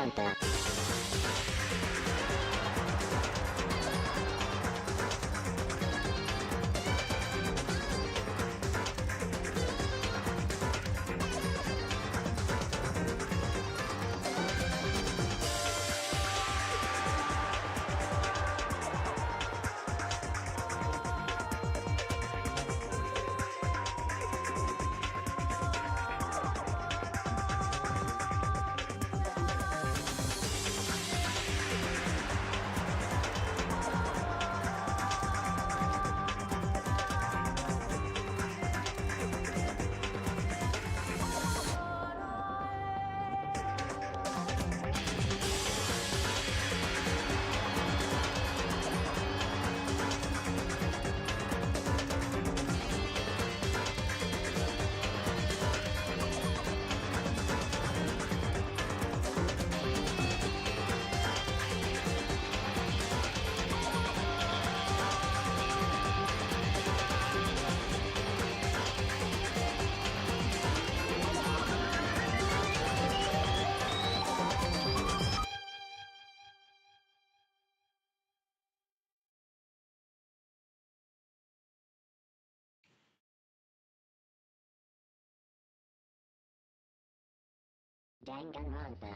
Danganronpa. Danganronpa.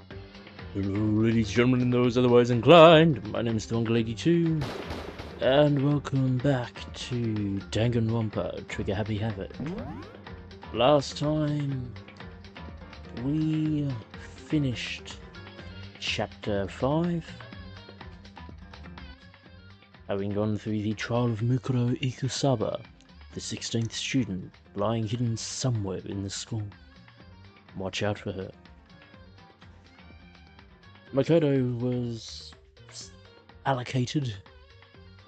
Hello, ladies and gentlemen, and those otherwise inclined. My name is Edison T, and welcome back to Danganronpa Trigger Happy Havoc. Last time, we finished Chapter 5, having gone through the trial of Mukuro Ikusaba, the 16th student, lying hidden somewhere in the school. Watch out for her. Makoto was allocated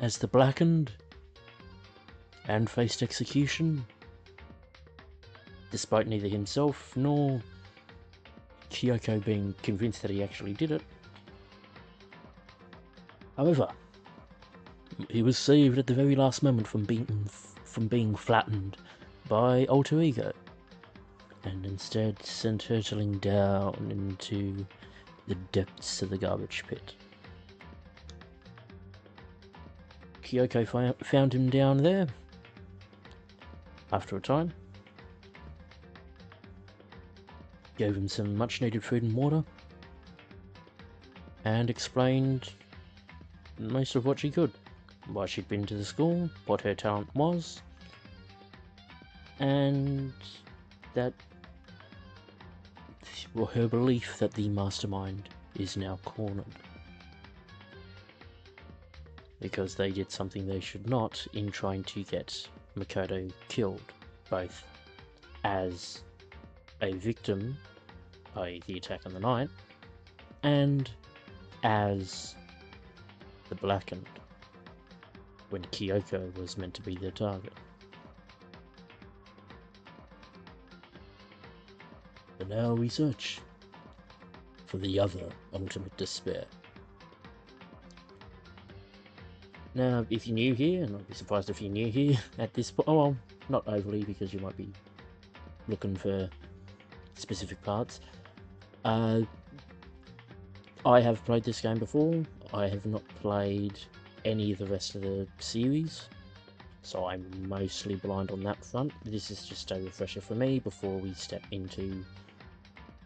as the blackened and faced execution, despite neither himself nor Kyoko being convinced that he actually did it. However, he was saved at the very last moment from being flattened by alter ego, and instead sent hurtling down into the depths of the garbage pit. Kyoko found him down there after a time, gave him some much needed food and water, and explained most of what she could. Why she'd been to the school, what her talent was, and that her belief that the mastermind is now cornered. Because they did something they should not in trying to get Makoto killed, both as a victim, i.e. the attack on the night, and as the blackened, when Kyoko was meant to be their target. And now we search for the other ultimate despair. Now, if you're new here, and I'd be surprised if you're new here at this point, oh well, not overly, because you might be looking for specific parts. I have played this game before. I have not played any of the rest of the series, so I'm mostly blind on that front. This is just a refresher for me before we step into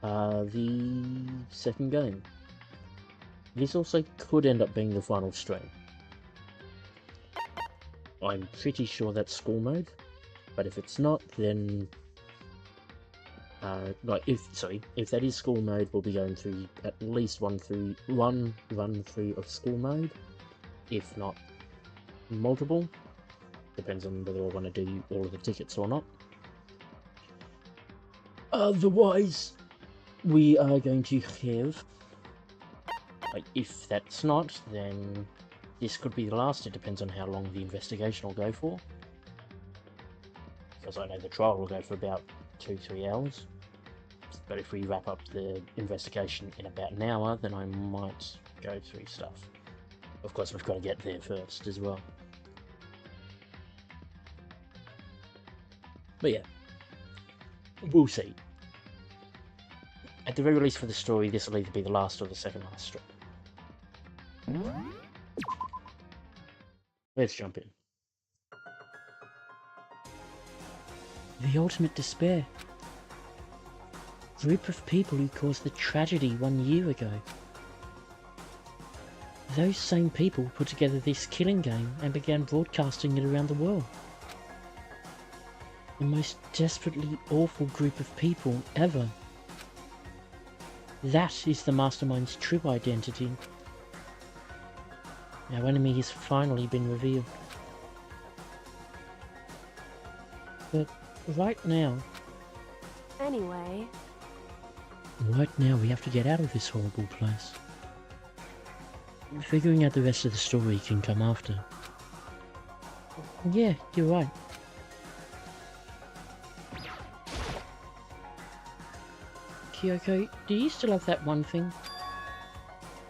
the second game. This also could end up being the final stream. I'm pretty sure that's school mode, but if it's not, then if that is school mode, we'll be going through at least one run through of school mode, if not multiple. Depends on whether I want to do all of the tickets or not. Otherwise, we are going to have, if that's not, then this could be the last. It depends on how long the investigation will go for. Because I know the trial will go for about 2-3 hours. But if we wrap up the investigation in about an hour, then I might go through stuff. Of course, we've got to get there first as well. But yeah, we'll see. At the very least for the story, this will either be the last or the second last strip. Let's jump in. The ultimate despair. Group of people who caused the tragedy 1 year ago. Those same people put together this killing game and began broadcasting it around the world. The most desperately awful group of people ever. That is the mastermind's true identity. Our enemy has finally been revealed. But right now... Anyway... Right now we have to get out of this horrible place. Figuring out the rest of the story can come after. Yeah, you're right. Kyoko, do you still have that one thing?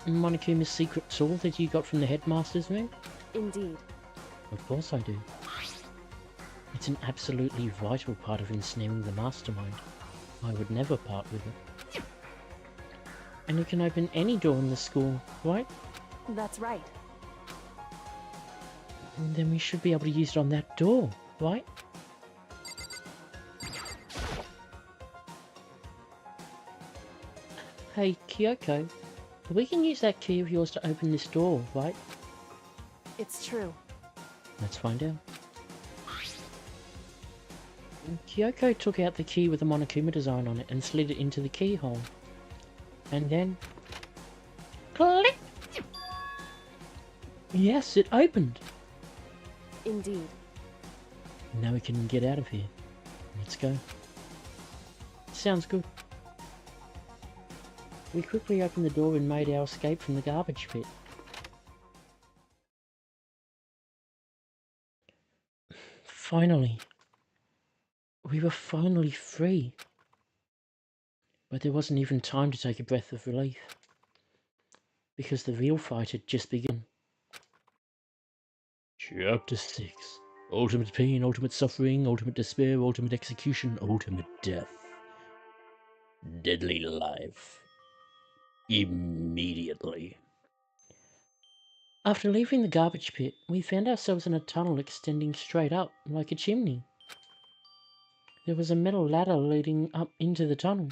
Monokuma's secret tool that you got from the headmaster's room? Indeed. Of course I do. It's an absolutely vital part of ensnaring the mastermind. I would never part with it. And it can open any door in the school, right? That's right. And then we should be able to use it on that door, right? Hey, Kyoko, we can use that key of yours to open this door, right? It's true. Let's find out. Kyoko took out the key with the Monokuma design on it and slid it into the keyhole. And then... click! Yes, it opened! Indeed. Now we can get out of here. Let's go. Sounds good. We quickly opened the door and made our escape from the garbage pit. Finally. We were finally free. But there wasn't even time to take a breath of relief. Because the real fight had just begun. Chapter 6. Ultimate pain, ultimate suffering, ultimate despair, ultimate execution, ultimate death. Deadly life. Immediately. After leaving the garbage pit, we found ourselves in a tunnel extending straight up, like a chimney. There was a metal ladder leading up into the tunnel.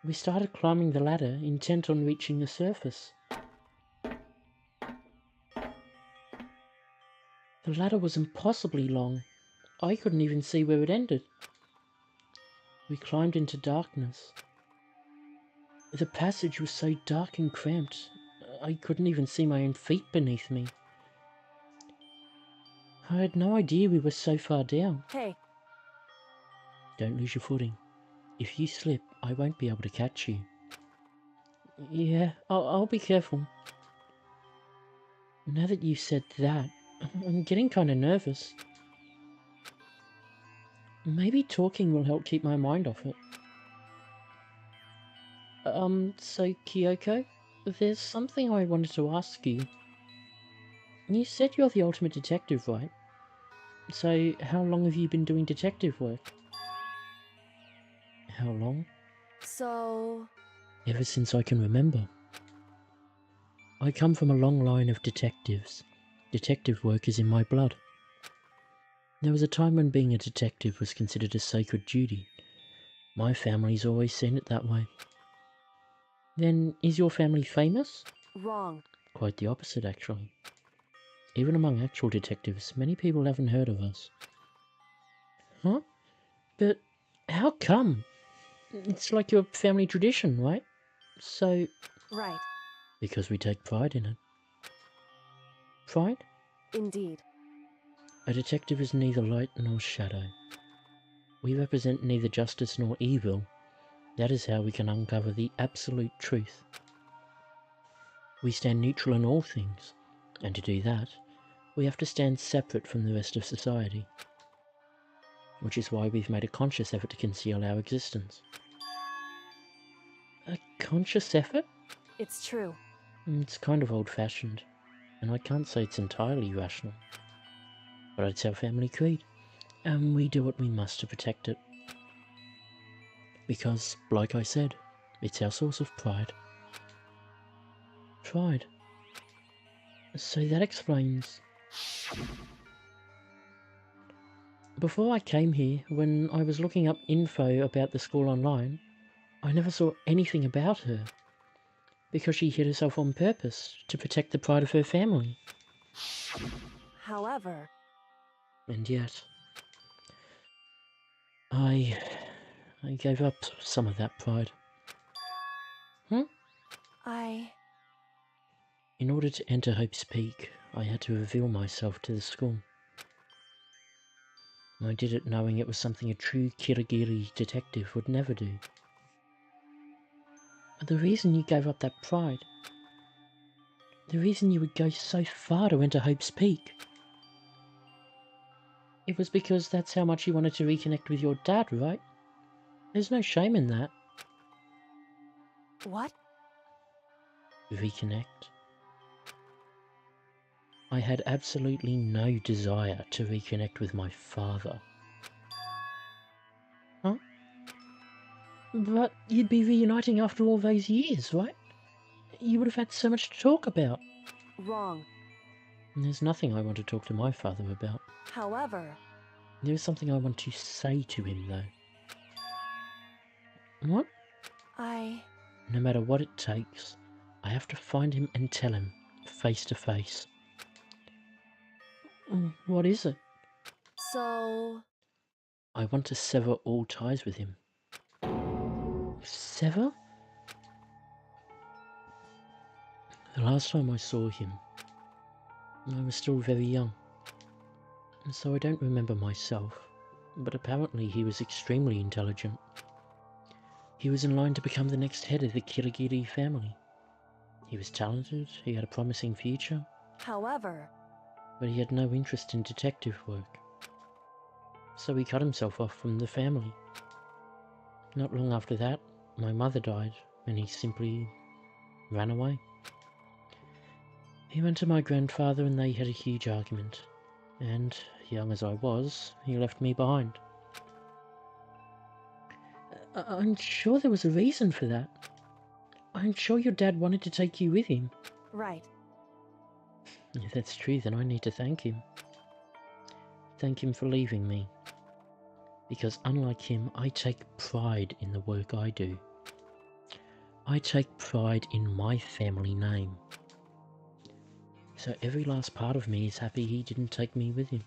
We started climbing the ladder, intent on reaching the surface. The ladder was impossibly long. I couldn't even see where it ended. We climbed into darkness. The passage was so dark and cramped, I couldn't even see my own feet beneath me. I had no idea we were so far down. Hey. Don't lose your footing. If you slip, I won't be able to catch you. Yeah, I'll be careful. Now that you said that, I'm getting kind of nervous. Maybe talking will help keep my mind off it. So Kyoko, there's something I wanted to ask you. You said you're the ultimate detective, right? So how long have you been doing detective work? How long? So... Ever since I can remember. I come from a long line of detectives. Detective work is in my blood. There was a time when being a detective was considered a sacred duty. My family's always seen it that way. Then, is your family famous? Wrong. Quite the opposite, actually. Even among actual detectives, many people haven't heard of us. Huh? But how come? It's like your family tradition, right? So... Right. Because we take pride in it. Pride? Indeed. A detective is neither light nor shadow. We represent neither justice nor evil. That is how we can uncover the absolute truth. We stand neutral in all things, and to do that, we have to stand separate from the rest of society. Which is why we've made a conscious effort to conceal our existence. A conscious effort? It's true. It's kind of old-fashioned, and I can't say it's entirely rational. But it's our family creed, and we do what we must to protect it. Because, like I said, it's our source of pride. Pride. So that explains. Before I came here, when I was looking up info about the school online, I never saw anything about her. Because she hid herself on purpose to protect the pride of her family. However... And yet... I gave up some of that pride. In order to enter Hope's Peak, I had to reveal myself to the school. I did it knowing it was something a true Kirigiri detective would never do. But the reason you gave up that pride, the reason you would go so far to enter Hope's Peak, it was because that's how much you wanted to reconnect with your dad, right? There's no shame in that. What? Reconnect. I had absolutely no desire to reconnect with my father. Huh? But you'd be reuniting after all those years, right? You would have had so much to talk about. Wrong. There's nothing I want to talk to my father about. However... There is something I want to say to him, though. What? No matter what it takes, I have to find him and tell him, face to face. What is it? So... I want to sever all ties with him. Sever? The last time I saw him, I was still very young, so I don't remember myself, but apparently he was extremely intelligent. He was in line to become the next head of the Kirigiri family. He was talented, he had a promising future. However... But he had no interest in detective work. So he cut himself off from the family. Not long after that, my mother died, and he simply ran away. He went to my grandfather and they had a huge argument. And, young as I was, he left me behind. I'm sure there was a reason for that. I'm sure your dad wanted to take you with him. Right. If that's true, then I need to thank him. Thank him for leaving me. Because unlike him, I take pride in the work I do. I take pride in my family name. So every last part of me is happy he didn't take me with him.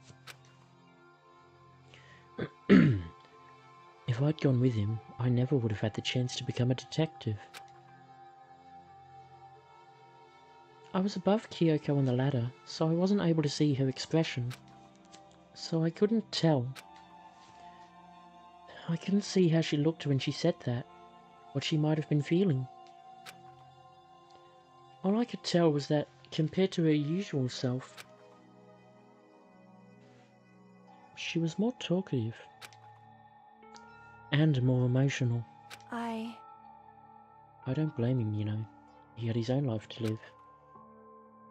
If I'd gone with him, I never would have had the chance to become a detective. I was above Kyoko on the ladder, so I wasn't able to see her expression. So I couldn't tell. I couldn't see how she looked when she said that, what she might have been feeling. All I could tell was that, compared to her usual self, she was more talkative. And more emotional. I don't blame him, you know. He had his own life to live.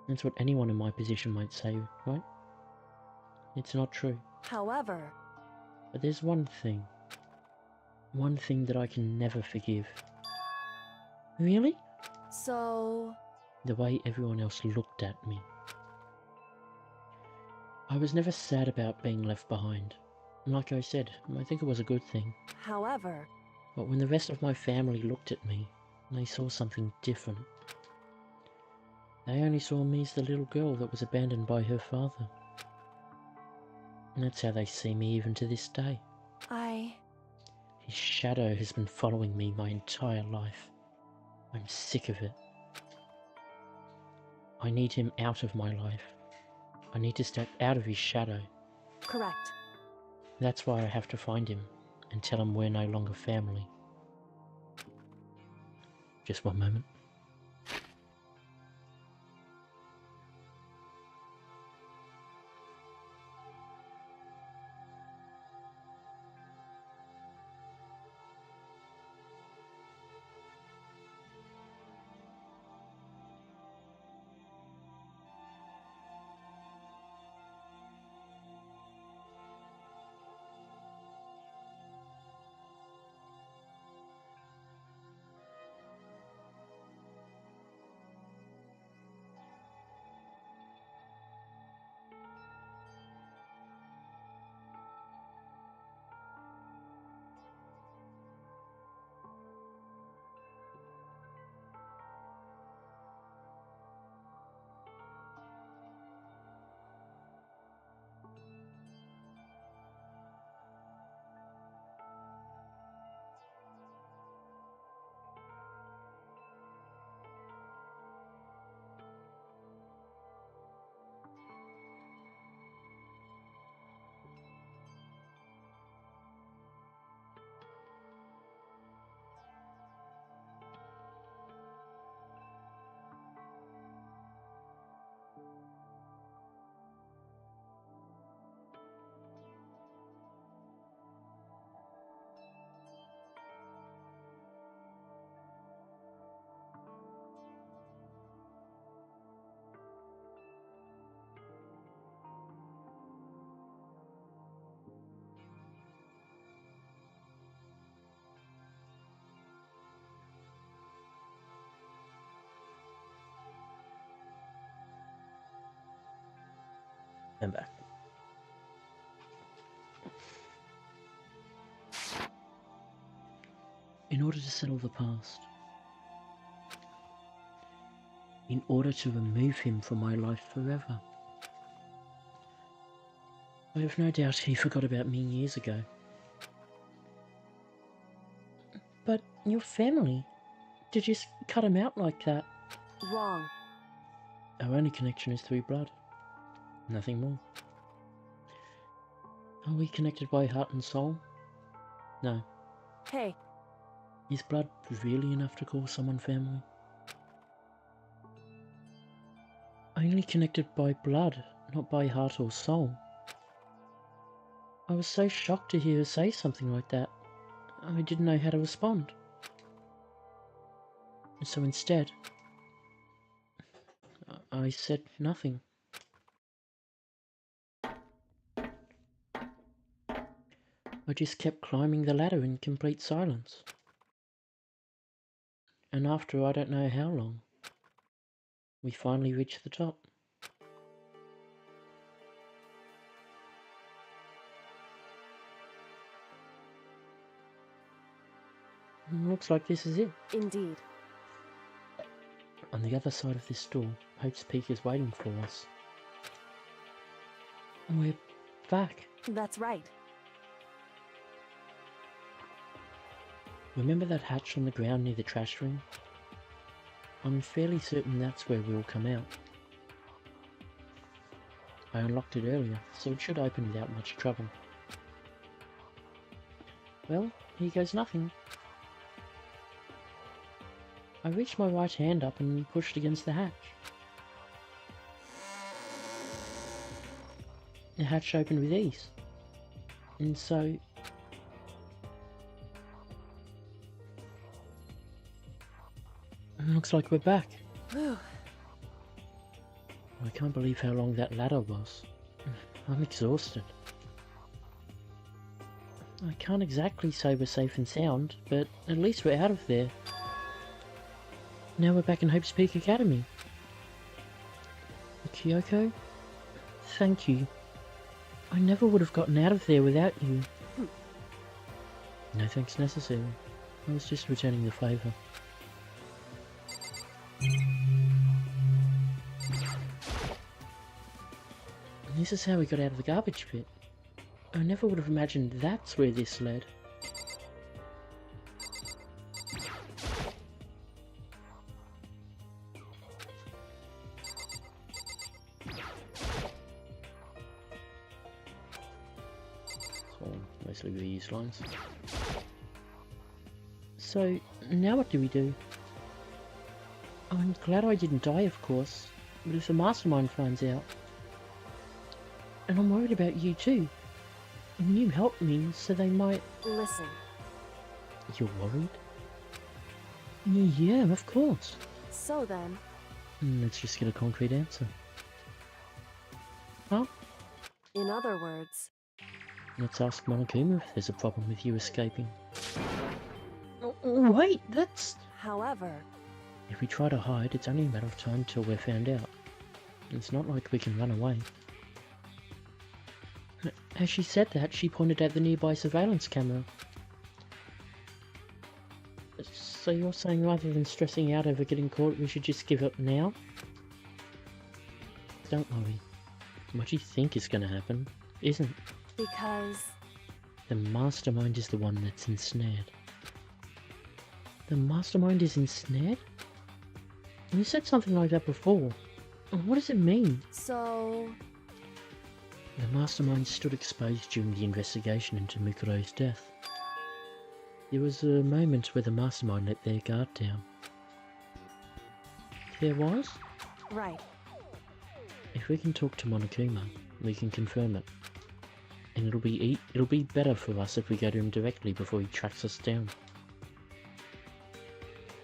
That's what anyone in my position might say, right? It's not true. However... But there's one thing. One thing that I can never forgive. Really? So... The way everyone else looked at me. I was never sad about being left behind. Like I said, I think it was a good thing. However... But when the rest of my family looked at me, they saw something different. They only saw me as the little girl that was abandoned by her father. And that's how they see me even to this day. His shadow has been following me my entire life. I'm sick of it. I need him out of my life. I need to step out of his shadow. Correct. That's why I have to find him and tell him we're no longer family. Just one moment. And back. In order to settle the past, in order to remove him from my life forever, I have no doubt he forgot about me years ago. But your family, to just cut him out like that? Wrong. Our only connection is through blood. Nothing more. Are we connected by heart and soul? No. Hey, Is blood really enough to call someone family? Only connected by blood, not by heart or soul. I was so shocked to hear her say something like that. I didn't know how to respond. So instead, I said nothing. I just kept climbing the ladder in complete silence. And after I don't know how long, we finally reached the top. Looks like this is it. indeed. On the other side of this door, Hope's Peak is waiting for us. We're back. That's right. Remember that hatch on the ground near the trash room? I'm fairly certain that's where we'll come out. I unlocked it earlier, so it should open without much trouble. Well, here goes nothing. I reached my right hand up and pushed against the hatch. The hatch opened with ease. And so... looks like we're back. Whew. I can't believe how long that ladder was. I'm exhausted. I can't exactly say we're safe and sound, but at least we're out of there. Now we're back in Hope's Peak Academy. Kyoko, thank you. I never would have gotten out of there without you. No thanks necessary. I was just returning the favour. This is how we got out of the garbage pit. I never would have imagined that's where this led. So, mostly reused lines. So, now what do we do? I'm glad I didn't die, of course, but if the mastermind finds out... And I'm worried about you too. And you helped me, so they might... Listen. You're worried? Yeah, of course. So then... Let's just get a concrete answer. Huh? In other words... Let's ask Monokuma if there's a problem with you escaping. Wait, that's... However... If we try to hide, it's only a matter of time till we're found out. It's not like we can run away. As she said that, she pointed at the nearby surveillance camera. So you're saying rather than stressing out over getting caught, we should just give up now? Don't worry. What you think is going to happen isn't. Because... The mastermind is the one that's ensnared. The mastermind is ensnared? You said something like that before. What does it mean? So... The mastermind stood exposed during the investigation into Mukuro's death. There was a moment where the mastermind let their guard down. There was? Right. If we can talk to Monokuma, we can confirm it. And it'll be better for us if we go to him directly before he tracks us down.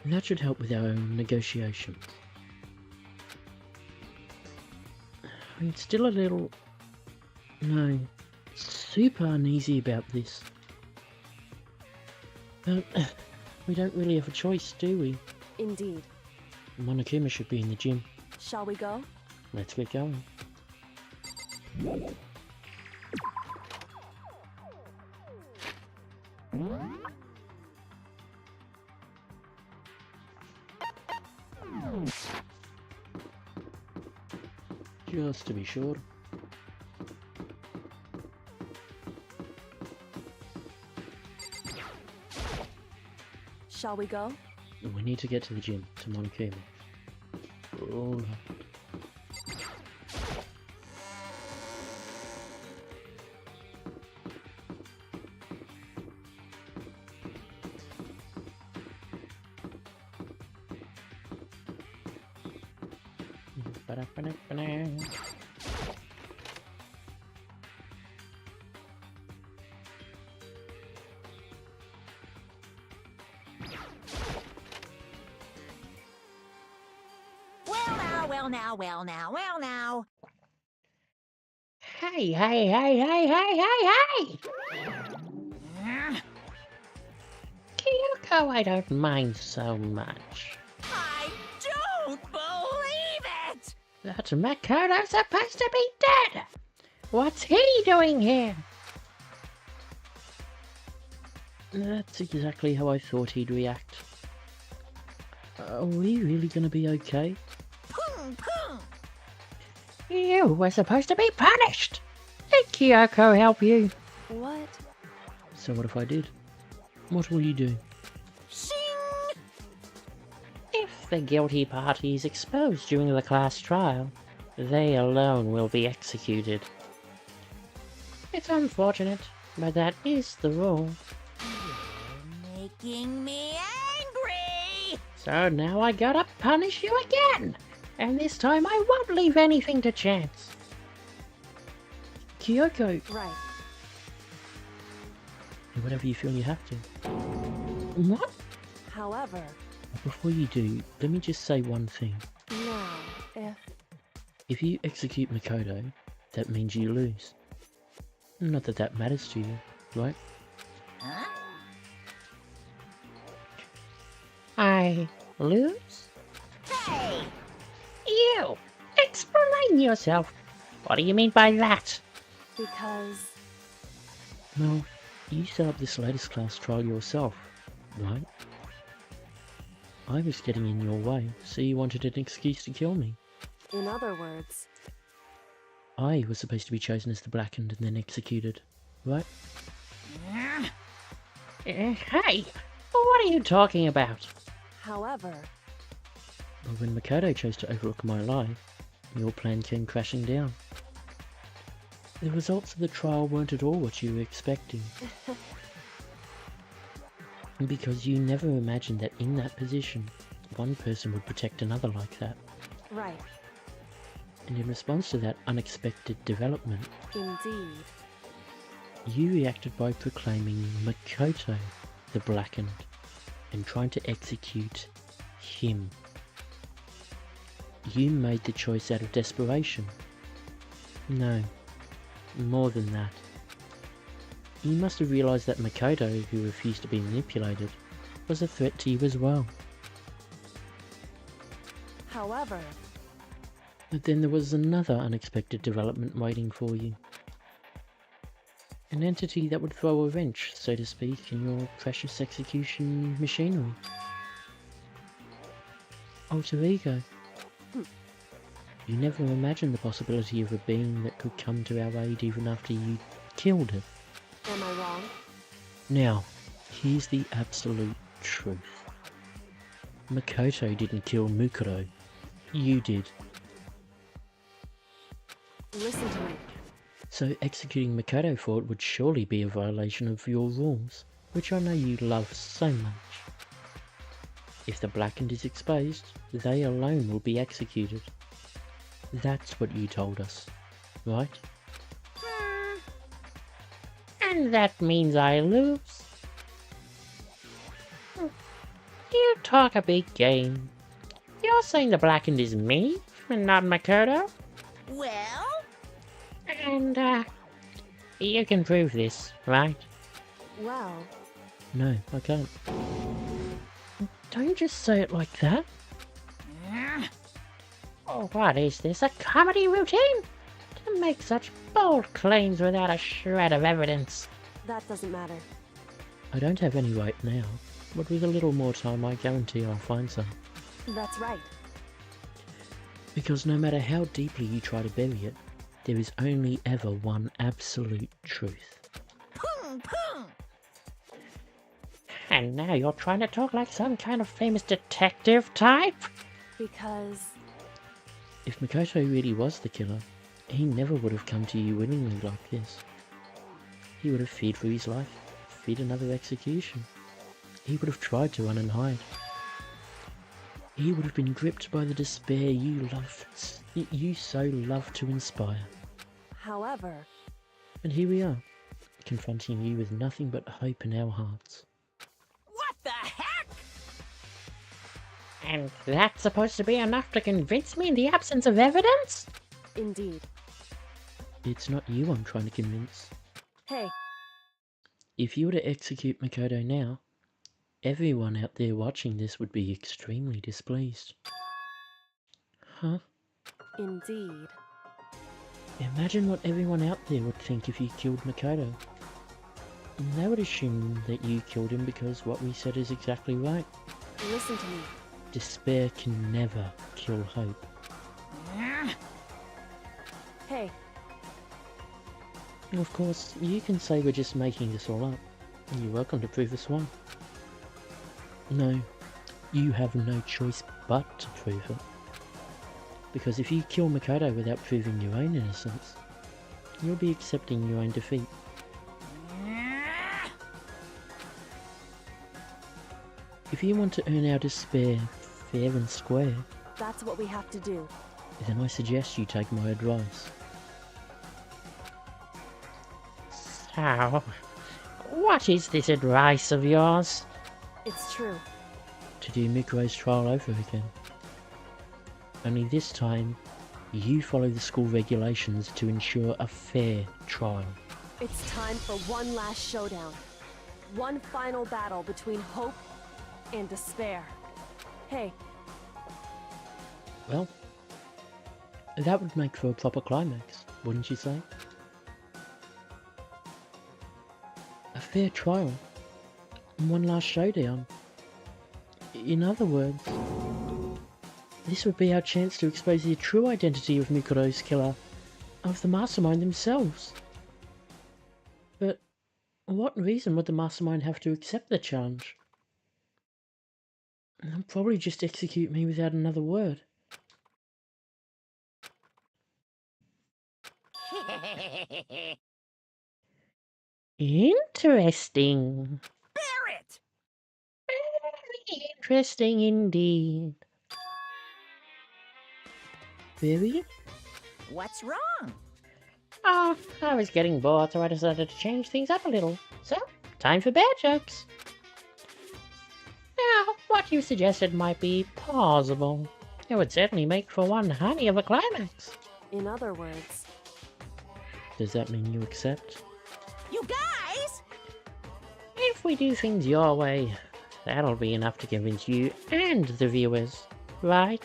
And that should help with our own negotiations. I'm still a little... No, super uneasy about this. But we don't really have a choice, do we? Indeed. Monokuma should be in the gym. Shall we go? Let's get going. Just to be sure. Shall we go? We need to get to the gym, to Monokuma. Oh. Well now. Hey! Kyoko, I don't mind so much. I don't believe it! That Makoto's supposed to be dead! What's he doing here? That's exactly how I thought he'd react. Are we really gonna be okay? You were supposed to be punished! Did Kyoko help you? What? So what if I did? What will you do? Shing! If the guilty party is exposed during the class trial, they alone will be executed. It's unfortunate, but that is the rule. You're making me angry! So now I gotta punish you again! And this time I won't leave anything to chance. Kyoko! Right. Whatever you feel you have to. What? However, Before you do, let me just say one thing. now, If you execute Makoto, that means you lose. Not that that matters to you, right? Huh? I lose? Hey! You! Explain yourself! What do you mean by that? because Well, you set up this latest class trial yourself, right? I was getting in your way, so you wanted an excuse to kill me. in other words, I was supposed to be chosen as the blackened and then executed, right? Hey! What are you talking about? however, But when Makoto chose to overlook my lie, your plan came crashing down. The results of the trial weren't at all what you were expecting. Because you never imagined that in that position, one person would protect another like that. right, And in response to that unexpected development, indeed, you reacted by proclaiming Makoto the blackened and trying to execute him. You made the choice out of desperation. No, more than that. You must have realised that Makoto, who refused to be manipulated, was a threat to you as well. however, But then there was another unexpected development waiting for you. An entity that would throw a wrench, so to speak, in your precious execution machinery. Alter ego. You never imagined the possibility of a being that could come to our aid even after you killed it. am I wrong? Now, here's the absolute truth. Makoto didn't kill Mukuro. You did. Listen to me. So executing Makoto for it would surely be a violation of your rules, which I know you love so much. If the blackened is exposed, they alone will be executed. That's what you told us, right? And that means I lose? You talk a big game. You're saying the blackened is me, and not Makoto? Well? And, you can prove this, right? Well, No, I can't. Don't just say it like that. Oh, what is this, a comedy routine? to make such bold claims without a shred of evidence? That doesn't matter. I don't have any right now, but with a little more time I guarantee I'll find some. That's right. Because no matter how deeply you try to bury it, there is only ever one absolute truth. Boom, boom. And now you're trying to talk like some kind of famous detective type? Because If Makoto really was the killer, he never would have come to you willingly like this. He would have feared for his life, feared another execution. He would have tried to run and hide. He would have been gripped by the despair you so love to inspire. however, And here we are, confronting you with nothing but hope in our hearts. What the heck? And that's supposed to be enough to convince me in the absence of evidence? indeed. It's not you I'm trying to convince. Hey, If you were to execute Makoto now, everyone out there watching this would be extremely displeased. Huh? indeed. Imagine what everyone out there would think if you killed Makoto. They would assume that you killed him because what we said is exactly right. Listen to me. Despair can never kill hope. Hey, Of course, you can say we're just making this all up, and you're welcome to prove us wrong. No, you have no choice but to prove it. Because if you kill Makoto without proving your own innocence, you'll be accepting your own defeat. If you want to earn our despair fair and square, that's what we have to do. then I suggest you take my advice. So, what is this advice of yours? It's true. To do Mukuro's trial over again. Only this time, you follow the school regulations to ensure a fair trial. It's time for one last showdown. One final battle between hope and despair. Hey, Well, that would make for a proper climax, wouldn't you say? A fair trial. And one last showdown. In other words, this would be our chance to expose the true identity of Mukuro's killer, of the mastermind themselves. But what reason would the mastermind have to accept the challenge? They'll probably just execute me without another word. Interesting. Barrett! Very interesting indeed. Very? What's wrong? Oh, I was getting bored, so I decided to change things up a little. So, time for bear jokes. Now, what you suggested might be plausible. It would certainly make for one honey of a climax. in other words, Does that mean you accept? You guys! If we do things your way, that'll be enough to convince you and the viewers, right?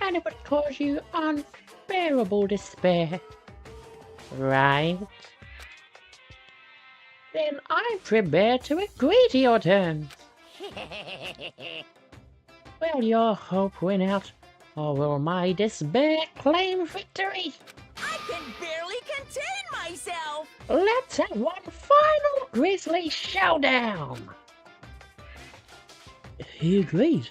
And it would cause you unbearable despair, right? Then I'm prepared to agree to your terms. Will your hope win out, or will my despair claim victory? I can barely contain myself! Let's have one final grisly showdown! He agreed.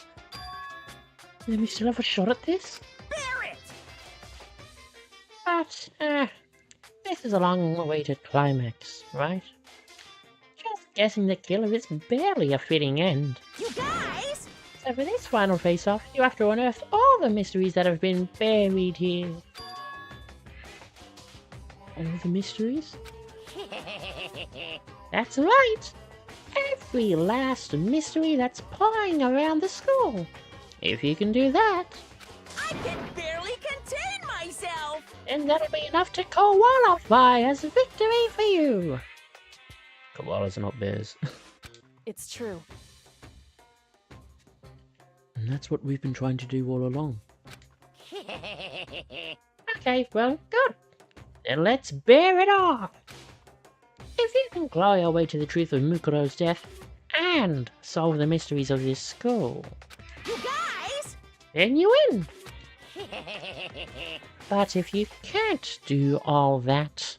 Then we still have a shot at this? Barrett! But, this is a long-awaited climax, right? Just guessing the killer is barely a fitting end. You guys! So for this final face-off, you have to unearth all the mysteries that have been buried here. All the mysteries? That's right! Every last mystery that's pawing around the school. If you can do that, I can barely contain myself! then that'll be enough to call one off by as victory for you. Koalas are not bears. it's true. And that's what we've been trying to do all along. Okay, well, good. Then let's bear it off. If you can claw your way to the truth of Mukuro's death and solve the mysteries of this school, You guys! then you win. But if you can't do all that,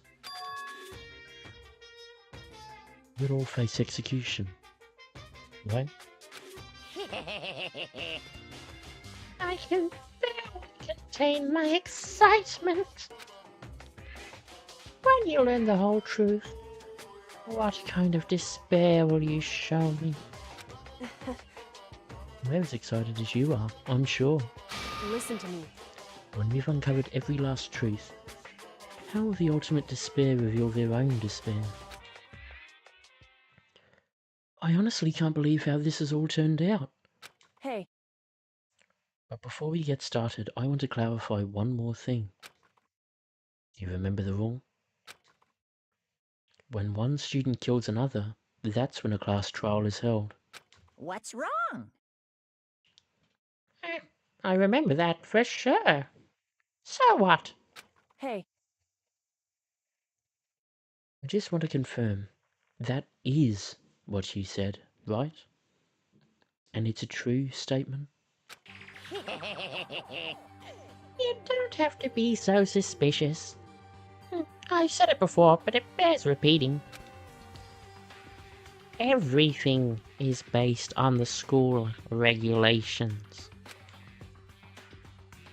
We'll all face execution. Right? I can barely contain my excitement. When you learn the whole truth, what kind of despair will you show me? We're as excited as you are, I'm sure. Listen to me. When we've uncovered every last truth, how will the ultimate despair reveal their own despair? I honestly can't believe how this has all turned out. Hey, But before we get started, I want to clarify one more thing. You remember the rule? When one student kills another, that's when a class trial is held. What's wrong? I remember that for sure. So what? hey, I just want to confirm, that is what you said, right? And it's a true statement? You don't have to be so suspicious. I've said it before, but it bears repeating. Everything is based on the school regulations.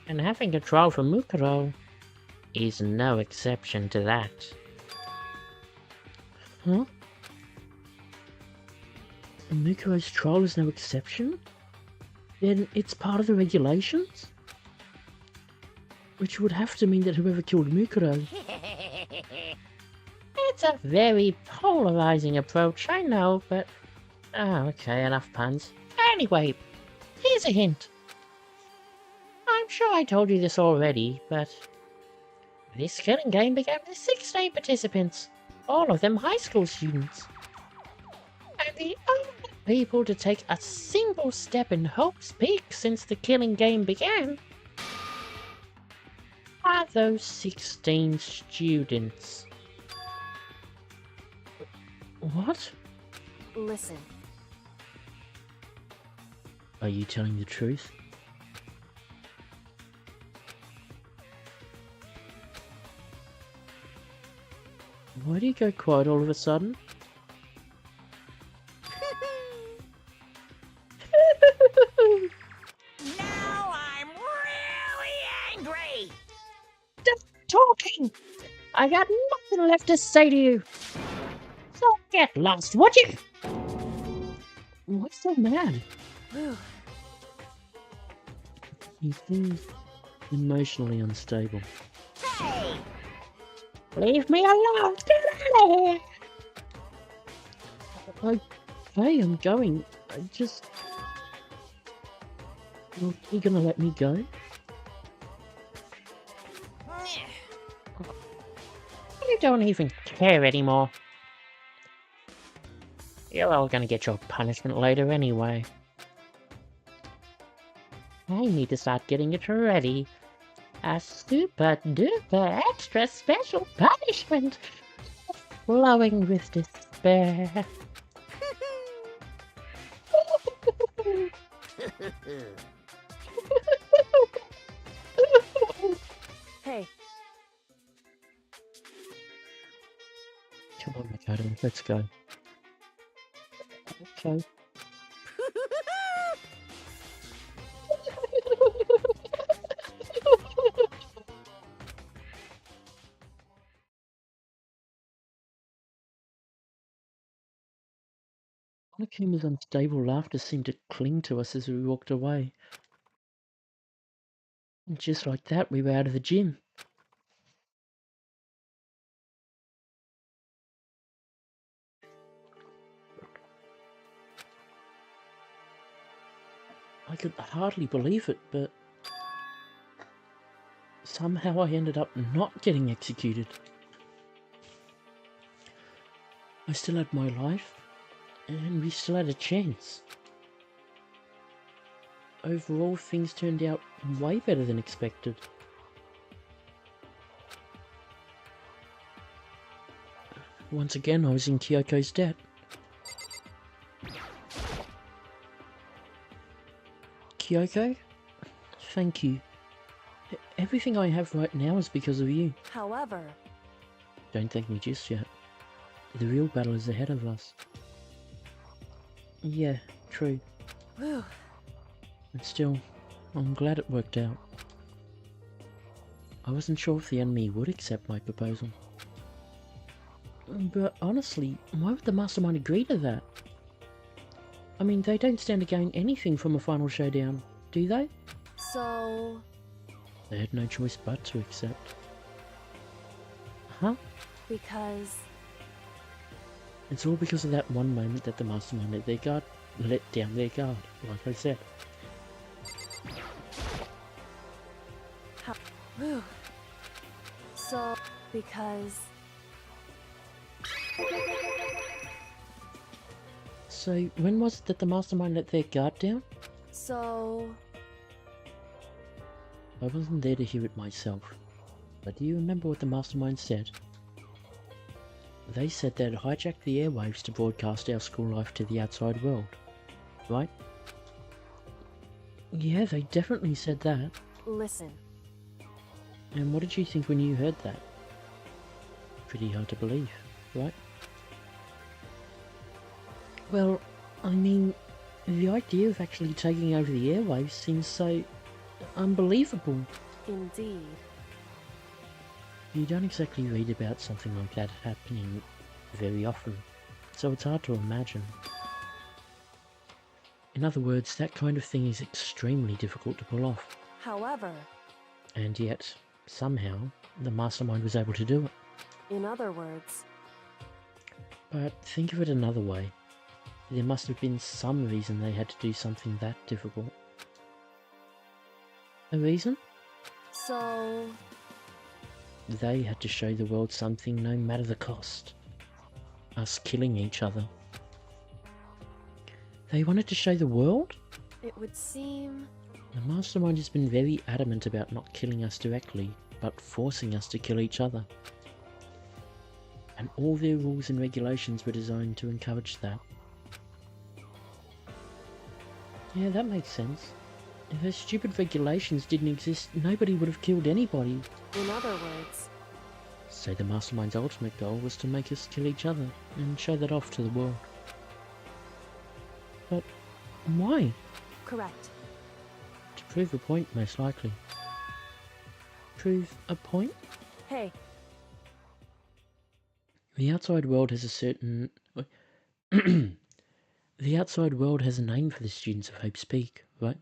And having a trial for Mukuro is no exception to that. Huh? Mukuro's trial is no exception? Then it's part of the regulations? Which would have to mean that whoever killed Mukuro... It's a very polarizing approach, I know, but... Oh, okay, enough puns. Anyway, here's a hint. I'm sure I told you this already, but... this killing game began with 16 participants, all of them high school students. And the only people to take a single step in Hope's Peak since the killing game began are those 16 students. What? listen. Are you telling the truth? Why do you go quiet all of a sudden? Now I'm really angry! Stop talking! I got nothing left to say to you. So get lost, would you? What's so mad? Whew. He seems emotionally unstable. Hey! Leave me alone! Get out of here! Okay, I'm going. I just... Are you gonna let me go? You don't even care anymore. You're all gonna get your punishment later anyway. I need to start getting it ready. A super duper extra special punishment flowing with despair. Hey, Come on, Makoto, let's go. Okay. Monokuma's unstable laughter seemed to cling to us as we walked away. And just like that, we were out of the gym. I could hardly believe it, but somehow I ended up not getting executed. I still had my life, and we still had a chance. Overall, things turned out way better than expected. Once again, I was in Kyoko's debt. Kyoko? Thank you. Everything I have right now is because of you. However, Don't thank me just yet. The real battle is ahead of us. Yeah, true. whew, But still, I'm glad it worked out. I wasn't sure if the enemy would accept my proposal. But honestly, why would the mastermind agree to that? I mean, they don't stand to gain anything from a final showdown, do they? so They had no choice but to accept. Huh? because It's all because of that one moment that the mastermind let down their guard, like I said. whew, so because So, when was it that the mastermind let their guard down? so I wasn't there to hear it myself, but do you remember what the mastermind said? They said they'd hijacked the airwaves to broadcast our school life to the outside world, right? Yeah, they definitely said that. listen. And what did you think when you heard that? Pretty hard to believe, right? Well, I mean, the idea of actually taking over the airwaves seems so unbelievable. Indeed. You don't exactly read about something like that happening very often, so it's hard to imagine. In other words, that kind of thing is extremely difficult to pull off, However, and yet, somehow, the mastermind was able to do it. in other words, But think of it another way. There must have been some reason they had to do something that difficult. A reason? so They had to show the world something no matter the cost. Us killing each other. They wanted to show the world? it would seem The mastermind has been very adamant about not killing us directly, but forcing us to kill each other. And all their rules and regulations were designed to encourage that. Yeah, that makes sense. If those stupid regulations didn't exist, nobody would have killed anybody. in other words, So the mastermind's ultimate goal was to make us kill each other, and show that off to the world. But why? correct. To prove a point, most likely. Prove a point? Hey, The outside world has a certain... The outside world has a name for the students of Hope's Peak, right?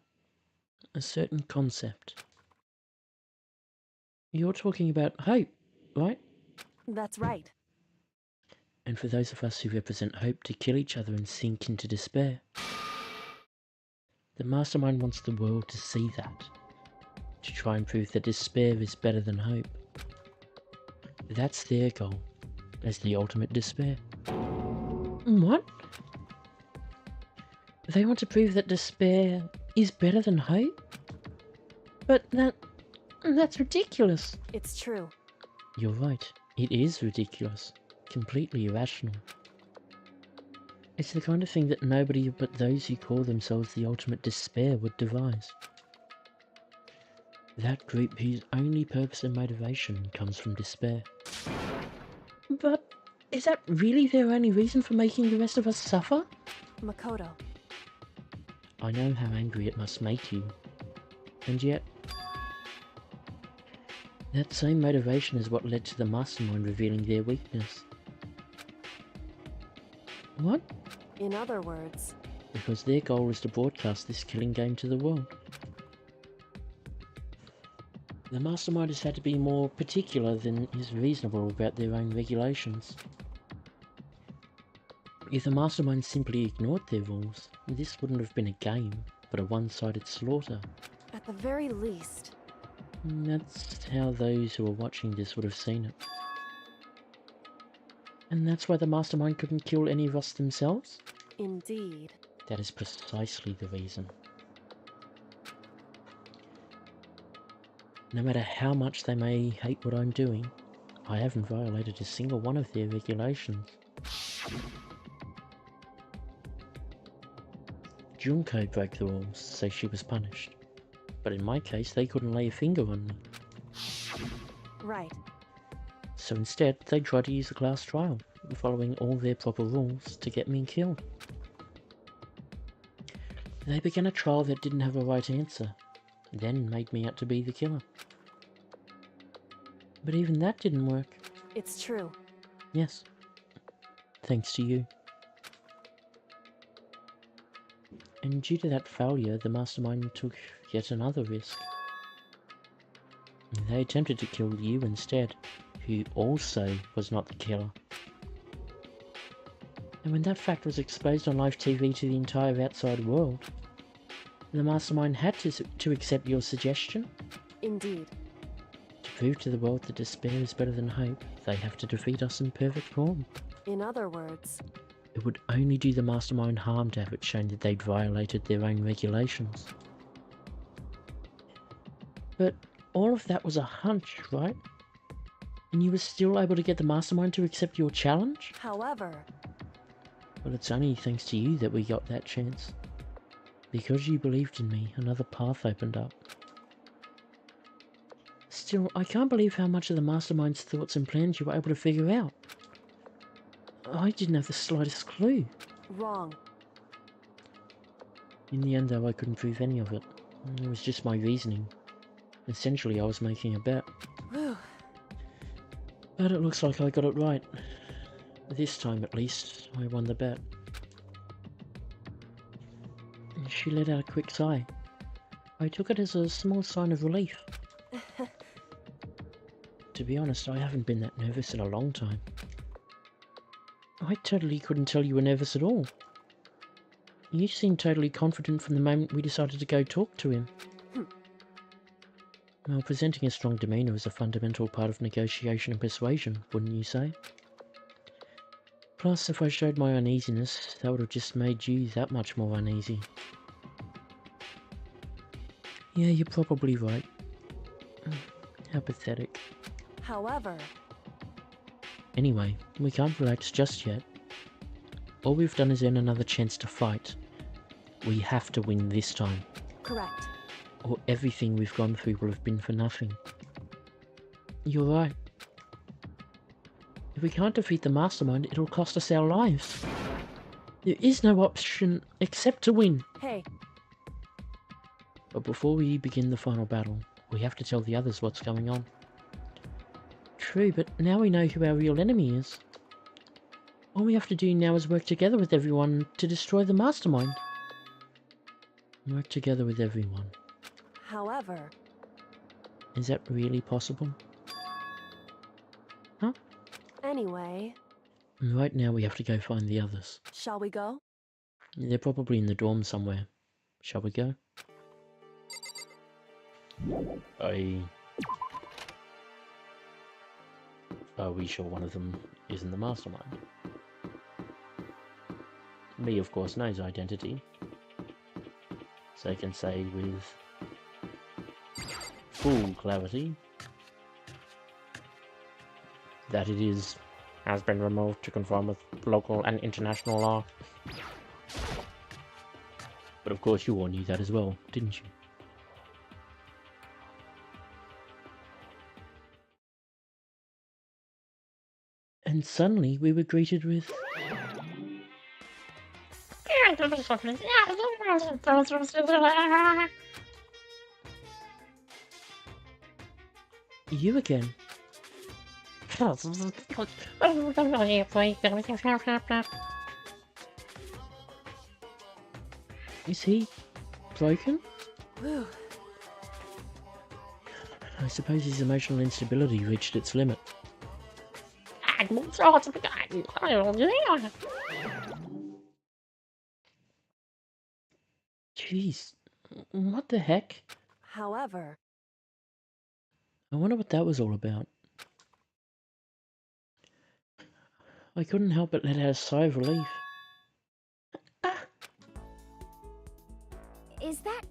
A certain concept. You're talking about hope, right? that's right. And for those of us who represent hope, to kill each other and sink into despair. The mastermind wants the world to see that. To try and prove that despair is better than hope. That's their goal, as the ultimate despair. What? They want to prove that despair is better than hope? But that's ridiculous. It's true. You're right, it is ridiculous. Completely irrational. It's the kind of thing that nobody but those who call themselves the ultimate despair would devise. That group whose only purpose and motivation comes from despair. But is that really their only reason for making the rest of us suffer? Makoto. I know how angry it must make you. And yet, that same motivation is what led to the mastermind revealing their weakness. What? In other words, Because their goal is to broadcast this killing game to the world. The mastermind has had to be more particular than is reasonable about their own regulations. If the mastermind simply ignored their rules, this wouldn't have been a game, but a one-sided slaughter. at the very least, That's how those who are watching this would have seen it. And that's why the mastermind couldn't kill any of us themselves? indeed. That is precisely the reason. No matter how much they may hate what I'm doing, I haven't violated a single one of their regulations. Junko broke the rules, so she was punished. But in my case, they couldn't lay a finger on me. Right. So instead, they tried to use a class trial, following all their proper rules, to get me killed. They began a trial that didn't have a right answer, then made me out to be the killer. But even that didn't work. It's true. Yes. Thanks to you. And due to that failure, the mastermind took yet another risk. They attempted to kill you instead, who also was not the killer. And when that fact was exposed on live TV to the entire outside world, the mastermind had to accept your suggestion. Indeed. To prove to the world that despair is better than hope, they have to defeat us in perfect form. In other words, It would only do the mastermind harm to have it shown that they'd violated their own regulations. But all of that was a hunch, right? And you were still able to get the mastermind to accept your challenge? however, Well, it's only thanks to you that we got that chance. Because you believed in me, another path opened up. Still, I can't believe how much of the mastermind's thoughts and plans you were able to figure out. I didn't have the slightest clue. wrong. In the end, though, I couldn't prove any of it. It was just my reasoning. Essentially, I was making a bet. Whew. But it looks like I got it right. This time, at least, I won the bet. She let out a quick sigh. I took it as a small sign of relief. To be honest, I haven't been that nervous in a long time. I totally couldn't tell you were nervous at all. You seemed totally confident from the moment we decided to go talk to him. Well, presenting a strong demeanour is a fundamental part of negotiation and persuasion, wouldn't you say? Plus, if I showed my uneasiness, that would have just made you that much more uneasy. Yeah, you're probably right. How pathetic. However, Anyway, we can't relax just yet. All we've done is earn another chance to fight. We have to win this time, correct. or everything we've gone through will have been for nothing. You're right. If we can't defeat the mastermind, it'll cost us our lives. There is no option except to win. Hey, But before we begin the final battle, we have to tell the others what's going on. True, but now we know who our real enemy is. All we have to do now is work together with everyone to destroy the mastermind. Work together with everyone. however, Is that really possible? Huh? anyway, Right now we have to go find the others. shall we go? They're probably in the dorm somewhere. Shall we go? Are we sure one of them isn't the mastermind? Me, of course, knows identity. So I can say with full clarity that it is Has been removed to conform with local and international law. But of course you all knew that as well, didn't you? And suddenly we were greeted with... You again. Is he broken? Whew. I suppose his emotional instability reached its limit. Jeez, what the heck? However, I wonder what that was all about. I couldn't help but let out a sigh of relief. Is that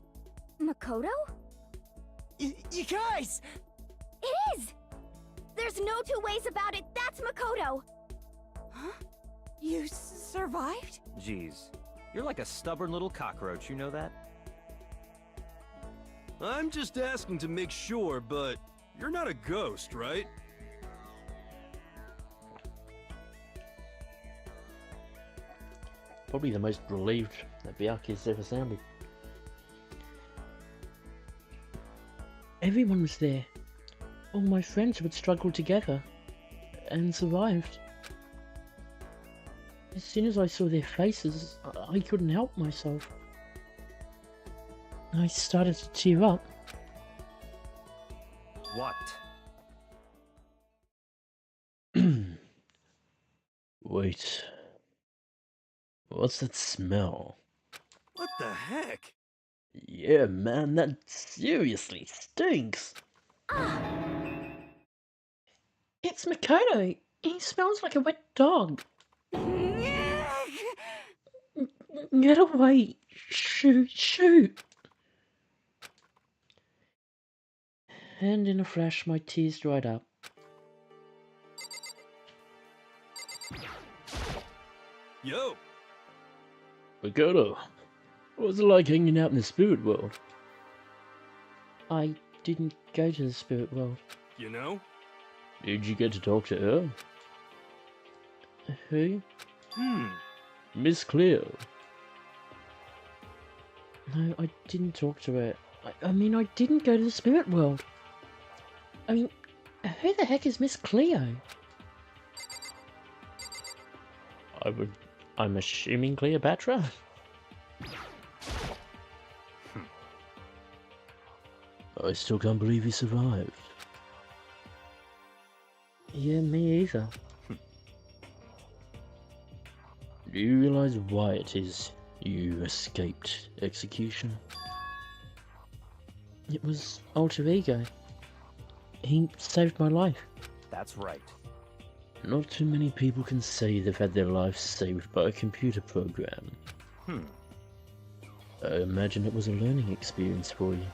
Makoto? You guys! It is! There's There's no two ways about it. That's Makoto. Huh? You survived? Jeez, you're like a stubborn little cockroach, you know that? I'm just asking to make sure, but you're not a ghost, right? Probably the most relieved that Byakuya's ever sounded. Everyone was there. All my friends would struggle together and survived. As soon as I saw their faces, I couldn't help myself. I started to tear up. What? Wait. What's that smell? What the heck? Yeah, man, that seriously stinks. It's Makoto. He smells like a wet dog. Get away. Shoot, shoot. And in a flash, my tears dried up. Yo! Makoto, what's it like hanging out in the spirit world? I didn't go to the spirit world. You know? Did you get to talk to her? Who? Miss Cleo. No, I didn't talk to her. I mean, I didn't go to the spirit world. I mean, who the heck is Miss Cleo? I'm assuming Cleopatra? I still can't believe you survived. Yeah, me either. Do you realize why it is you escaped execution? It was alter ego. He saved my life. That's right. Not too many people can say they've had their lives saved by a computer program. I imagine it was a learning experience for you.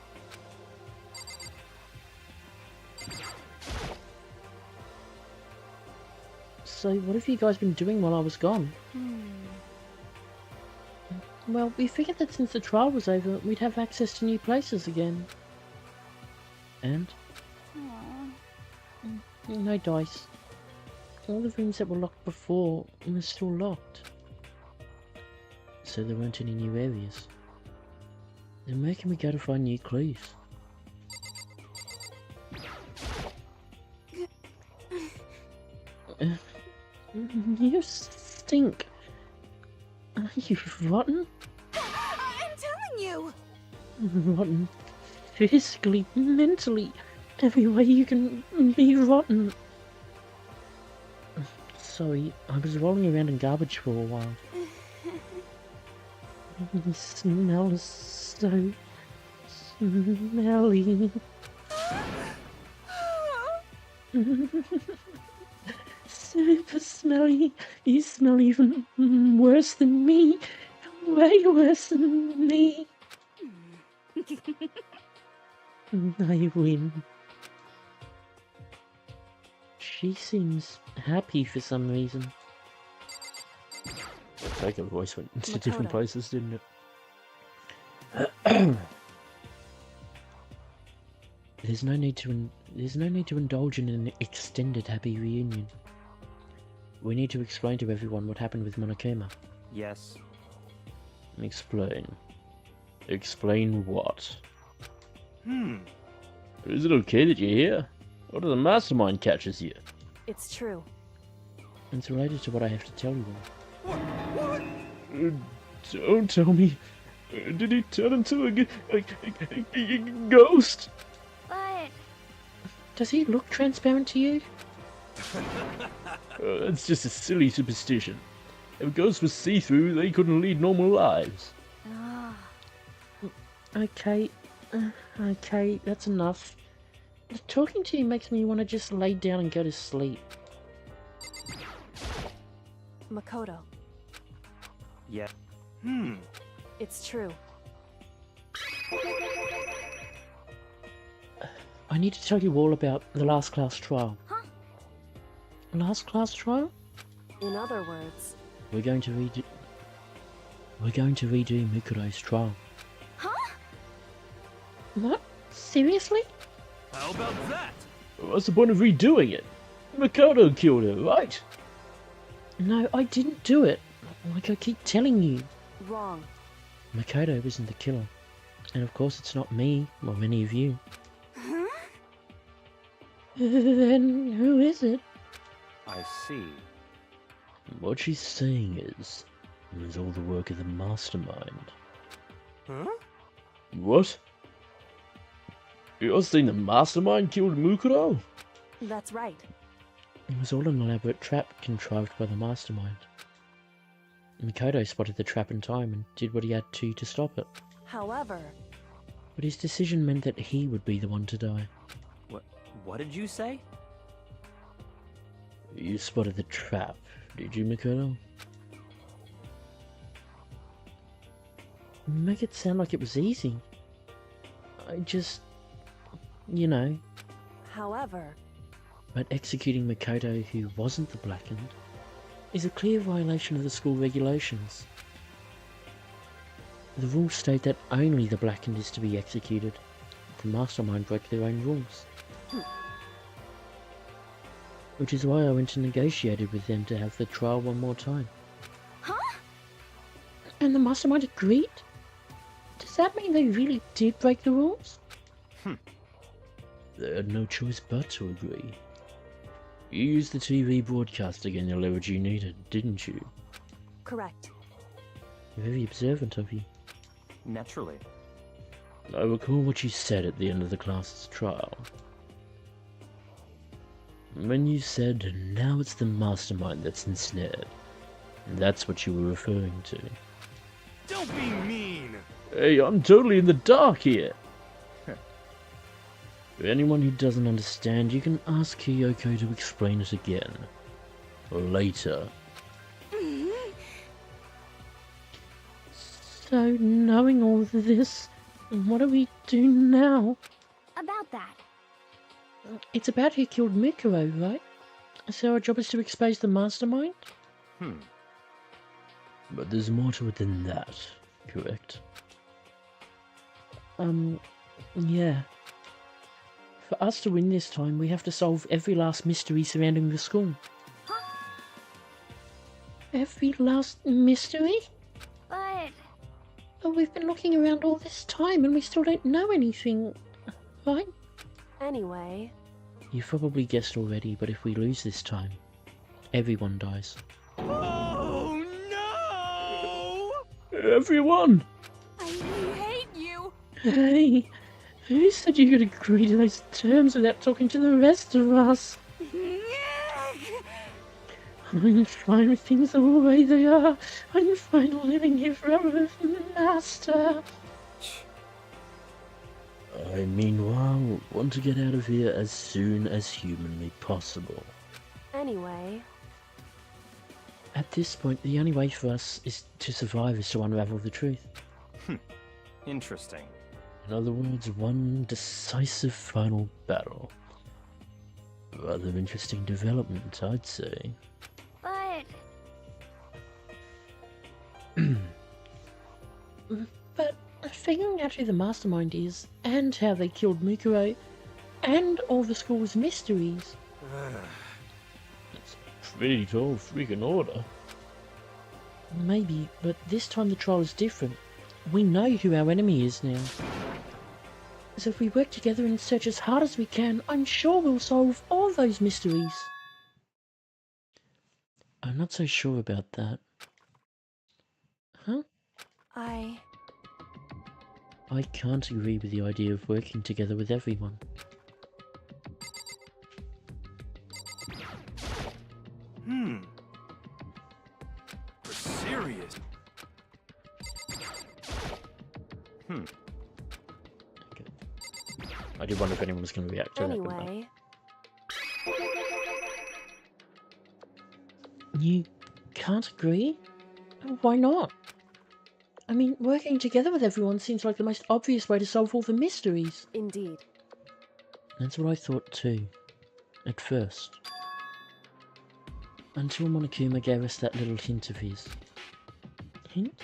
So, what have you guys been doing while I was gone? Well, we figured that since the trial was over, we'd have access to new places again. And? No dice. All the rooms that were locked before were still locked. So there weren't any new areas. Then where can we go to find new clues? You stink. Are you rotten? I'm telling you! Rotten. Physically, mentally, every way you can be rotten. Sorry, I was rolling around in garbage for a while. You smell so smelly. Super smelly. You smell even worse than me. Way worse than me. I win. She seems happy for some reason. Like her voice went into Makoto. different places, didn't it? There's no need to indulge in an extended happy reunion. We need to explain to everyone what happened with Monokuma. Yes. Explain. Explain what? Is it okay that you're here? Or does the mastermind catches you? It's true. It's related to what I have to tell you all. What? Don't tell me. Did he turn into a ghost? But Does he look transparent to you? That's just a silly superstition. If ghosts were see-through, they couldn't lead normal lives. Okay, okay, that's enough. Talking to you makes me want to just lay down and go to sleep. Makoto, Yeah. it's true. I need to tell you all about the last class trial. huh? last class trial? In other words, We're going to redo Mukuro's trial. Huh? What? Seriously? How about that? What's the point of redoing it? Makoto killed her, right? No, I didn't do it. Like I keep telling you. wrong. Makoto isn't the killer. And of course it's not me, or any of you. Huh? Then who is it? I see. What she's saying is, it was all the work of the mastermind. Huh? What? You're saying the mastermind killed Mukuro? That's right. It was all an elaborate trap contrived by the mastermind. Makoto spotted the trap in time and did what he had to stop it. However, But his decision meant that he would be the one to die. What did you say? You spotted the trap, did you, Makoto? Make it sound like it was easy. I just... you know. however, But executing Makoto, who wasn't the blackened, is a clear violation of the school regulations. The rules state that only the blackened is to be executed. The mastermind broke their own rules. Which is why I went and negotiated with them to have the trial one more time. Huh? And the mastermind agreed? Does that mean they really did break the rules? They had no choice but to agree. You used the TV broadcast to gain the leverage you needed, didn't you? correct. Very observant of you. Naturally. I recall what you said at the end of the class's trial. When you said, now it's the mastermind that's ensnared. That's what you were referring to. Don't be mean! Hey, I'm totally in the dark here! For anyone who doesn't understand, you can ask Kyoko to explain it again. Later. So, knowing all of this, what do we do now? About that. It's about who killed Mukuro, right? So our job is to expose the mastermind? But there's more to it than that, correct? Yeah. For us to win this time, we have to solve every last mystery surrounding the school. Every last mystery? But But we've been looking around all this time and we still don't know anything, right? Anyway, You've probably guessed already, but if we lose this time, everyone dies. Oh no! Everyone! I hate you. Hey, who said you could agree to those terms without talking to the rest of us? I'm fine with things the way they are. I'm fine living here forever with Master. I meanwhile want to get out of here as soon as humanly possible. anyway, At this point, the only way for us is to survive is to unravel the truth. Interesting. In other words, one decisive final battle. Rather interesting development, I'd say. but But figuring out who the mastermind is, and how they killed Mukuro, and all the school's mysteries. It's a pretty tall freaking order. Maybe, but this time the trial is different. We know who our enemy is now. So if we work together and search as hard as we can, I'm sure we'll solve all those mysteries. I'm not so sure about that. Huh? I can't agree with the idea of working together with everyone. We're serious. Okay. I did wonder if anyone was going to react to that. but no. anyway, You can't agree? Why not? I mean, working together with everyone seems like the most obvious way to solve all the mysteries. indeed. That's what I thought too. At first. Until Monokuma gave us that little hint of his. Hint?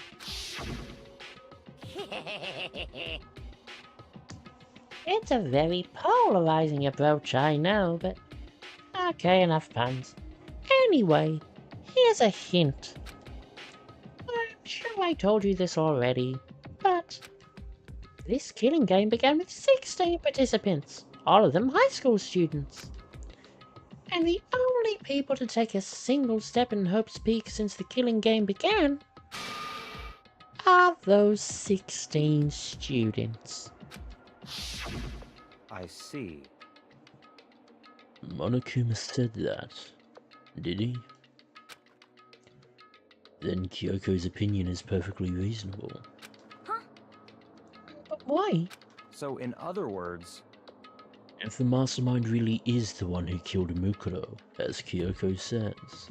It's a very polarizing approach, I know, but okay, enough puns. Anyway, here's a hint. I'm sure I told you this already, but this killing game began with 16 participants, all of them high school students. And the only people to take a single step in Hope's Peak since the killing game began are those 16 students. I see. Monokuma said that, did he? Then Kyoko's opinion is perfectly reasonable. But why? So, in other words, If the mastermind really is the one who killed Mukuro, as Kyoko says,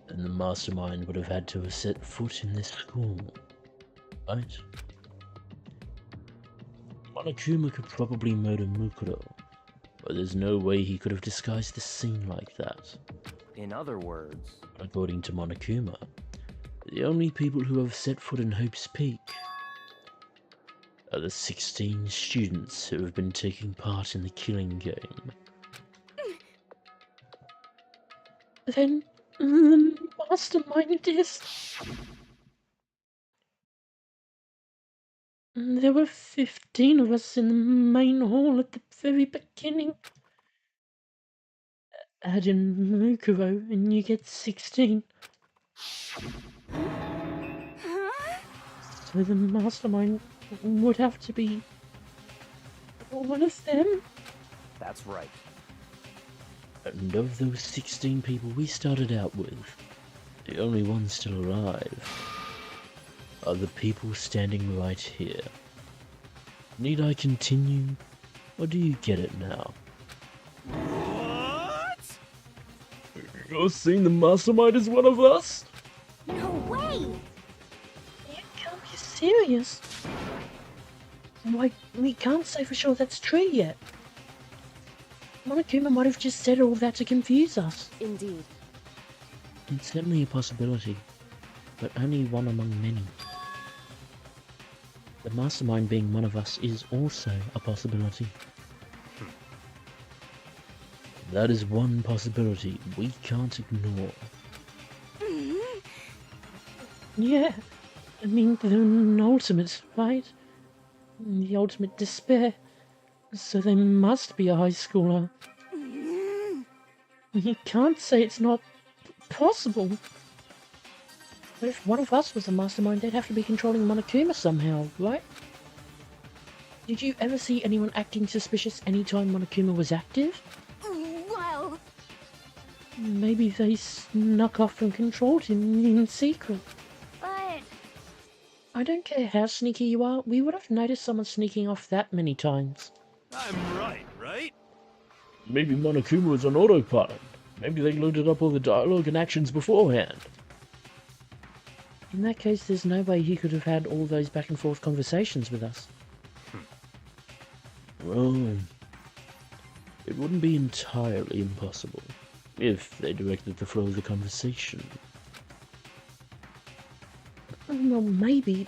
then the mastermind would have had to have set foot in this school, right? Monokuma could probably murder Mukuro, but there's no way he could have disguised the scene like that. in other words, According to Monokuma, the only people who have set foot in Hope's Peak are the 16 students who have been taking part in the killing game. Then the mastermind is... There were 15 of us in the main hall at the very beginning. Add in Mukuro and you get 16. So the mastermind would have to be one of them. that's right. And of those 16 people we started out with, the only ones still alive are the people standing right here. Need I continue, or do you get it now? What? You're saying the mastermind is one of us? No way! You can't be serious. Why, we can't say for sure that's true yet. Monokuma might have just said all that to confuse us. Indeed. It's certainly a possibility, but only one among many. The mastermind being one of us is also a possibility. That is one possibility we can't ignore. Yeah, I mean, the ultimate, right? The ultimate despair. So they must be a high schooler. You can't say it's not possible. But if one of us was the mastermind, they'd have to be controlling Monokuma somehow, right? Did you ever see anyone acting suspicious anytime Monokuma was active? Well, Maybe they snuck off and controlled him in secret. but I don't care how sneaky you are, we would have noticed someone sneaking off that many times. I'm right? Maybe Monokuma was on autopilot. Maybe they loaded up all the dialogue and actions beforehand. In that case, there's no way he could have had all those back and forth conversations with us. Well, it wouldn't be entirely impossible if they directed the flow of the conversation. Well, maybe.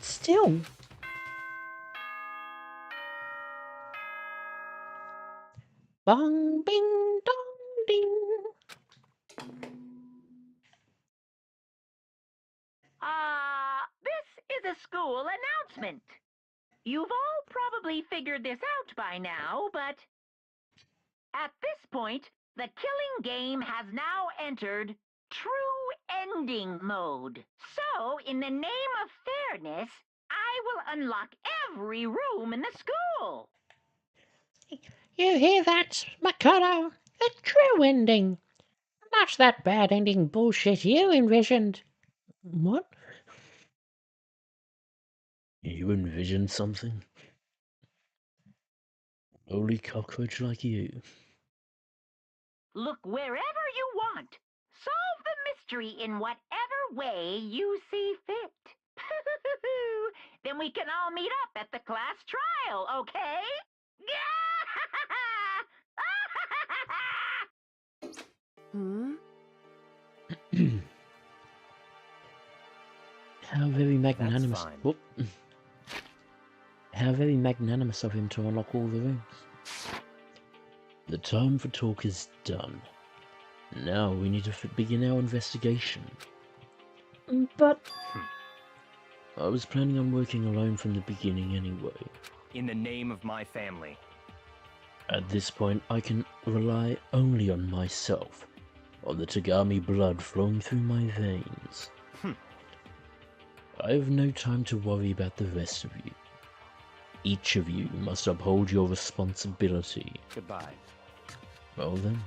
Still. Bong, bing, dong, ding. This is a school announcement. You've all probably figured this out by now, but at this point, the killing game has now entered true ending mode. So, in the name of fairness, I will unlock every room in the school. You hear that, Makoto? The true ending. Not that bad ending bullshit you envisioned. What? You envisioned something? Only cockroach like you. Look wherever you want. Solve the mystery in whatever way you see fit. Then we can all meet up at the class trial, okay? Hmm? How very magnanimous. fine. Whoop. How very magnanimous of him to unlock all the rooms. The time for talk is done. Now we need to begin our investigation. But I was planning on working alone from the beginning anyway. In the name of my family. At this point, I can rely only on myself, on the Tagami blood flowing through my veins. I have no time to worry about the rest of you. Each of you must uphold your responsibility. Goodbye. Well then.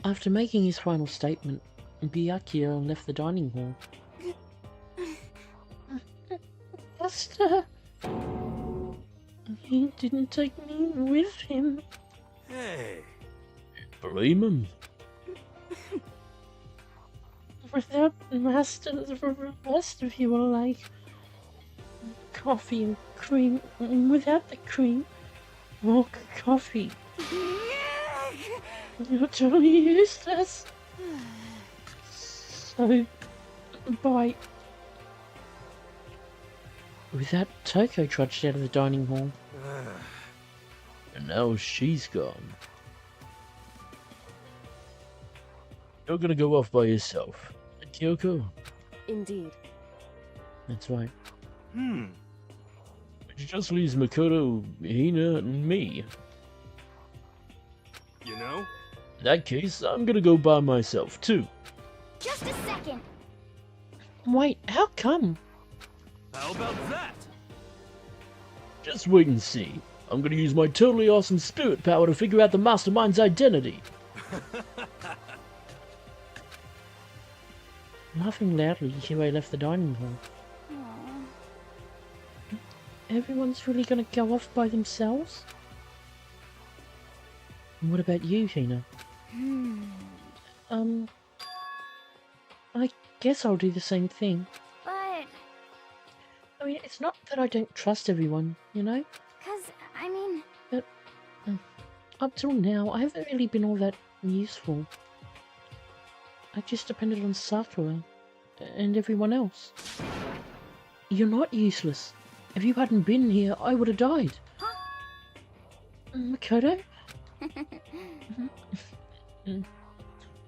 after making his final statement, Byakuya left the dining hall. Master, he didn't take me with him. Hey, Blame him. Without Master, the rest of you are like coffee and cream. Without the cream, more coffee. You're totally useless. So, bye. With that, Toko trudged out of the dining hall. And now she's gone. You're gonna go off by yourself, Kyoko. Indeed. That's right. Which just leaves Makoto, Hina, and me. you know? In that case, I'm gonna go by myself too. Just a second. Wait, how come? How about that? Just wait and see. I'm gonna use my totally awesome spirit power to figure out the mastermind's identity. Laughing loudly, Hiro left the dining hall. Everyone's really gonna go off by themselves? And what about you, Hina? I guess I'll do the same thing. But, I mean, it's not that I don't trust everyone, you know? I mean, Up till now, I haven't really been all that useful. I just depended on Sakura and everyone else. You're not useless. If you hadn't been here, I would have died. Makoto?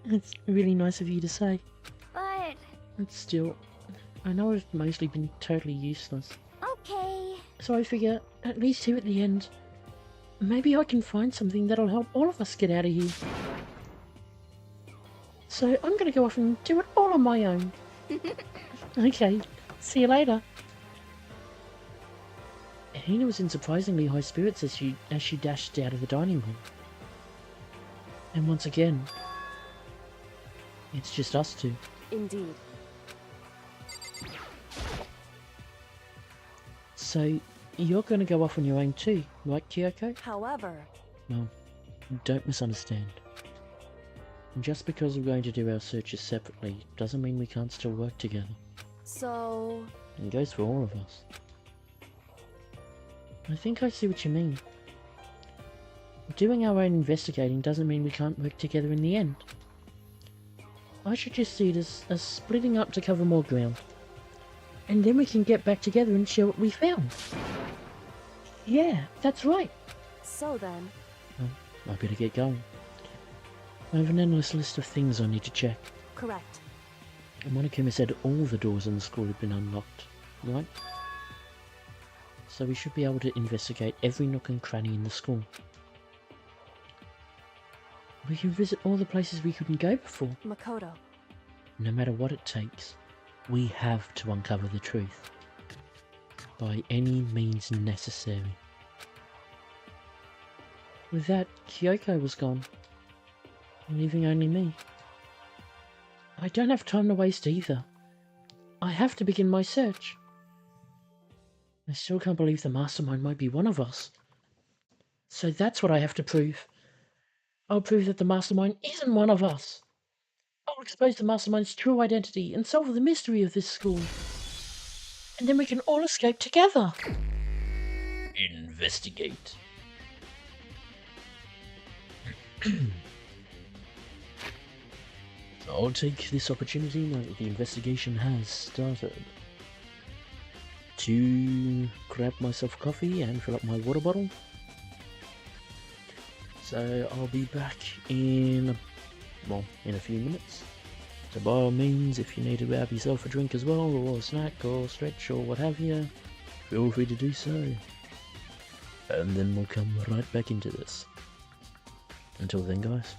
It's really nice of you to say. but, But still, I know I've mostly been totally useless. okay. So I figure, at least here at the end, maybe I can find something that'll help all of us get out of here. So I'm gonna go off and do it all on my own. Okay, see you later. Hina was in surprisingly high spirits as she dashed out of the dining hall. And once again, it's just us two. Indeed. So you're gonna go off on your own too, right, Kyoko? However, Well, don't misunderstand. Just because we're going to do our searches separately doesn't mean we can't still work together. so... It goes for all of us. I think I see what you mean. Doing our own investigating doesn't mean we can't work together in the end. I should just see it as splitting up to cover more ground. And then we can get back together and share what we found. Yeah, that's right. So then, Well, I better get going. I have an endless list of things I need to check. correct. Monokuma said all the doors in the school had been unlocked, right? So we should be able to investigate every nook and cranny in the school. We can visit all the places we couldn't go before. Makoto, No matter what it takes, we have to uncover the truth. By any means necessary. With that, Kyoko was gone, leaving only me. I don't have time to waste either. I have to begin my search. I still can't believe the mastermind might be one of us. So that's what I have to prove. I'll prove that the mastermind isn't one of us. I'll expose the mastermind's true identity and solve the mystery of this school. And then we can all escape together. Investigate. I'll take this opportunity now that the investigation has started to grab myself coffee and fill up my water bottle. So I'll be back in a few minutes. So by all means, if you need to grab yourself a drink as well, or a snack, or stretch, or what have you, feel free to do so. And then we'll come right back into this. Until then, guys.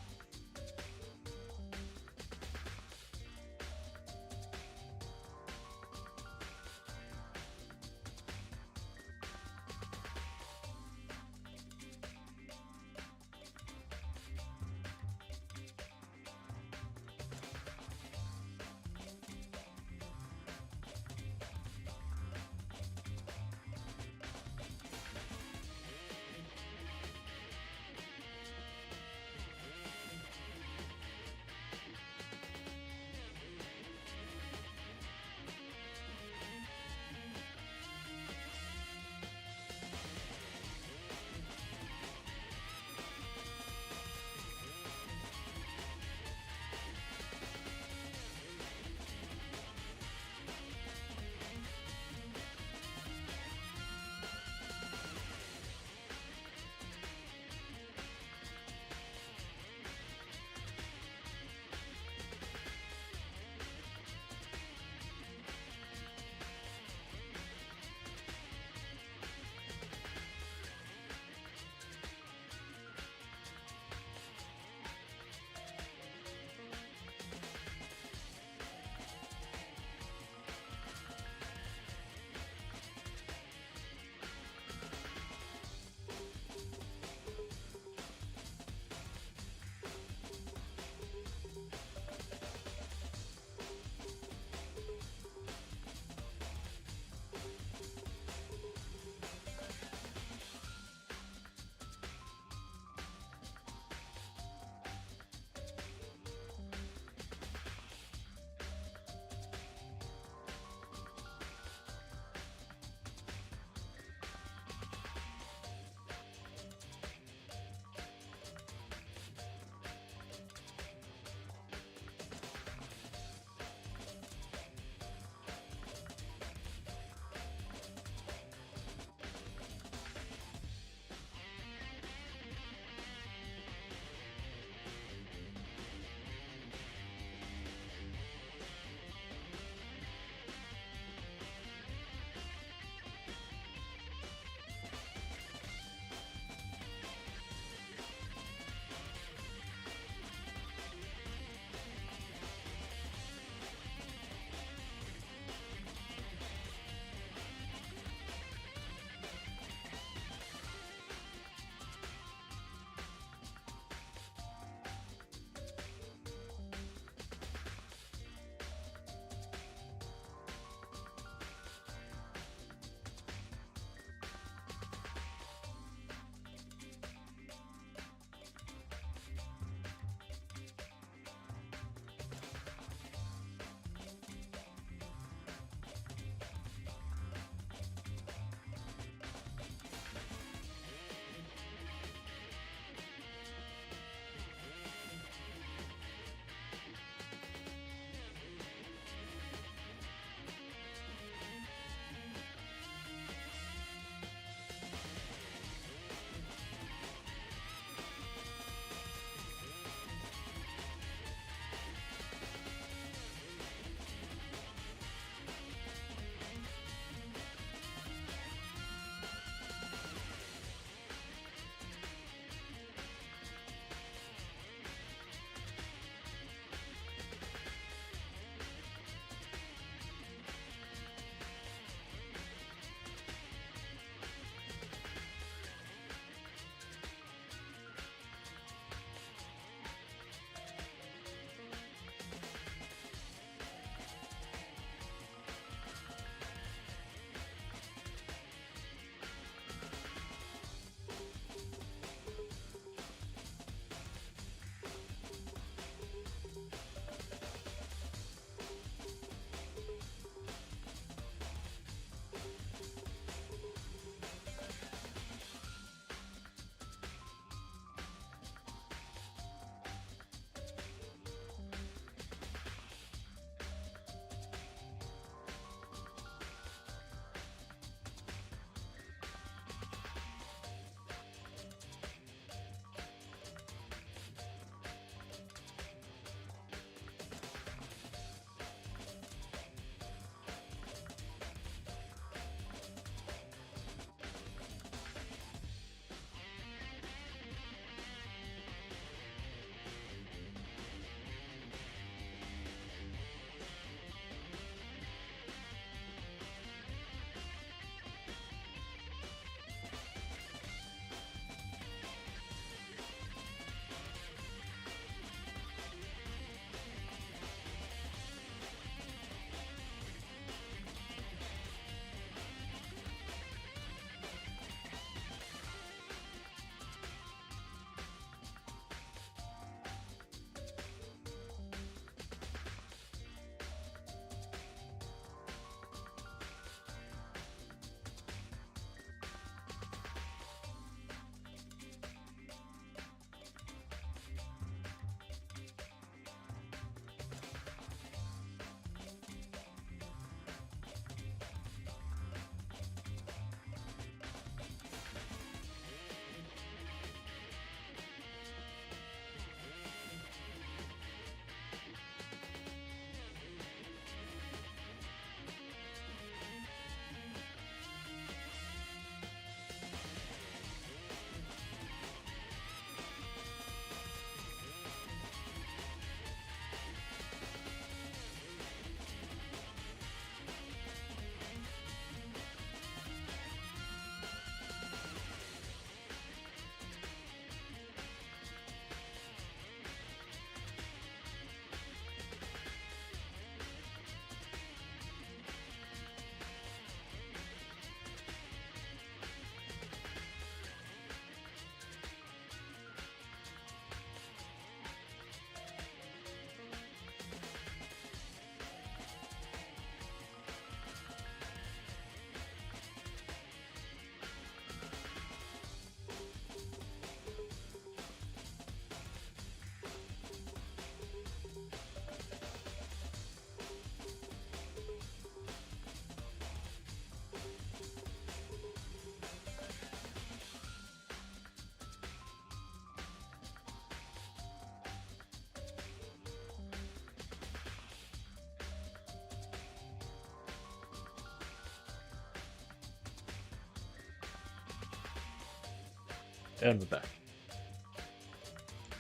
And we're back.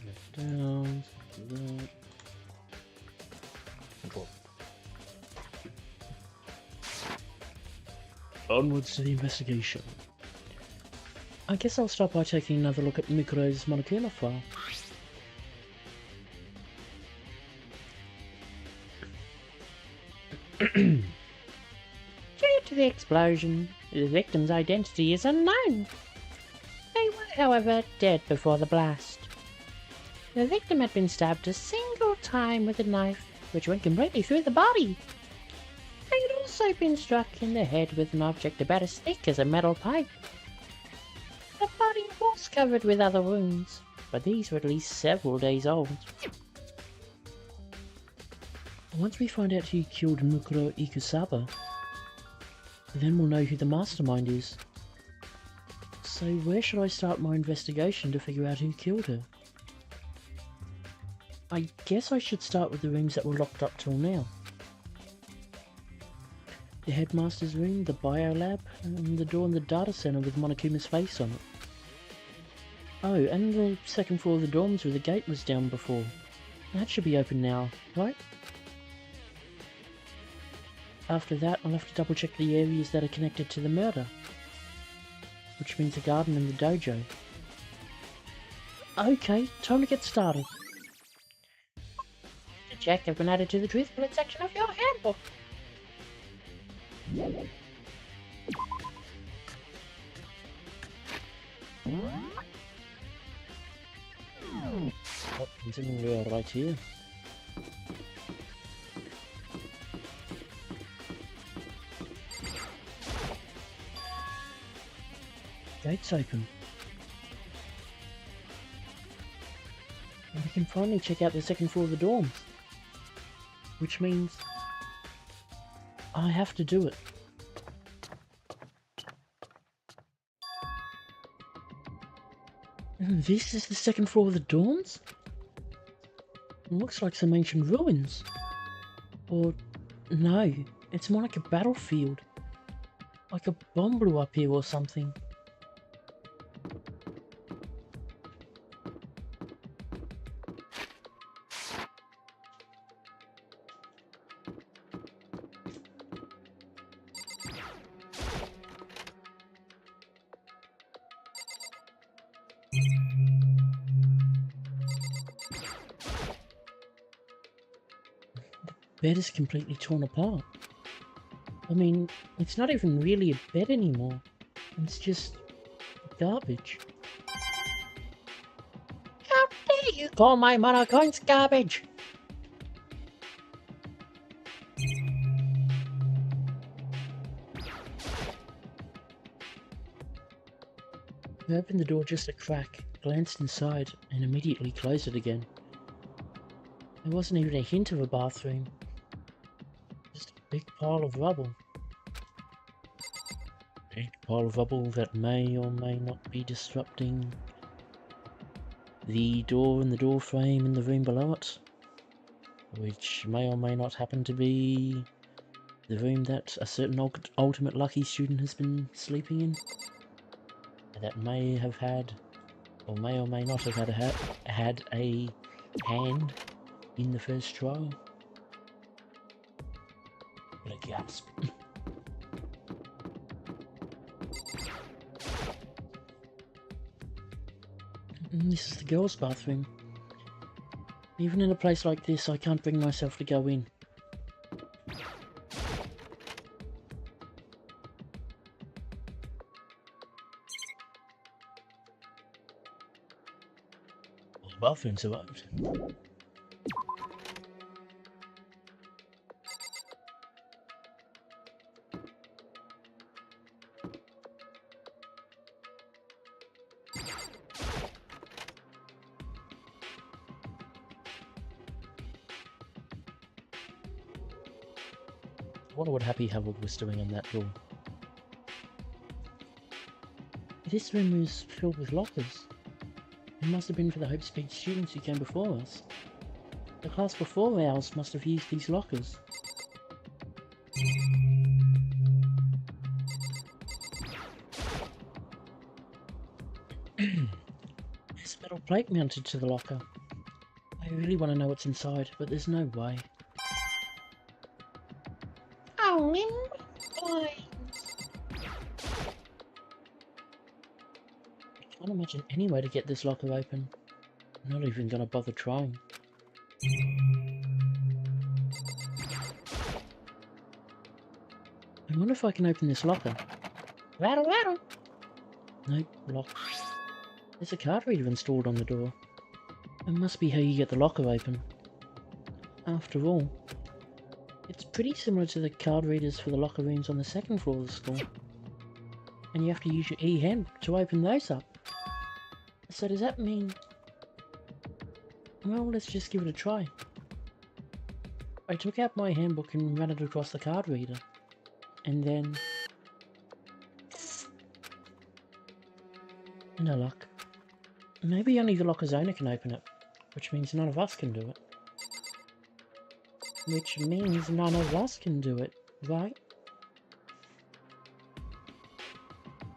Left down, that. Control. Onwards to the investigation. I guess I'll start by taking another look at Mukuro's Monokuma file. Due to the explosion, the victim's identity is unknown. They were, however, dead before the blast. The victim had been stabbed a single time with a knife, which went completely through the body. They had also been struck in the head with an object about as thick as a metal pipe. The body was covered with other wounds, but these were at least several days old. Once we find out who killed Mukuro Ikusaba, then we'll know who the mastermind is. So where should I start my investigation to figure out who killed her? I guess I should start with the rooms that were locked up till now. The headmaster's room, the biolab, and the door in the data center with Monokuma's face on it. Oh, and the second floor of the dorms where the gate was down before. That should be open now, right? After that, I'll have to double check the areas that are connected to the murder. Which means the garden and the dojo. Okay, time to get started. The check have been added to the truth bullet section of your handbook. Oh, considering we are right here. Gates open. And we can finally check out the second floor of the dorms. Which means I have to do it. And this is the second floor of the dorms? It looks like some ancient ruins. Or no, it's more like a battlefield. Like a bomb blew up here or something. The bed is completely torn apart. I mean, it's not even really a bed anymore. It's just garbage. How dare you call my monocoins garbage? I opened the door just a crack, glanced inside, and immediately closed it again. There wasn't even a hint of a bathroom. Just a big pile of rubble. Big pile of rubble that may or may not be disrupting the door and the door frame in the room below it, which may or may not happen to be the room that a certain ultimate lucky student has been sleeping in. That may have had, or may not have had a hand in the first trial. What a gasp. And this is the girls' bathroom. Even in a place like this, I can't bring myself to go in. Bathroom survived. I wonder what Happy Havoc was doing on that door. This room was filled with lockers. It must have been for the Hope Speed students who came before us. The class before ours must have used these lockers. plate mounted to the locker. I really want to know what's inside, but there's no way. Oh, boy. I can't imagine any way to get this locker open. I'm not even gonna bother trying. I wonder if I can open this locker. Rattle, rattle. Nope, locked. There's a card reader installed on the door. It must be how you get the locker open. After all, it's pretty similar to the card readers for the locker rooms on the second floor of the school. And you have to use your e-hand to open those up. So does that mean... Well, let's just give it a try. I took out my handbook and ran it across the card reader. And then... No luck. Maybe only the locker's owner can open it, which means none of us can do it. Which means none of us can do it, right?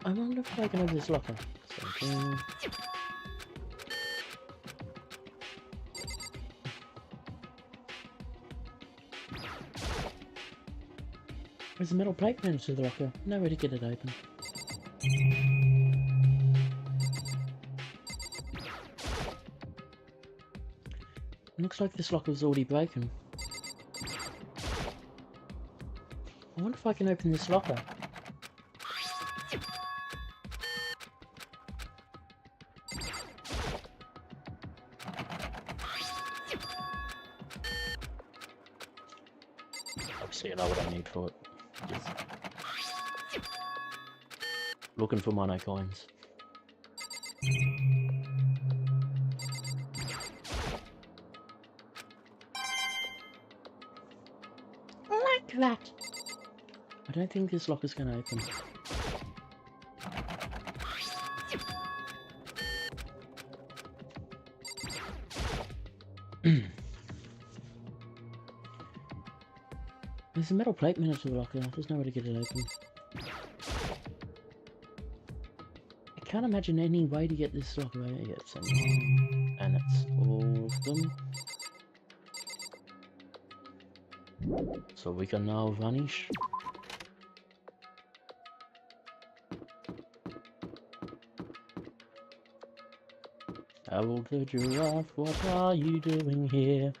I wonder if I can open this locker. Something... There's a metal plate mounted to the locker. No way to get it open. Looks like this locker was already broken. I wonder if I can open this locker. Obviously I know what I need for it. Just looking for mono coins. Like that. I don't think this locker's gonna open. There's a metal plate mounted to the locker. There's no way to get it open. I can't imagine any way to get this locker out yet. And that's all of them. So we can now vanish. Havoc the giraffe, what are you doing here?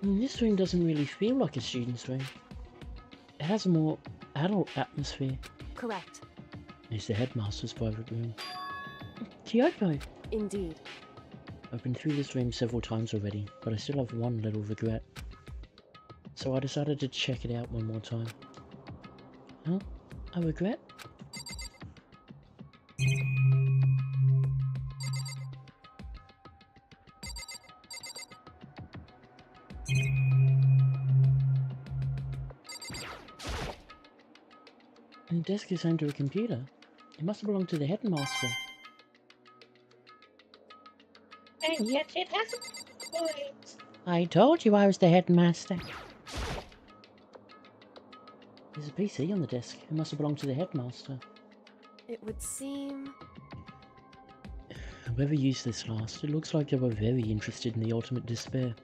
This room doesn't really feel like a student's room. It has a more adult atmosphere. Correct. It's the headmaster's private room. Kyoko. Indeed. I've been through this room several times already, but I still have one little regret. So I decided to check it out one more time. Huh? A regret? The desk is home to a computer. It must have belonged to the headmaster. And yet it hasn't quite. I told you I was the headmaster. There's a PC on the desk. It must have belonged to the headmaster. It would seem... Whoever used this last, it looks like they were very interested in the ultimate despair.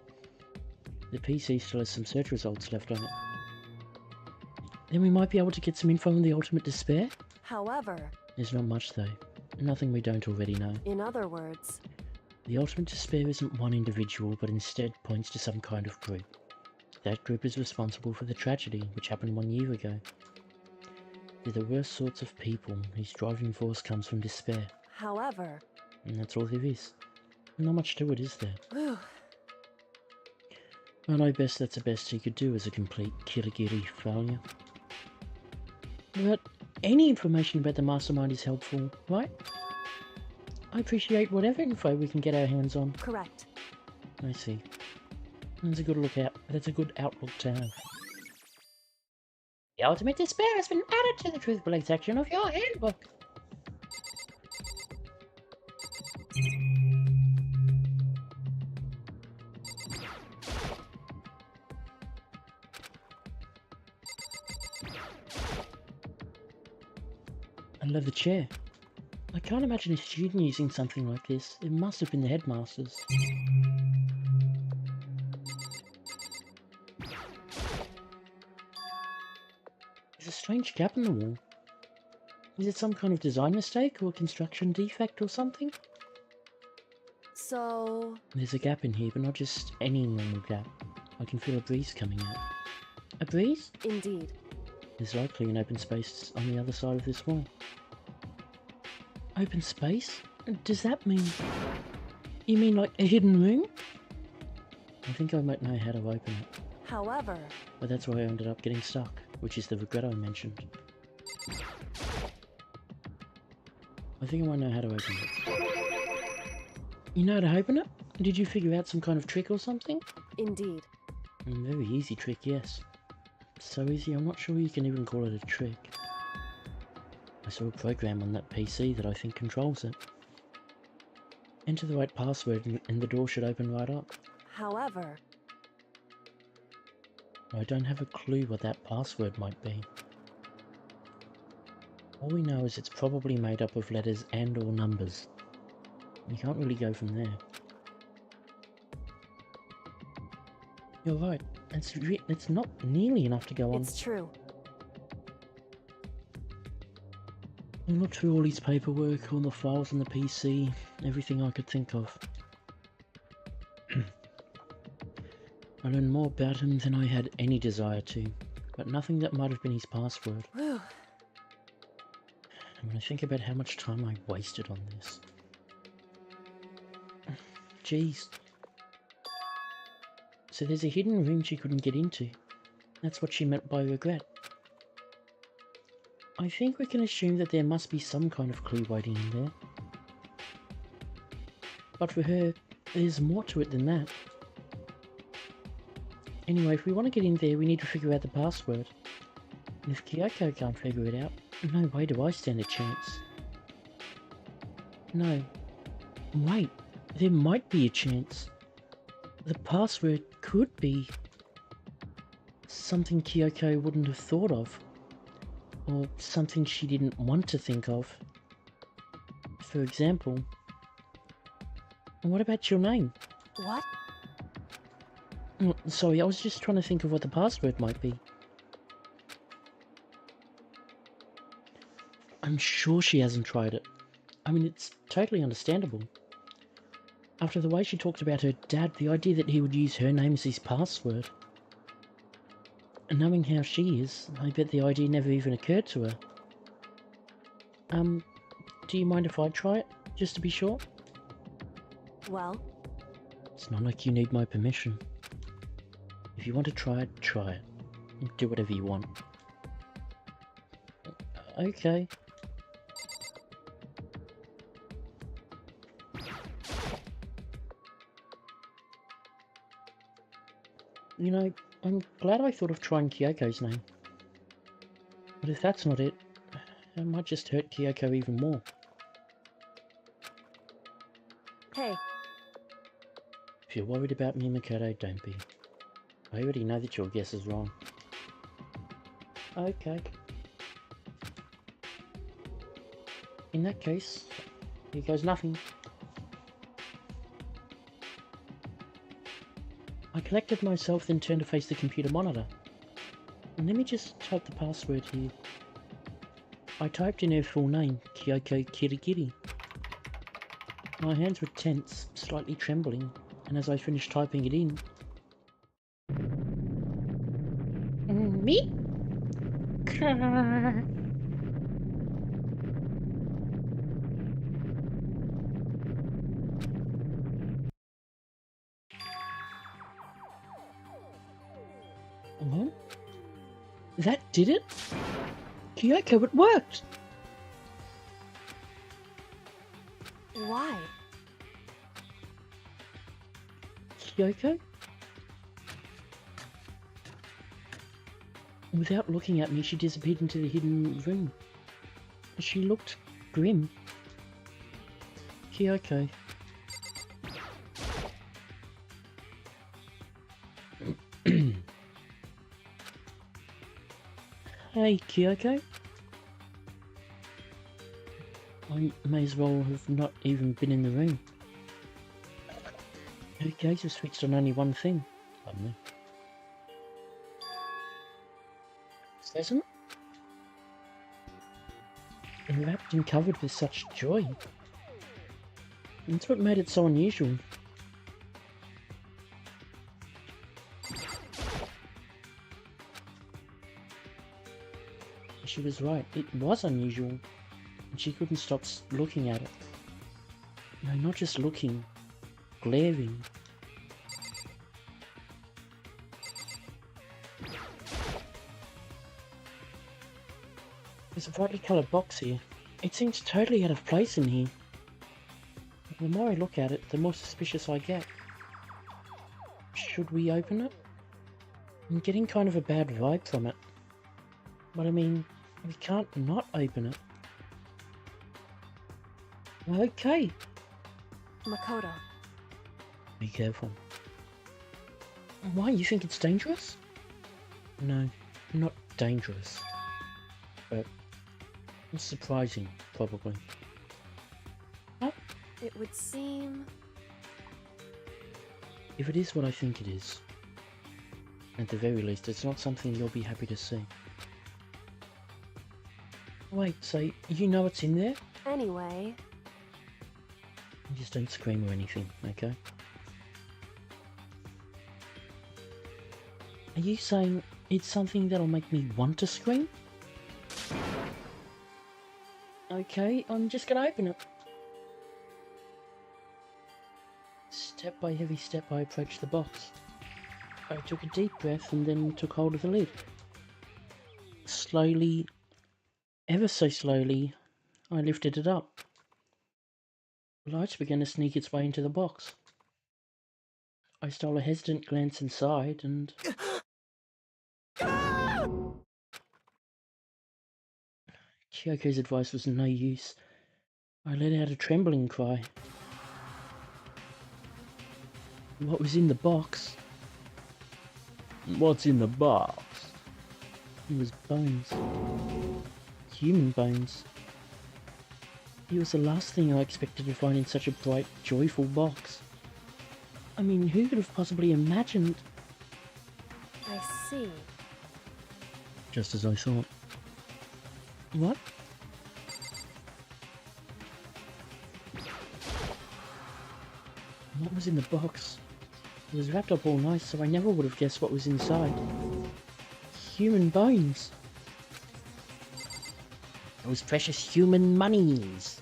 The PC still has some search results left on it. Then we might be able to get some info on the ultimate despair? However... There's not much though. Nothing we don't already know. In other words... The ultimate despair isn't one individual, but instead points to some kind of group. That group is responsible for the tragedy which happened 1 year ago. They're the worst sorts of people whose driving force comes from despair. However... And that's all there is. Not much to it, is there? Whew. Well, I guess that's the best he could do as a complete kirigiri failure. But any information about the mastermind is helpful, right? I appreciate whatever info we can get our hands on. Correct. I see. That's a good lookout. That's a good outlook to have. The ultimate despair has been added to the truth-bullet section of your handbook. leather chair. I can't imagine a student using something like this. It must have been the headmaster's. There's a strange gap in the wall. Is it some kind of design mistake or construction defect or something? So... There's a gap in here, but not just any normal gap. I can feel a breeze coming out. A breeze? Indeed. There's likely an open space on the other side of this wall. Open space? Does that mean... You mean like a hidden room? I think I might know how to open it. However... But that's why I ended up getting stuck, which is the regret I mentioned. I think I might know how to open it. You know how to open it? Did you figure out some kind of trick or something? Indeed. A very easy trick, yes. So easy, I'm not sure you can even call it a trick. I saw a program on that PC that I think controls it. Enter the right password and the door should open right up. However... I don't have a clue what that password might be. All we know is it's probably made up of letters and or numbers. We can't really go from there. You're right, it's not nearly enough to go on. It's true. I looked through all his paperwork, all the files on the PC, everything I could think of. I learned more about him than I had any desire to, but nothing that might have been his password. Whew. And when I think about how much time I wasted on this... Jeez. So there's a hidden room she couldn't get into. That's what she meant by regret. I think we can assume that there must be some kind of clue waiting in there. But for her, there's more to it than that. Anyway, if we want to get in there, we need to figure out the password. And if Kyoko can't figure it out, no way do I stand a chance. No. Wait, there might be a chance. The password could be something Kyoko wouldn't have thought of. Or something she didn't want to think of. For example, what about your name? What? Oh, sorry, I was just trying to think of what the password might be. I'm sure she hasn't tried it. I mean, it's totally understandable. After the way she talked about her dad, the idea that he would use her name as his password. And knowing how she is, I bet the idea never even occurred to her. Do you mind if I try it, just to be sure? Well? It's not like you need my permission. If you want to try it, try it. Do whatever you want. Okay. You know, I'm glad I thought of trying Kyoko's name. But if that's not it, it might just hurt Kyoko even more. Hey. If you're worried about me, Makoto, don't be. I already know that your guess is wrong. Okay. In that case, here goes nothing. I collected myself, then turned to face the computer monitor. And let me just type the password here. I typed in her full name, Kyoko Kirigiri. My hands were tense, slightly trembling, and as I finished typing it in... Me? What? That did it? Kyoko, it worked! Why? Kyoko? Without looking at me, she disappeared into the hidden room. She looked grim. Kyoko. Hey, Kyoko? I may as well have not even been in the room. Her gaze was fixed on only one thing. Pardon me. Pleasant? Wrapped and covered with such joy. That's what made it so unusual. She was right, it was unusual, and she couldn't stop looking at it. No, not just looking, glaring. There's a brightly coloured box here. It seems totally out of place in here. The more I look at it, the more suspicious I get. Should we open it? I'm getting kind of a bad vibe from it. But I mean, we can't not open it. Okay. Makoto. Be careful. Why, you think it's dangerous? No, not dangerous. But it's surprising, probably. Huh? It would seem... If it is what I think it is, at the very least, it's not something you'll be happy to see. Wait, so you know what's in there? Anyway... Just don't scream or anything, okay? Are you saying it's something that'll make me want to scream? Okay, I'm just gonna open it. Step by heavy step I approached the box. I took a deep breath and then took hold of the lid. Slowly, ever so slowly, I lifted it up. Light began to sneak its way into the box. I stole a hesitant glance inside and... Kyoko's advice was no use. I let out a trembling cry. What was in the box? What's in the box? It was bones. Human bones. It was the last thing I expected to find in such a bright, joyful box. I mean, who could have possibly imagined? I see. Just as I thought. What? What was in the box? It was wrapped up all nice, so I never would have guessed what was inside. Human bones. Those precious human monies.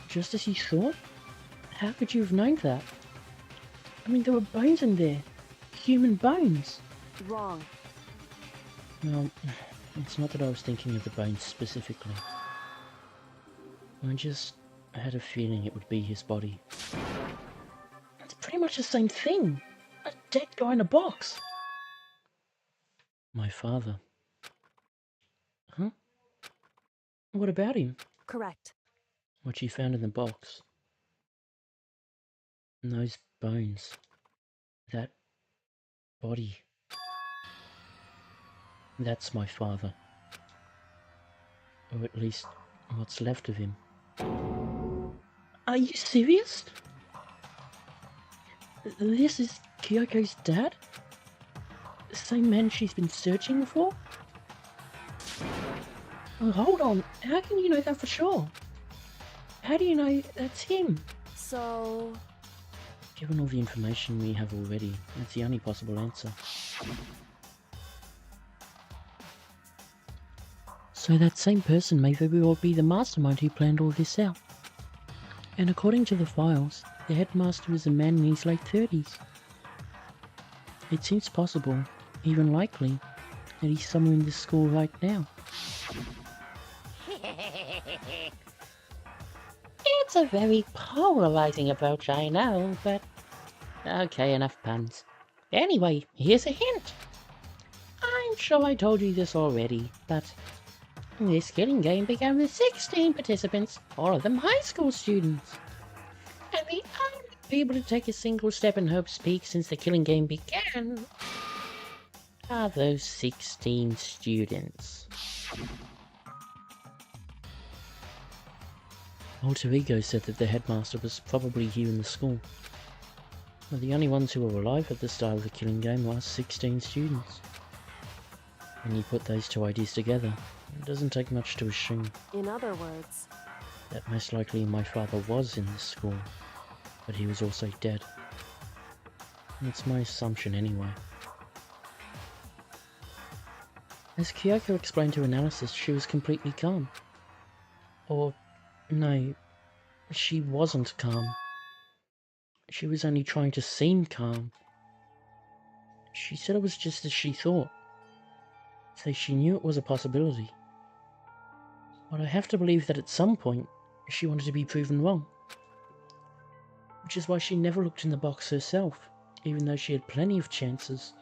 Just as you thought? How could you have known that? I mean, there were bones in there. Human bones. Wrong. No, it's not that I was thinking of the bones specifically. I had a feeling it would be his body. It's pretty much the same thing. A dead guy in a box. My father. Huh? What about him? Correct. What you found in the box. And those bones. That body. That's my father. Or at least what's left of him. Are you serious? This is Kyoko's dad? The same man she's been searching for? Oh, hold on. How can you know that for sure? How do you know that's him? So... Given all the information we have already, that's the only possible answer. So that same person may very well be the mastermind who planned all this out. And according to the files, the headmaster is a man in his late 30s. It seems possible, even likely, that he's somewhere in this school right now. It's a very polarizing approach, I know, but... Okay, enough puns. Anyway, here's a hint. I'm sure I told you this already, but... This killing game began with 16 participants, all of them high school students. And the only people to take a single step in Hope's Peak since the killing game began are those 16 students? Alter Ego said that the headmaster was probably here in the school. But the only ones who were alive at the start of the killing game were 16 students. When you put those two ideas together, it doesn't take much to assume In other words, that most likely my father was in this school, but he was also dead. That's my assumption anyway. As Kyoko explained to Analysis, she was completely calm. Or, no, she wasn't calm. She was only trying to seem calm. She said it was just as she thought, so she knew it was a possibility. But I have to believe that at some point, she wanted to be proven wrong. Which is why she never looked in the box herself, even though she had plenty of chances.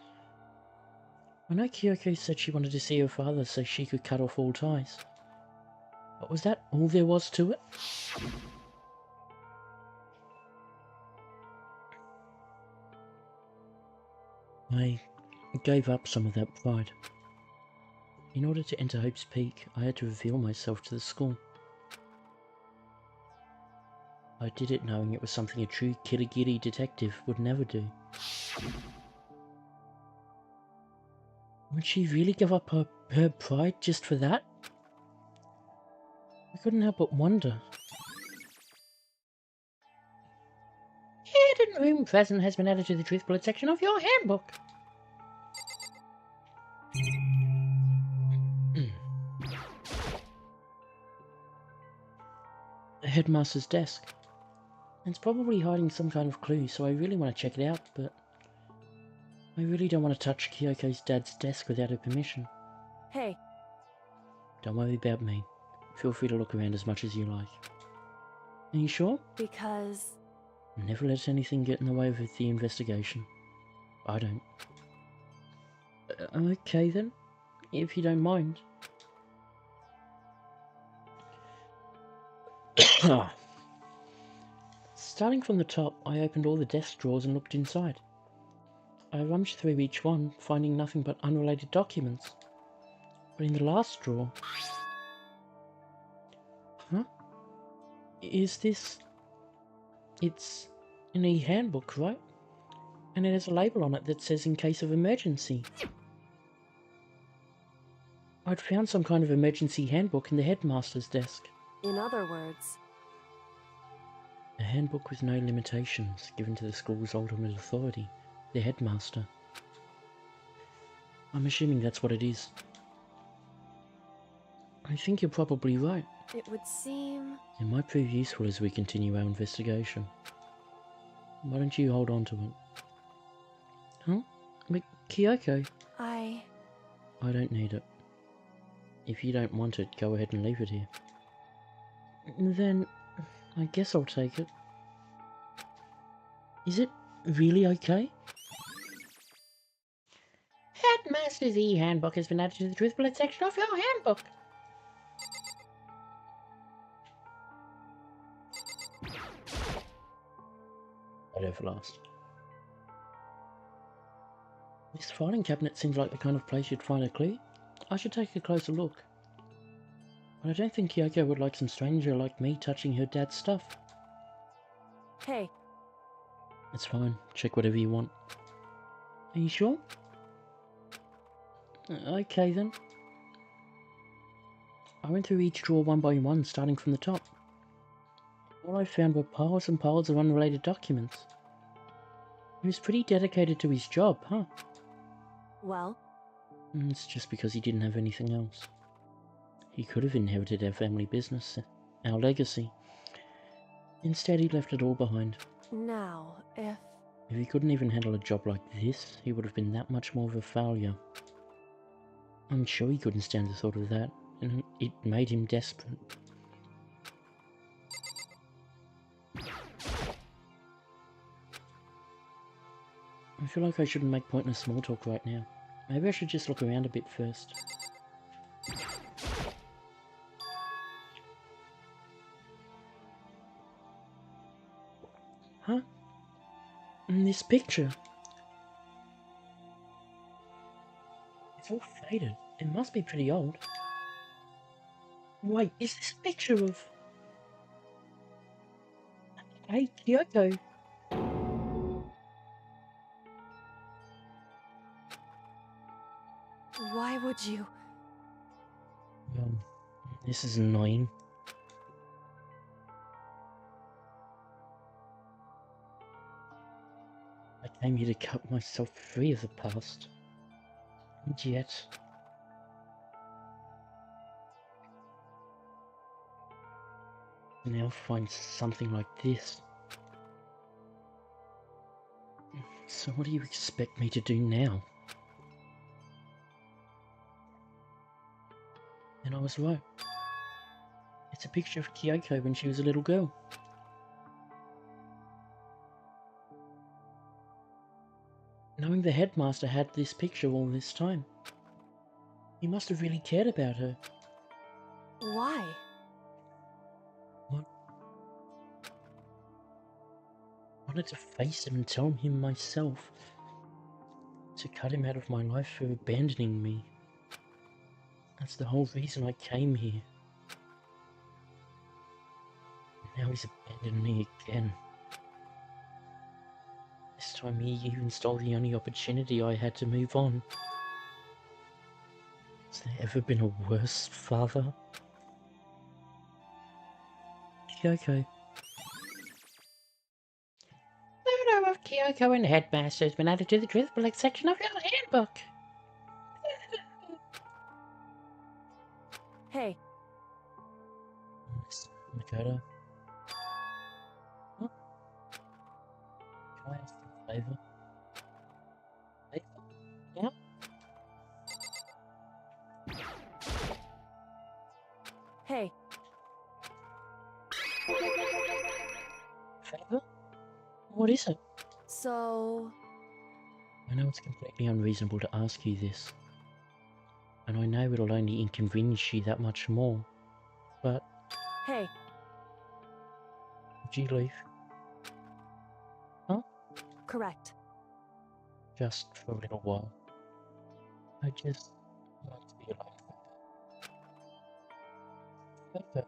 I know Kyoko said she wanted to see her father so she could cut off all ties. But was that all there was to it? I gave up some of that pride. In order to enter Hope's Peak, I had to reveal myself to the school. I did it knowing it was something a true kitty detective would never do. Would she really give up her pride just for that? I couldn't help but wonder. Hidden room present has been added to the truth bullet section of your handbook. The headmaster's desk. It's probably hiding some kind of clue, so I really want to check it out, but I really don't want to touch Kyoko's dad's desk without her permission. hey, Don't worry about me. Feel free to look around as much as you like. Are you sure? because... Never let anything get in the way of the investigation. I don't. Okay then, if you don't mind. Starting from the top, I opened all the desk drawers and looked inside. I rummaged through each one, finding nothing but unrelated documents. But in the last drawer... Huh? Is this... It's an e-handbook, right? And it has a label on it that says in case of emergency. I'd found some kind of emergency handbook in the headmaster's desk. In other words, A handbook with no limitations given to the school's ultimate authority, the headmaster. I'm assuming that's what it is. I think you're probably right. it would seem... It might prove useful as we continue our investigation. Why don't you hold on to it? Huh? But Kyoko? I don't need it. If you don't want it, go ahead and leave it here. Then, I guess I'll take it. Is it really okay? Headmaster's e-handbook has been added to the truth bullet section of your handbook. Whatever last. This filing cabinet seems like the kind of place you'd find a clue. I should take a closer look. But I don't think Kyoko would like some stranger like me touching her dad's stuff. Hey, It's fine. Check whatever you want. Are you sure? Okay then. I went through each drawer one by one, starting from the top. All I found were piles and piles of unrelated documents. He was pretty dedicated to his job, huh? well, It's just because he didn't have anything else. He could have inherited our family business, our legacy. Instead, he left it all behind. now, if... If he couldn't even handle a job like this, he would have been that much more of a failure. I'm sure he couldn't stand the thought of that, and it made him desperate. I feel like I shouldn't make pointless small talk right now. Maybe I should just look around a bit first. Huh? In this picture. It's all faded. It must be pretty old. Wait, is this a picture of... Hey, Kyoko. Why would you? This is annoying. I came here to cut myself free of the past. And yet... now find something like this. So what do you expect me to do now? And I was right. It's a picture of Kyoko when she was a little girl. Knowing the headmaster had this picture all this time, he must have really cared about her. Why? What? I wanted to face him and tell him myself. To cut him out of my life for abandoning me. That's the whole reason I came here. Now he's abandoned me again. This time he even stole the only opportunity I had to move on. Has there ever been a worse father? Kyoko. Photo of Kyoko and Headmaster has been added to the Driftblack section of your handbook. Hey, Miss Makoto. Huh? Can I ask a favor? Yeah? hey, Favor? What is it? so... I know it's completely unreasonable to ask you this. And I know it'll only inconvenience you that much more. But Hey, would you leave? correct. Just for a little while. I just want to be alone for a bit. But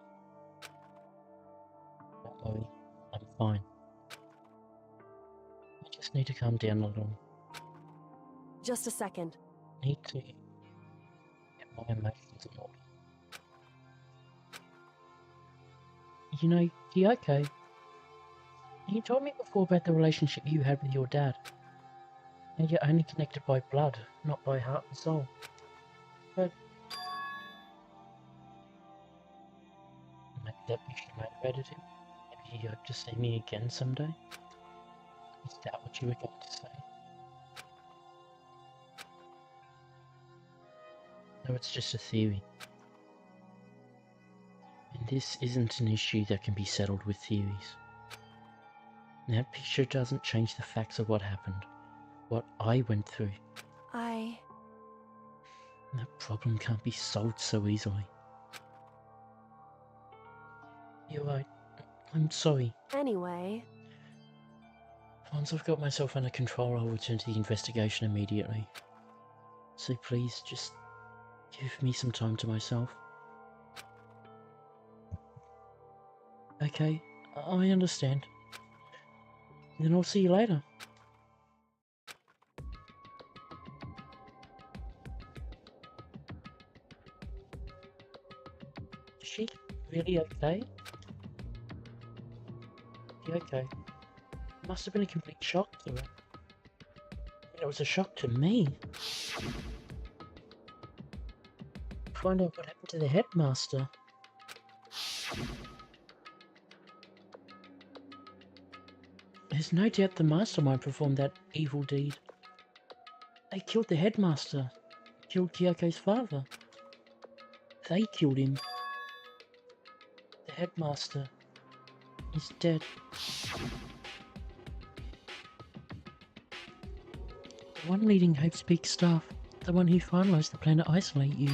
don't worry, I'm fine. I just need to calm down a little. Just a second. Need to get my emotions in order. You know, Kyoko, you told me before about the relationship you had with your dad. And you're only connected by blood, not by heart and soul. But maybe that picture motivated him. Maybe he hoped to see me again someday. Is that what you were going to say? No, it's just a theory. And this isn't an issue that can be settled with theories. That picture doesn't change the facts of what happened. What I went through. That problem can't be solved so easily. You're right. I'm sorry. Anyway, Once I've got myself under control, I'll return to the investigation immediately. So please, just give me some time to myself. Okay, I understand. Then I'll see you later. Is she really okay? Okay. Must have been a complete shock to her. It was a shock to me. Find out what happened to the headmaster. There's no doubt the mastermind performed that evil deed. They killed the headmaster. Killed Kyoko's father. They killed him. The headmaster is dead. The one leading Hope's Peak staff, the one who finalised the plan to isolate you,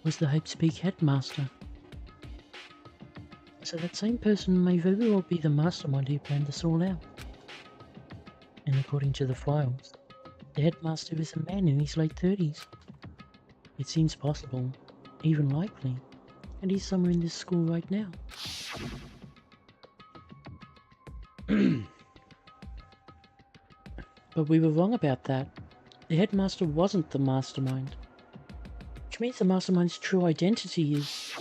was the Hope's Peak headmaster. So that same person may very well be the mastermind who planned this all out. And according to the files, the headmaster is a man in his late 30s. It seems possible, even likely, and he's somewhere in this school right now. But we were wrong about that. The headmaster wasn't the mastermind. Which means the mastermind's true identity is...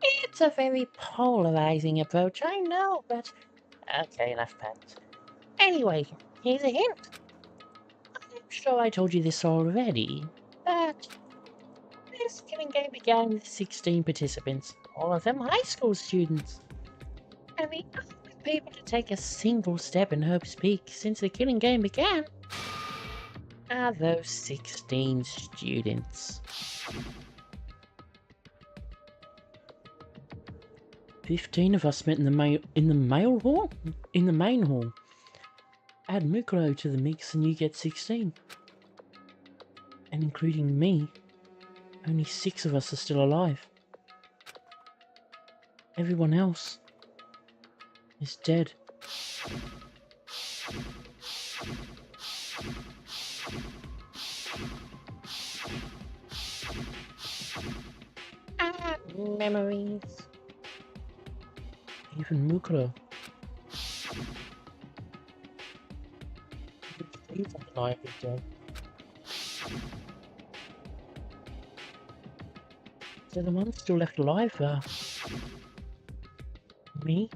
It's a very polarizing approach, I know, but... Okay, enough pets. Anyway, here's a hint. I'm sure I told you this already, but... This killing game began with 16 participants, all of them high school students. And the only people to take a single step in Hope's Peak since the killing game began are those 16 students. 15 of us met in the main hall? In the main hall. Add Mukuro to the mix and you get 16. And including me, only 6 of us are still alive. Everyone else is dead. Memories. Even Mukuro. He's alive again. So the ones still left alive are... me?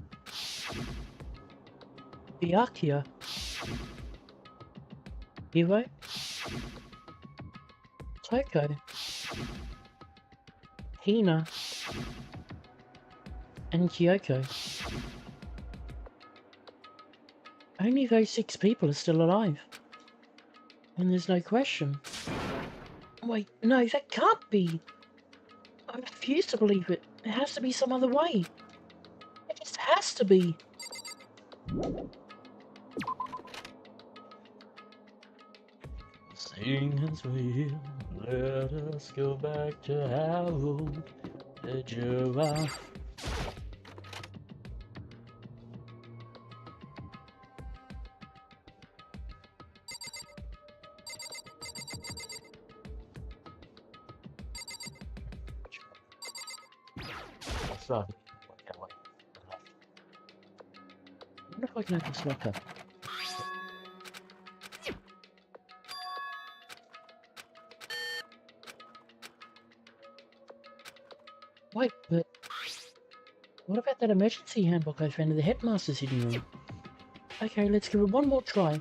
Byakuya? Hiro? Toko? Hina? And Kyoko. Only those 6 people are still alive. And there's no question. Wait, no, that can't be! I refuse to believe it. It has to be some other way. It just has to be. Sing as we let us go back to Havoc, the giraffe. So, I wonder if I can open this locker. Wait, but what about that emergency handbook I found in the headmaster's hidden room? Okay, let's give it one more try.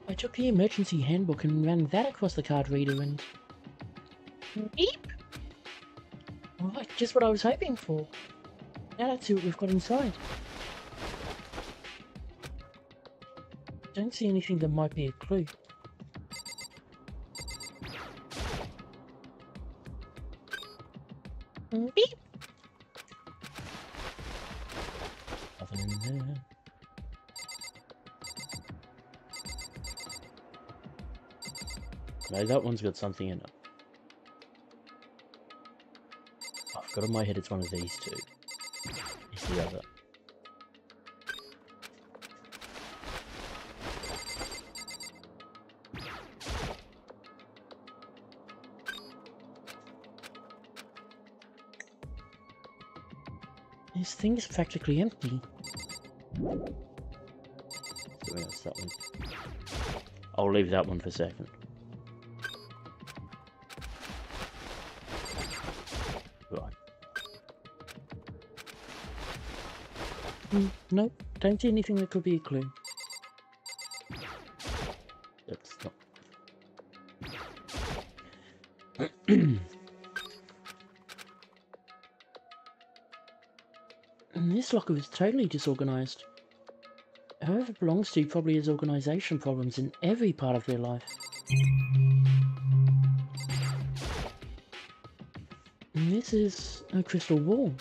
I took the emergency handbook and ran that across the card reader and... Beep! Alright, just what I was hoping for. Now let's see what we've got inside. Don't see anything that might be a clue. Beep! Nothing in there. No, that one's got something in it. I've got in my head it's one of these two. It's the other. This thing is practically empty. So else that one. I'll leave that one for a second. Right. Nope, don't see anything that could be a clue. That's not. And this locker is totally disorganized. Whoever it belongs to probably has organization problems in every part of their life. And this is a crystal ball.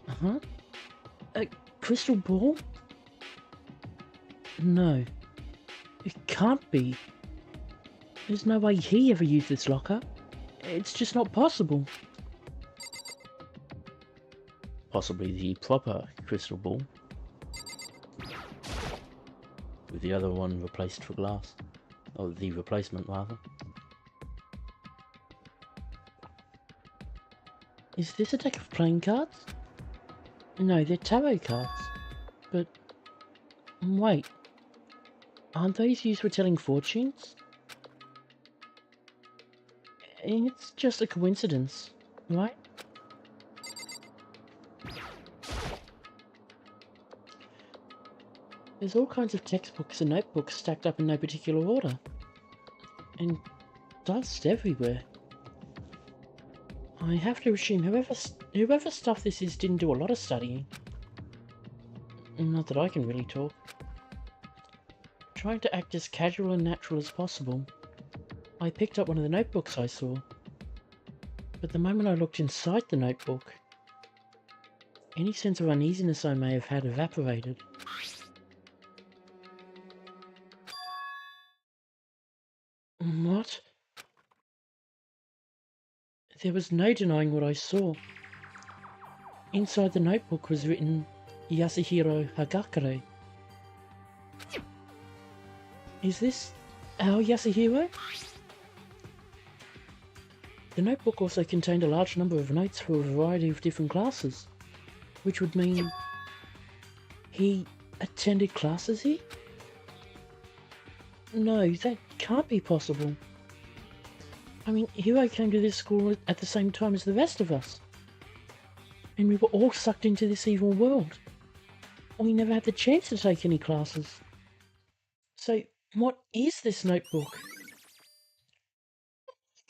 Uh-huh. A crystal ball? No. It can't be. There's no way he ever used this locker. It's just not possible. Possibly the proper crystal ball. with the other one replaced for glass. Or the replacement, rather. Is this a deck of playing cards? No, they're tarot cards. But... wait. Aren't those used for telling fortunes? It's just a coincidence, right? There's all kinds of textbooks and notebooks stacked up in no particular order. And dust everywhere. I have to assume whoever stuff this is didn't do a lot of studying. Not that I can really talk. Trying to act as casual and natural as possible, I picked up one of the notebooks I saw. But the moment I looked inside the notebook, any sense of uneasiness I may have had evaporated. What? There was no denying what I saw. Inside the notebook was written Yasuhiro Hagakure. Is this our Yasuhiro? The notebook also contained a large number of notes for a variety of different classes, which would mean he attended classes here? No, that can't be possible. I mean, Hiro came to this school at the same time as the rest of us. And we were all sucked into this evil world. We never had the chance to take any classes. So, what is this notebook?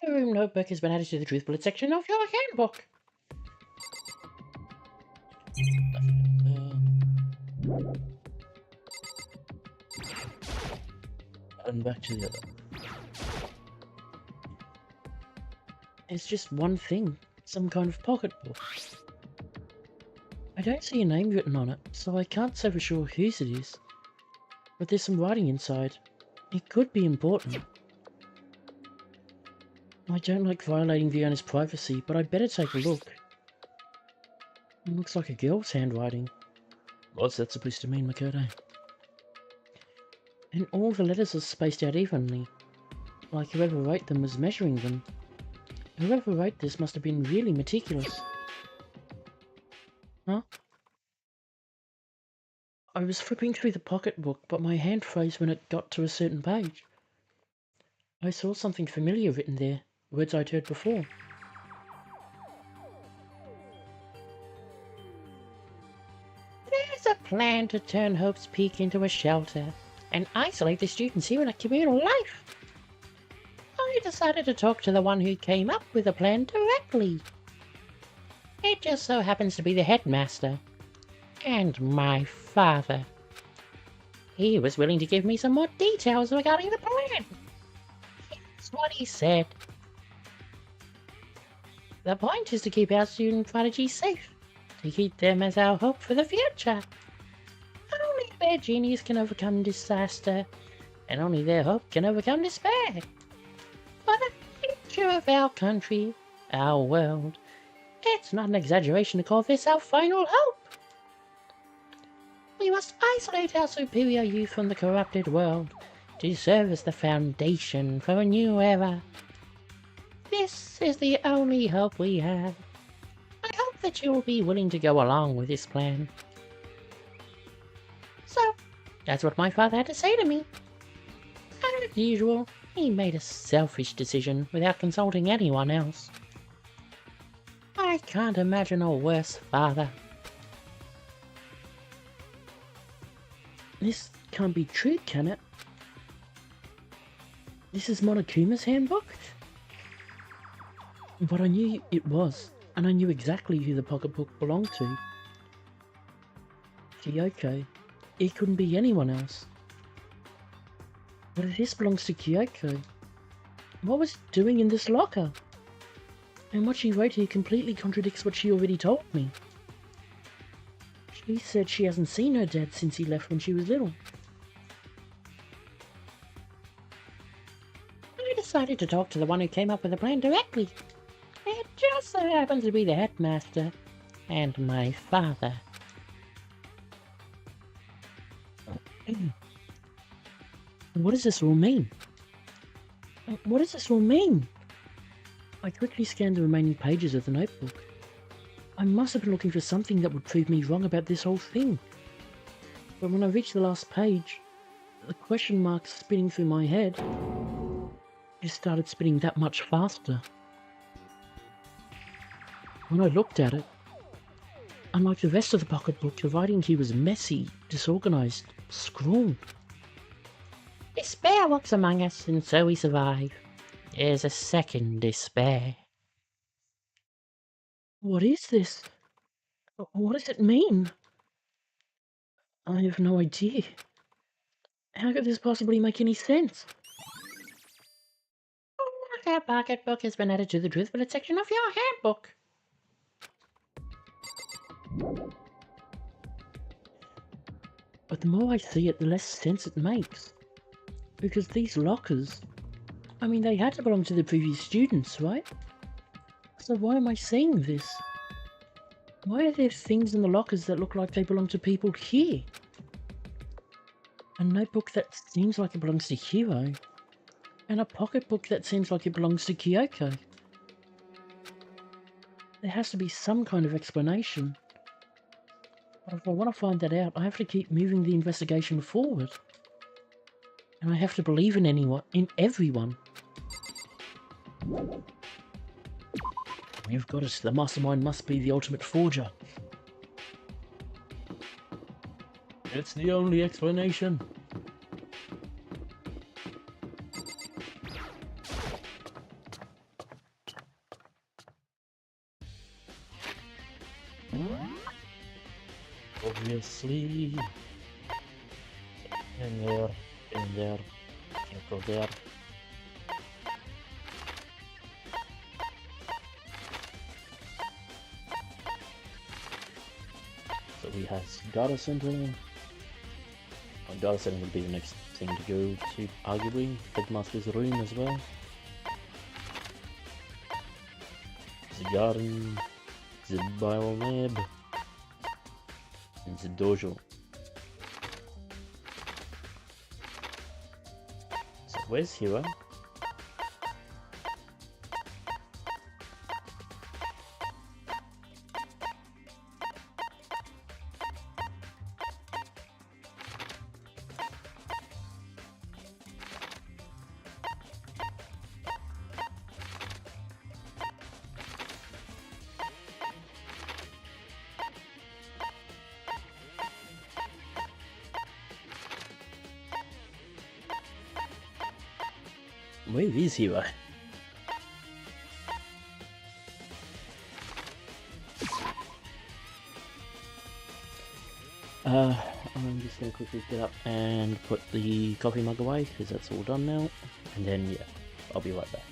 The room notebook has been added to the truth bullet section of your handbook. And back to the other. It's just one thing, some kind of pocketbook. I don't see a name written on it, so I can't say for sure whose it is. But there's some writing inside. It could be important. I don't like violating the owner's privacy, but I'd better take a look. It looks like a girl's handwriting. What's that supposed to mean, Makoto? And all the letters are spaced out evenly, like whoever wrote them was measuring them. Whoever wrote this must have been really meticulous. Huh? I was flipping through the pocketbook, but my hand froze when it got to a certain page. I saw something familiar written there, words I'd heard before. There's a plan to turn Hope's Peak into a shelter and isolate the students here in a communal life. I decided to talk to the one who came up with the plan directly. It just so happens to be the headmaster. And my father. He was willing to give me some more details regarding the plan. Here's what he said. The point is to keep our student prodigies safe, to keep them as our hope for the future. Only their genius can overcome disaster, and only their hope can overcome despair. For the future of our country, our world, it's not an exaggeration to call this our final hope. We must isolate our superior youth from the corrupted world to serve as the foundation for a new era. This is the only hope we have. I hope that you will be willing to go along with this plan. So, that's what my father had to say to me. As usual, he made a selfish decision without consulting anyone else. I can't imagine a worse father. This can't be true, can it? This is Monokuma's handbook? But I knew it was, and I knew exactly who the pocketbook belonged to. Kyoko. It couldn't be anyone else. But if this belongs to Kyoko, what was it doing in this locker? And what she wrote here completely contradicts what she already told me. She said she hasn't seen her dad since he left when she was little. I decided to talk to the one who came up with the plan directly. It just so happens to be the headmaster and my father. What does this all mean? What does this all mean? I quickly scanned the remaining pages of the notebook. I must have been looking for something that would prove me wrong about this whole thing. But when I reached the last page, the question marks spinning through my head just started spinning that much faster. When I looked at it, unlike the rest of the pocketbook, the writing here was messy, disorganized, scrawled. Despair walks among us, and so we survive. There's a second despair. What is this? What does it mean? I have no idea. How could this possibly make any sense? Our pocketbook has been added to the truth bullet section of your handbook. But the more I see it, the less sense it makes. Because these lockers, I mean, they had to belong to the previous students, right? So why am I seeing this? Why are there things in the lockers that look like they belong to people here? A notebook that seems like it belongs to Hiro, and a pocketbook that seems like it belongs to Kyoko. There has to be some kind of explanation. But if I want to find that out, I have to keep moving the investigation forward. And I have to believe in everyone. We've got us. The mastermind must be the ultimate forger. It's the only explanation. Obviously. And there, can't go there. So we have data center. Data center would be the next thing to go to, arguably. Headmaster's room as well. The garden, the bio lab, and the dojo. So where's Hiro? Where is Hiro? I'm just gonna quickly get up and put the coffee mug away because that's all done now, and then yeah, I'll be right back.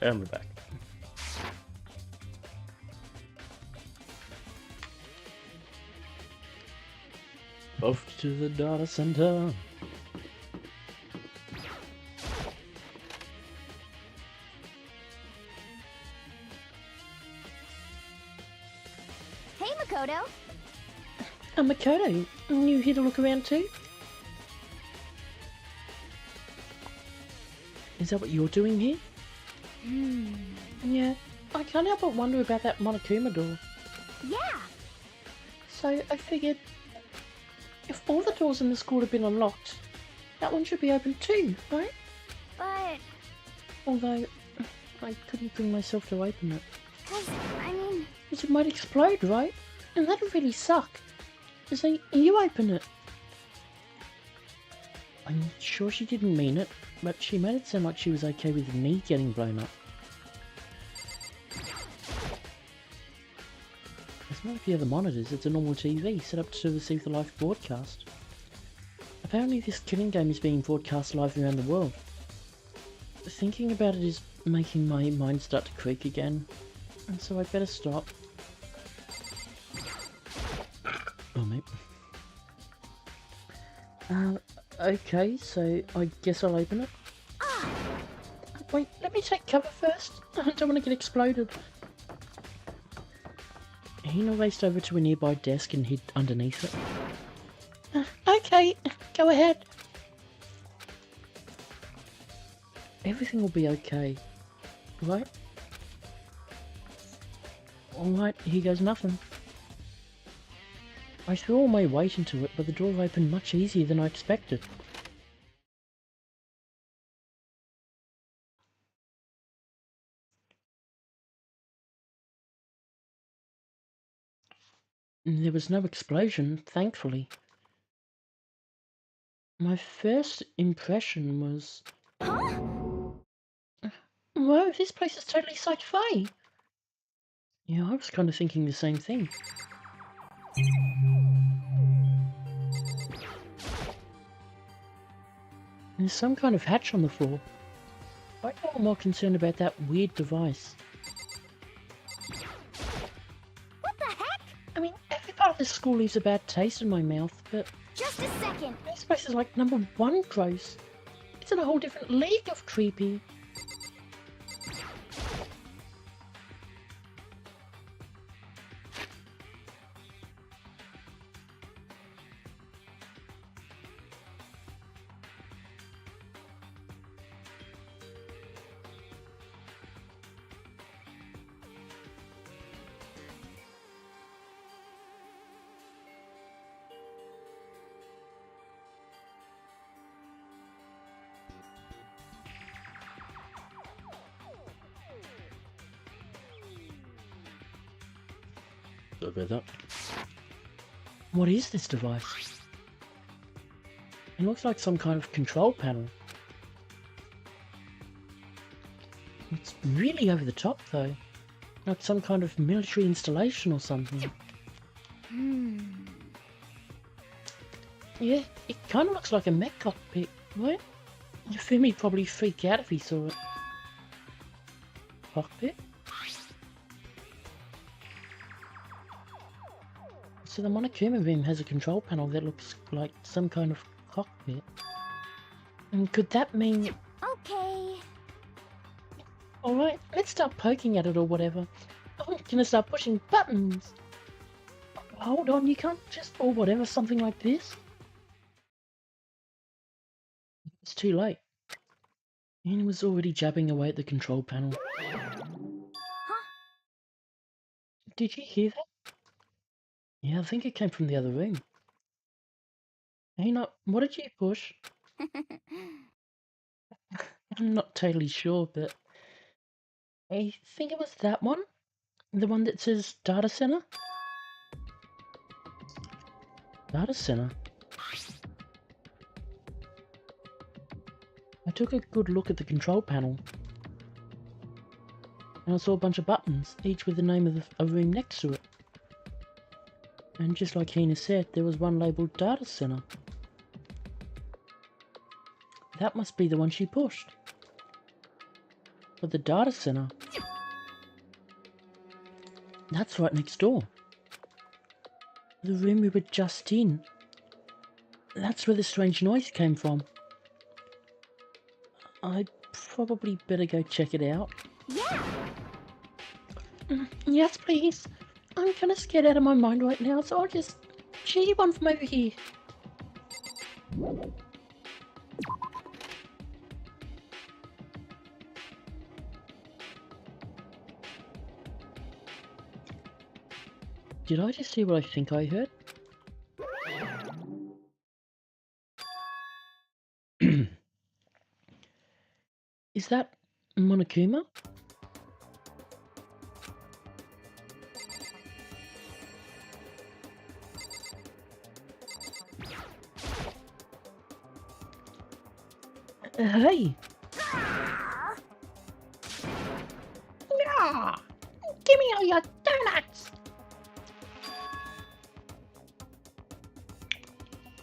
And we're back. Off to the data center. Hey, Makoto. Makoto, you here to look around too? Is that what you're doing here? Yeah, I can't help but wonder about that Monokuma door. Yeah. So I figured, if all the doors in the school have been unlocked, that one should be open too, right? But, Although, I couldn't bring myself to open it. I mean, Because it might explode, right? And that'd really suck. So, you open it. I'm sure she didn't mean it, but she made it sound like she was okay with me getting blown up. There's not a few other monitors, it's a normal TV set up to receive the live broadcast. Apparently this killing game is being broadcast live around the world. Thinking about it is making my mind start to creak again, and so I'd better stop. Oh, mate. Okay, so I guess I'll open it. Wait, let me take cover first. I don't want to get exploded. Hina raced over to a nearby desk and hid underneath it. Okay, go ahead. Everything will be okay, right? Alright, here goes nothing. I threw all my weight into it, but the door opened much easier than I expected. There was no explosion, thankfully. My first impression was... huh? Whoa, this place is totally sci-fi! Yeah, I was kind of thinking the same thing. There's some kind of hatch on the floor. Right now I'm more concerned about that weird device. What the heck? I mean, every part of this school leaves a bad taste in my mouth, but Just a second. this place is like #1 gross. It's in a whole different league of creepy. Sorry about that. What is this device? It looks like some kind of control panel. It's really over the top though. Like some kind of military installation or something. Yeah, it kind of looks like a mech cockpit, right? Yufumi'd probably freak out if he saw it. Cockpit? So the Monokuma room has a control panel that looks like some kind of cockpit. And could that mean... Okay. Alright, let's start poking at it or whatever. I'm gonna start pushing buttons! Hold on, you can't just... or whatever, something like this. It's too late. Ian was already jabbing away at the control panel. Did you hear that? Yeah, I think it came from the other room. Hey, what did you push? I'm not totally sure, but I think it was that one. The one that says data center? Data center? I took a good look at the control panel. And I saw a bunch of buttons, each with the name of a room next to it. And just like Hina said, there was one labelled Data Center. That must be the one she pushed. for the data center. That's right next door. The room we were just in. That's where the strange noise came from. I'd probably better go check it out. Yeah. Yes, please. I'm kind of scared out of my mind right now, so I'll just cheer you on from over here. Did I just see what I think I heard? Is that Monokuma? Hey! Ah, give me all your donuts!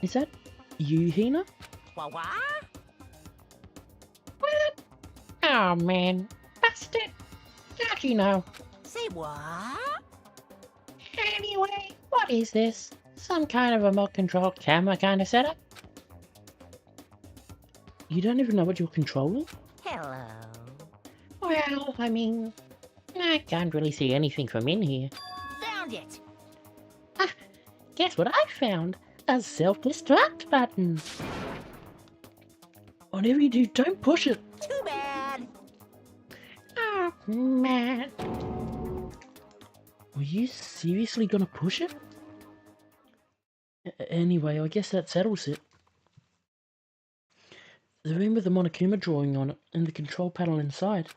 Is that you, Hina? What? What? Oh man, busted! How'd you know? Say what? Anyway, what is this? Some kind of remote-controlled camera kind of setup? You don't even know what you're controlling? Hello. Well, I mean, I can't really see anything from in here. Found it. Guess what I found? A self-destruct button. Whatever you do, don't push it! Too bad. Oh man. Were you seriously gonna push it? Anyway, I guess that settles it. The room with the Monokuma drawing on it, and the control panel inside.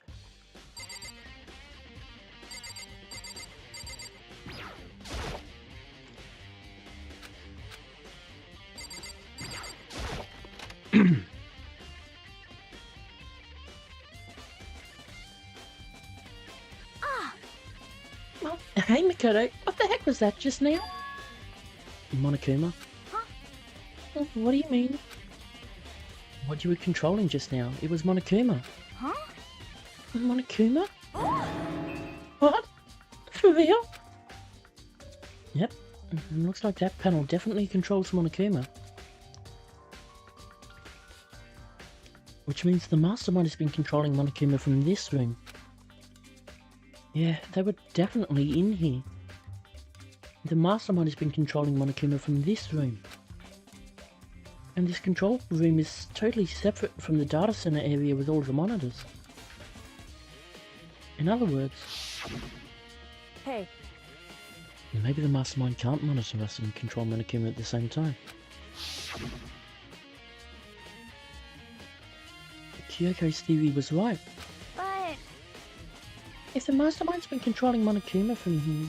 Well, hey Makoto, what the heck was that just now? Monokuma? What do you mean? What you were controlling just now, it was Monokuma. Huh? Monokuma? What? For real? Yep. Looks like that panel definitely controls Monokuma. Which means the mastermind has been controlling Monokuma from this room. Yeah, they were definitely in here. The mastermind has been controlling Monokuma from this room. And this control room is totally separate from the data center area with all of the monitors. In other words, Hey, maybe the mastermind can't monitor us and control Monokuma at the same time. Kyoko's theory was right. But If the mastermind's been controlling Monokuma from here...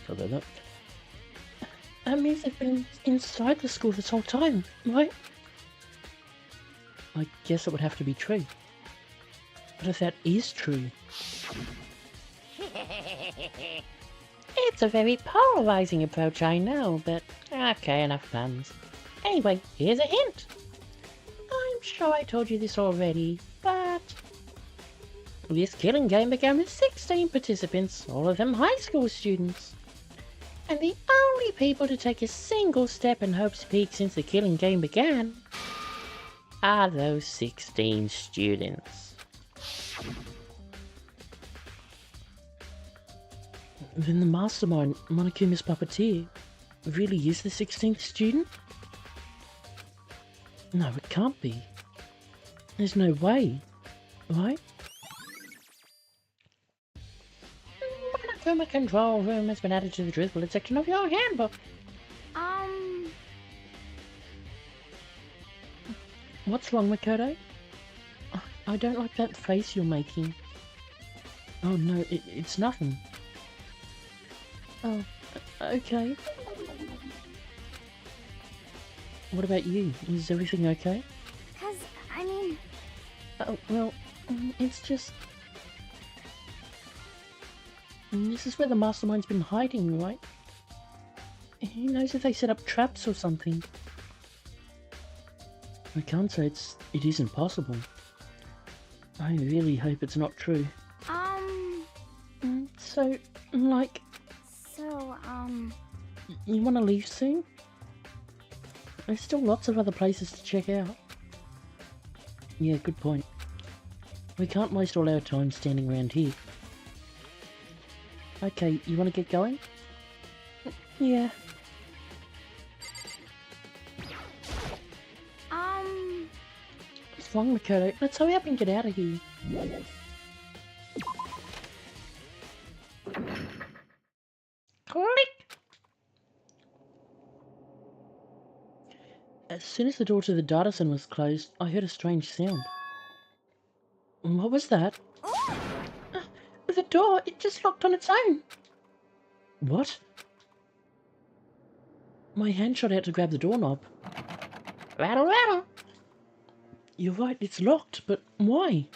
Sorry about that. That means they've been inside the school this whole time, right? I guess it would have to be true. But if that is true, It's a very polarizing approach, I know, but okay, enough puns. Anyway, here's a hint. I'm sure I told you this already, but... This killing game began with 16 participants, all of them high school students. And the only people to take a single step in Hope's Peak since the killing game began are those 16 students. then the mastermind, Monokuma's puppeteer, really is the 16th student? No, it can't be. There's no way, right? Monokuma control room has been added to the truth bullet section of your handbook. What's wrong, Makoto? I don't like that face you're making. Oh no, it's nothing. Oh, okay. What about you? Is everything okay? Cause, I mean... Oh, well, it's just... This is where the mastermind's been hiding, right? Who knows if they set up traps or something? I can't say it isn't possible. I really hope it's not true. So, like... So, You want to leave soon? There's still lots of other places to check out. Yeah, good point. We can't waste all our time standing around here. Okay, you want to get going? Yeah. What's wrong, Makoto? Let's hurry up and get out of here. Click! As soon as the door to the data center was closed, I heard a strange sound. What was that? The door, it just locked on its own. What? My hand shot out to grab the doorknob. Rattle, rattle. You're right, it's locked, but why?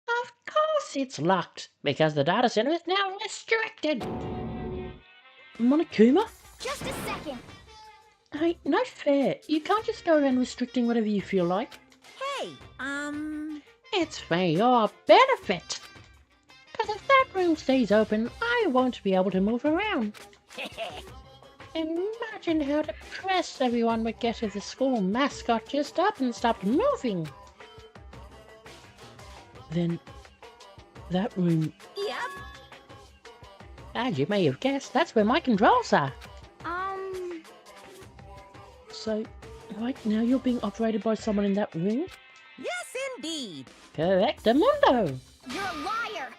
Of course it's locked, because the data center is now restricted. Monokuma? just a second. Hey, no fair. You can't just go around restricting whatever you feel like. Hey, It's for your benefit. Because if that room stays open, I won't be able to move around. Imagine how depressed everyone would get if the school mascot just up and stopped moving. Then, that room... Yep. As you may have guessed, that's where my controls are. So, right now you're being operated by someone in that room? Yes, indeed. Correctamundo. You're a liar.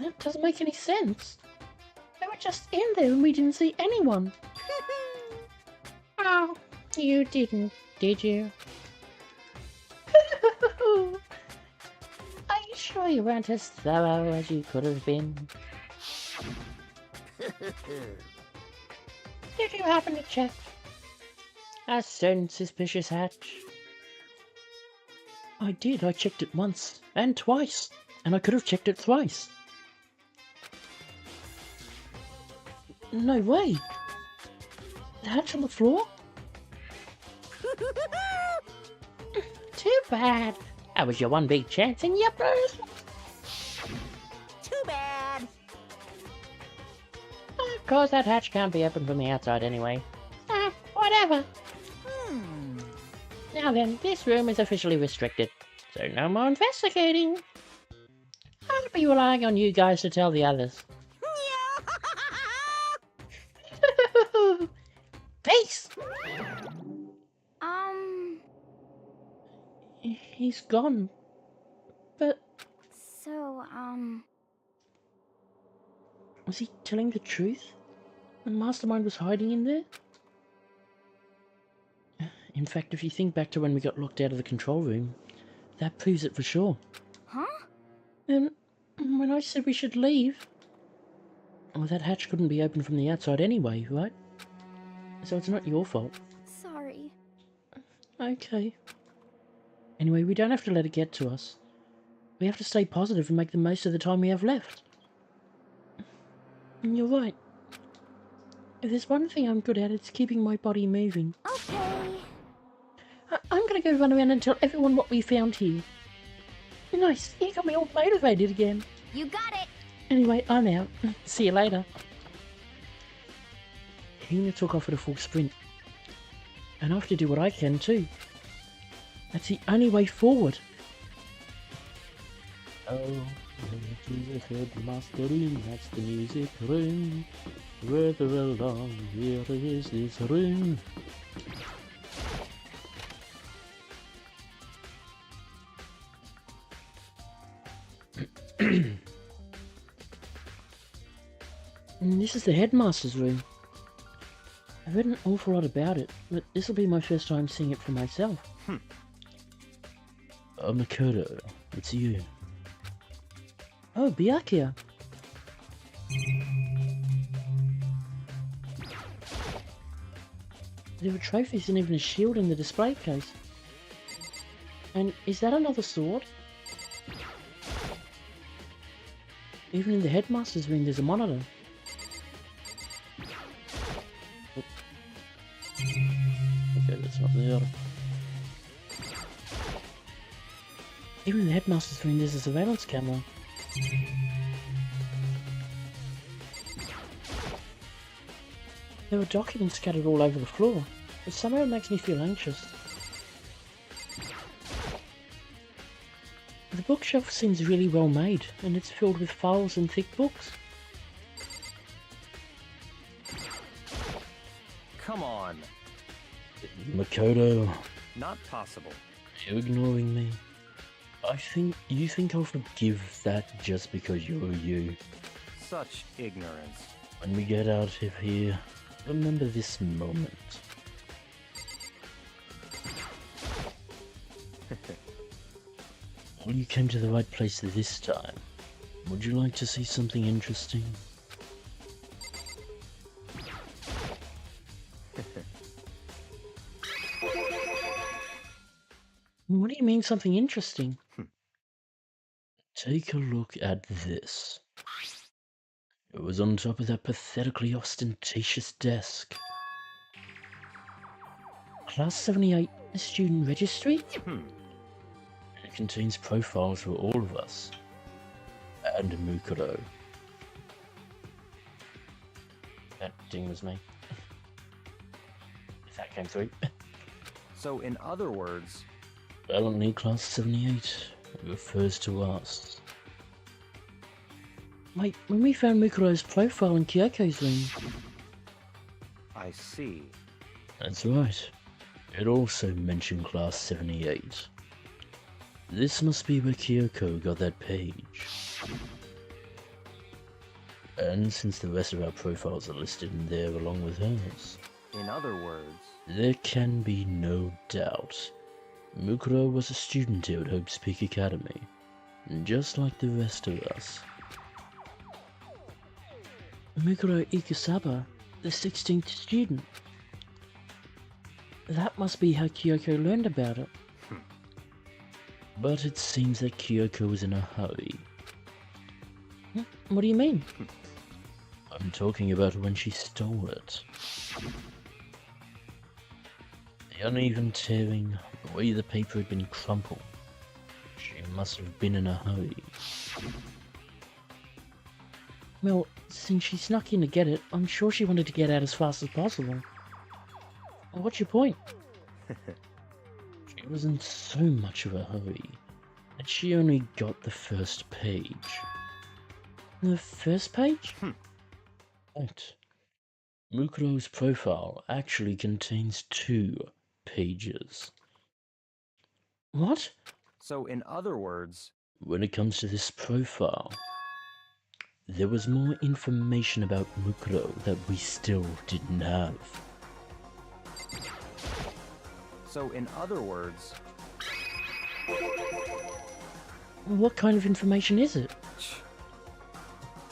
That doesn't make any sense. We were just in there and we didn't see anyone. Oh, you didn't, did you? Are you sure you weren't as thorough as you could have been? Did you happen to check a certain suspicious hatch? I did. I checked it once and twice. And I could have checked it thrice. No way. The hatch on the floor? Too bad. That was your one big chance and you blew it. Too bad. Of course, that hatch can't be opened from the outside anyway. Whatever. Now then, this room is officially restricted, so no more investigating. I'll be relying on you guys to tell the others. Peace! He's gone. But So, was he telling the truth? The mastermind was hiding in there? In fact, if you think back to when we got locked out of the control room, that proves it for sure. huh? And when I said we should leave... Well, that hatch couldn't be opened from the outside anyway, right? So it's not your fault. Sorry. Okay. Anyway, we don't have to let it get to us. We have to stay positive and make the most of the time we have left. And you're right. If there's one thing I'm good at, it's keeping my body moving. Okay. I'm gonna go run around and tell everyone what we found here. Nice, you got me all motivated again. You got it. Anyway, I'm out. See you later. Hina took off at a full sprint. And I have to do what I can too. That's the only way forward. Oh, to the headmaster room, that's the music room. Further along, here is this room. And this is the headmaster's room. I've read an awful lot about it, but this will be my first time seeing it for myself. Makoto, it's you. Oh, Byakuya. There were trophies and even a shield in the display case. And is that another sword? Even in the headmaster's room there's a monitor. Oh. Okay, that's not there. Even in the headmaster's room there's a surveillance camera. There are documents scattered all over the floor, but somehow it makes me feel anxious. The bookshelf seems really well made, and it's filled with files and thick books. Come on. Makoto, Not possible. you're ignoring me. You think I'll forgive that just because you're you. Such ignorance. When we get out of here, remember this moment. Well, you came to the right place this time. Would you like to see something interesting? What do you mean something interesting? Take a look at this. It was on top of that pathetically ostentatious desk. Class 78 student registry? It contains profiles for all of us. And Mukuro. That ding was me. If that came through. So in other words, Apparently Class 78 refers to us. Wait, when we found Mukuro's profile in Kyoko's room, I see. That's right. It also mentioned Class 78. This must be where Kyoko got that page. And since the rest of our profiles are listed in there along with hers, In other words, there can be no doubt. Mukuro was a student here at Hope's Peak Academy, just like the rest of us. Mukuro Ikusaba, the 16th student. That must be how Kyoko learned about it. But it seems that Kyoko was in a hurry. What do you mean? I'm talking about when she stole it. The uneven tearing, the way the paper had been crumpled. She must have been in a hurry. Well, since she snuck in to get it, I'm sure she wanted to get out as fast as possible. What's your point? She was in so much of a hurry that she only got the first page. The first page? Right. Mukuro's profile actually contains 2 pages. What? so in other words, When it comes to this profile, there was more information about Mukuro that we still didn't have. so in other words, What kind of information is it?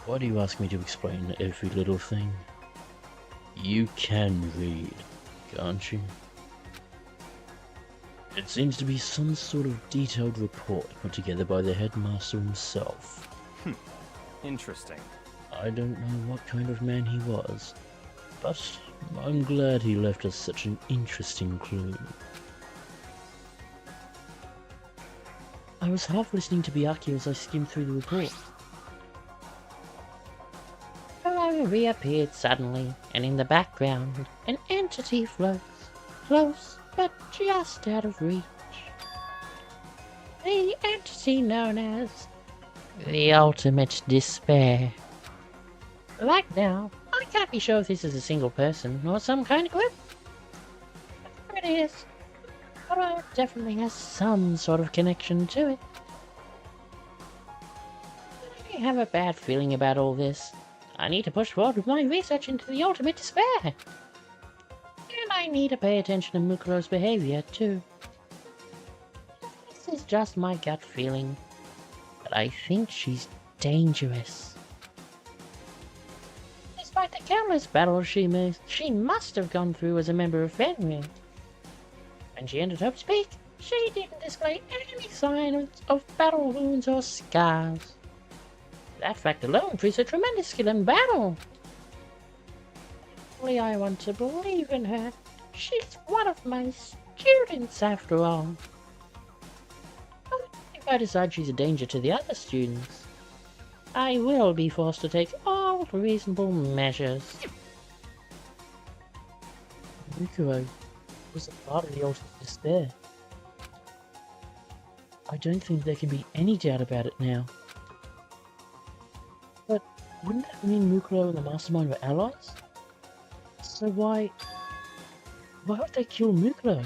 Why do you ask me to explain every little thing? You can read, can't you? It seems to be some sort of detailed report put together by the headmaster himself. interesting. I don't know what kind of man he was, but I'm glad he left us such an interesting clue. I was half listening to Byakuya as I skimmed through the report. Hello reappeared suddenly, and in the background, an entity floats, close but just out of reach. The entity known as the Ultimate Despair. Right now, I can't be sure if this is a single person or some kind of group. Whatever it is, it definitely has some sort of connection to it. I have a bad feeling about all this. I need to push forward with my research into the Ultimate Despair. And I need to pay attention to Mukuro's behavior, too. This is just my gut feeling, but I think she's dangerous. Despite the the countless battles she must have gone through as a member of family. When she ended Hope's Peak, she didn't display any sign of battle wounds or scars. That fact alone proves her tremendous skill in battle. Only I want to believe in her. She's one of my students after all. But if I decide she's a danger to the other students, I will be forced to take all reasonable measures. Mukuro was a part of the ultimate despair. I don't think there can be any doubt about it now. But wouldn't that mean Mukuro and the mastermind were allies? So why would they kill Mukuro?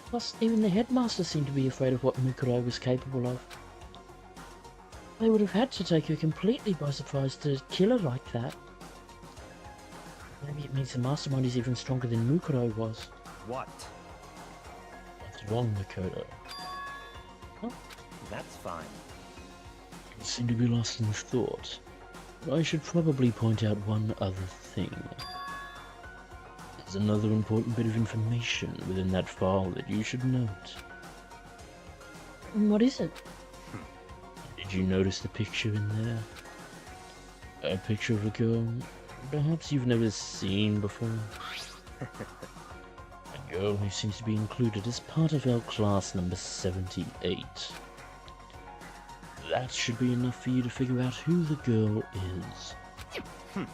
Plus, even the headmaster seemed to be afraid of what Mukuro was capable of. They would have had to take her completely by surprise to kill her like that. Maybe it means the mastermind is even stronger than Mukuro was. What? What's wrong, Makoto? That's fine. You seem to be lost in thought. But I should probably point out one other thing. There's another important bit of information within that file that you should note. What is it? Did you notice the picture in there? A picture of a girl perhaps you've never seen before? A girl who seems to be included as part of our class number 78. That should be enough for you to figure out who the girl is. And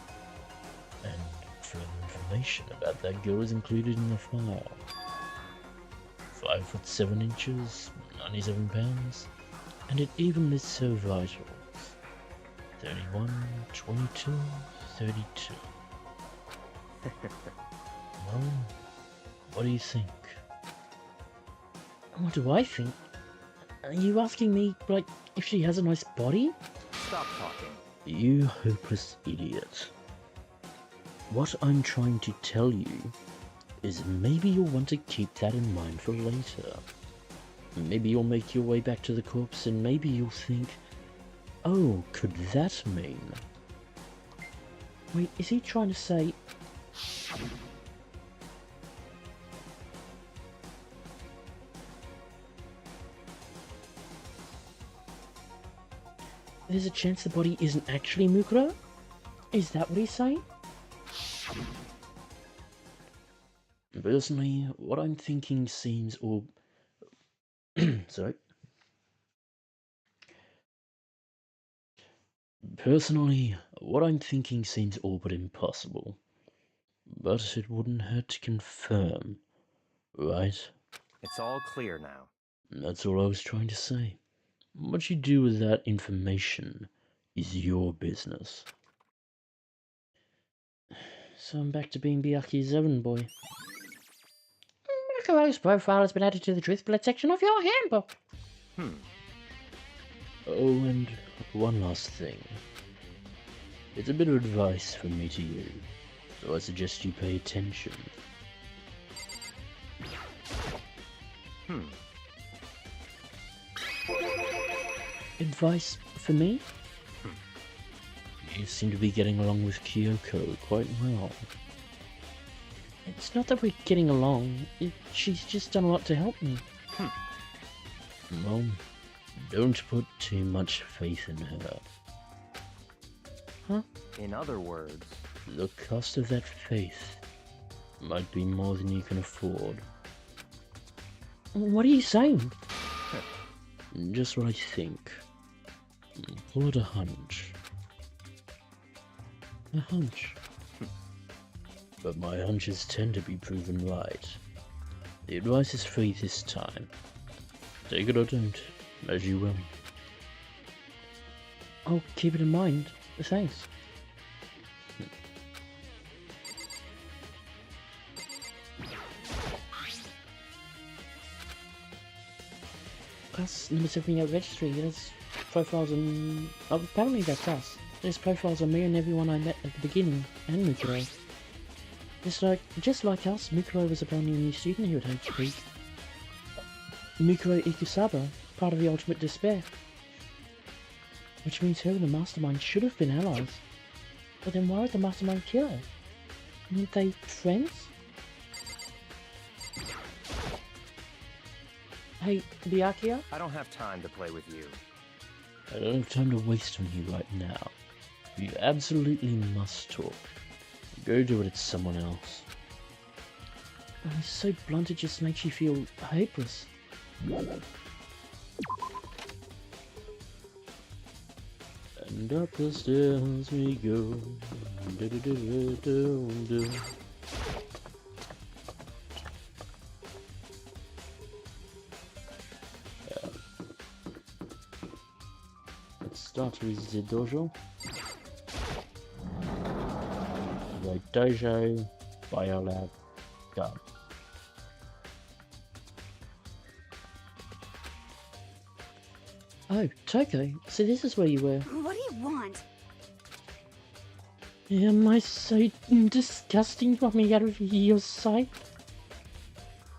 further information about that girl is included in the file. 5 foot 7 inches, 97 pounds, and it even lists her vitals. 31, 22, 32. Well, what do you think? What do I think? Are you asking me, like, if she has a nice body? Stop talking. You hopeless idiot. What I'm trying to tell you is maybe you'll want to keep that in mind for later. Maybe you'll make your way back to the corpse and maybe you'll think, oh, could that mean? Wait, is he trying to say... There's a chance the body isn't actually Mukuro? Is that what he's saying? Personally, what I'm thinking seems all... Sorry. Personally, what I'm thinking seems all but impossible. But it wouldn't hurt to confirm, right? It's all clear now. That's all I was trying to say. What you do with that information is your business. So I'm back to being Byakuya's errand boy. Mukuro's profile has been added to the Driftblood section of your handbook. Oh, and one last thing. It's a bit of advice from me to you, so I suggest you pay attention. Advice for me? You seem to be getting along with Kyoko quite well. It's not that we're getting along. She's just done a lot to help me. Well, don't put too much faith in her. Huh? In other words, The cost of that faith might be more than you can afford. What are you saying? Just what I think. Call it a hunch. A hunch. But my hunches tend to be proven right. The advice is free this time. Take it or don't, as you will. I'll keep it in mind. Thanks. Class number 78 registry. There's profiles on... Oh, apparently that's us. There's profiles on me and everyone I met at the beginning, and Mukuro. Just like us, Mukuro was apparently a new student here at Hope's Peak. Mukuro Ikusaba, part of the Ultimate Despair. Which means her and the Mastermind should have been allies. But then why would the mastermind kill her? Aren't they friends? Hey, Byakuya? I don't have time to play with you. I don't have time to waste on you right now. You absolutely must talk. Go do it to someone else. Oh, he's so blunt it just makes you feel hopeless. And up the stairs we go. Do-do-do-do-do-do. Let's start with the dojo. The dojo, biolab, done. Oh, Toko, so this is where you were. What do you want? Am I so disgusting you want me out of your sight?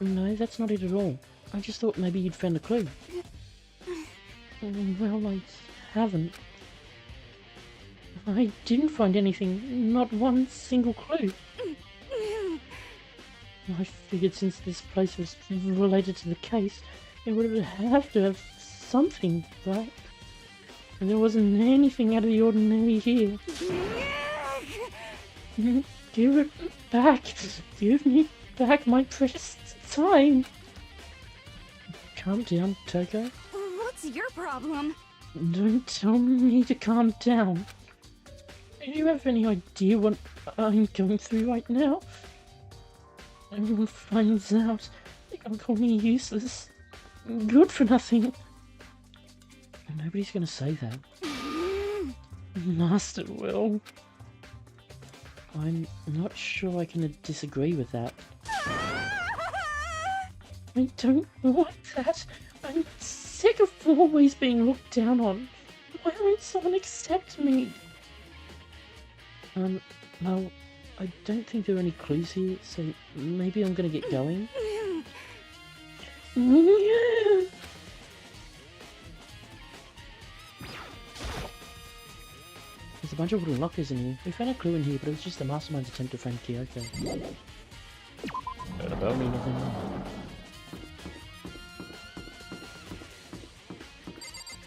No, that's not it at all. I just thought maybe you'd found a clue. Well, I haven't. I didn't find anything, not one single clue. I figured since this place was related to the case, it would have to have something, right? And there wasn't anything out of the ordinary here. Give it back! Give me back my precious time! Calm down, Toko. What's your problem? Don't tell me to calm down. Do you have any idea what I'm going through right now? Everyone finds out. They're gonna call me useless. Good for nothing. Nobody's gonna say that. Master will. I'm not sure I can disagree with that. I don't want that. I'm sick of always being looked down on. Why won't someone accept me? Well, I don't think there are any clues here, so maybe I'm gonna get going. There's a bunch of wooden lockers in here. We found a clue in here, but it was just the mastermind's attempt to find Kyoko. Don't about me nothing.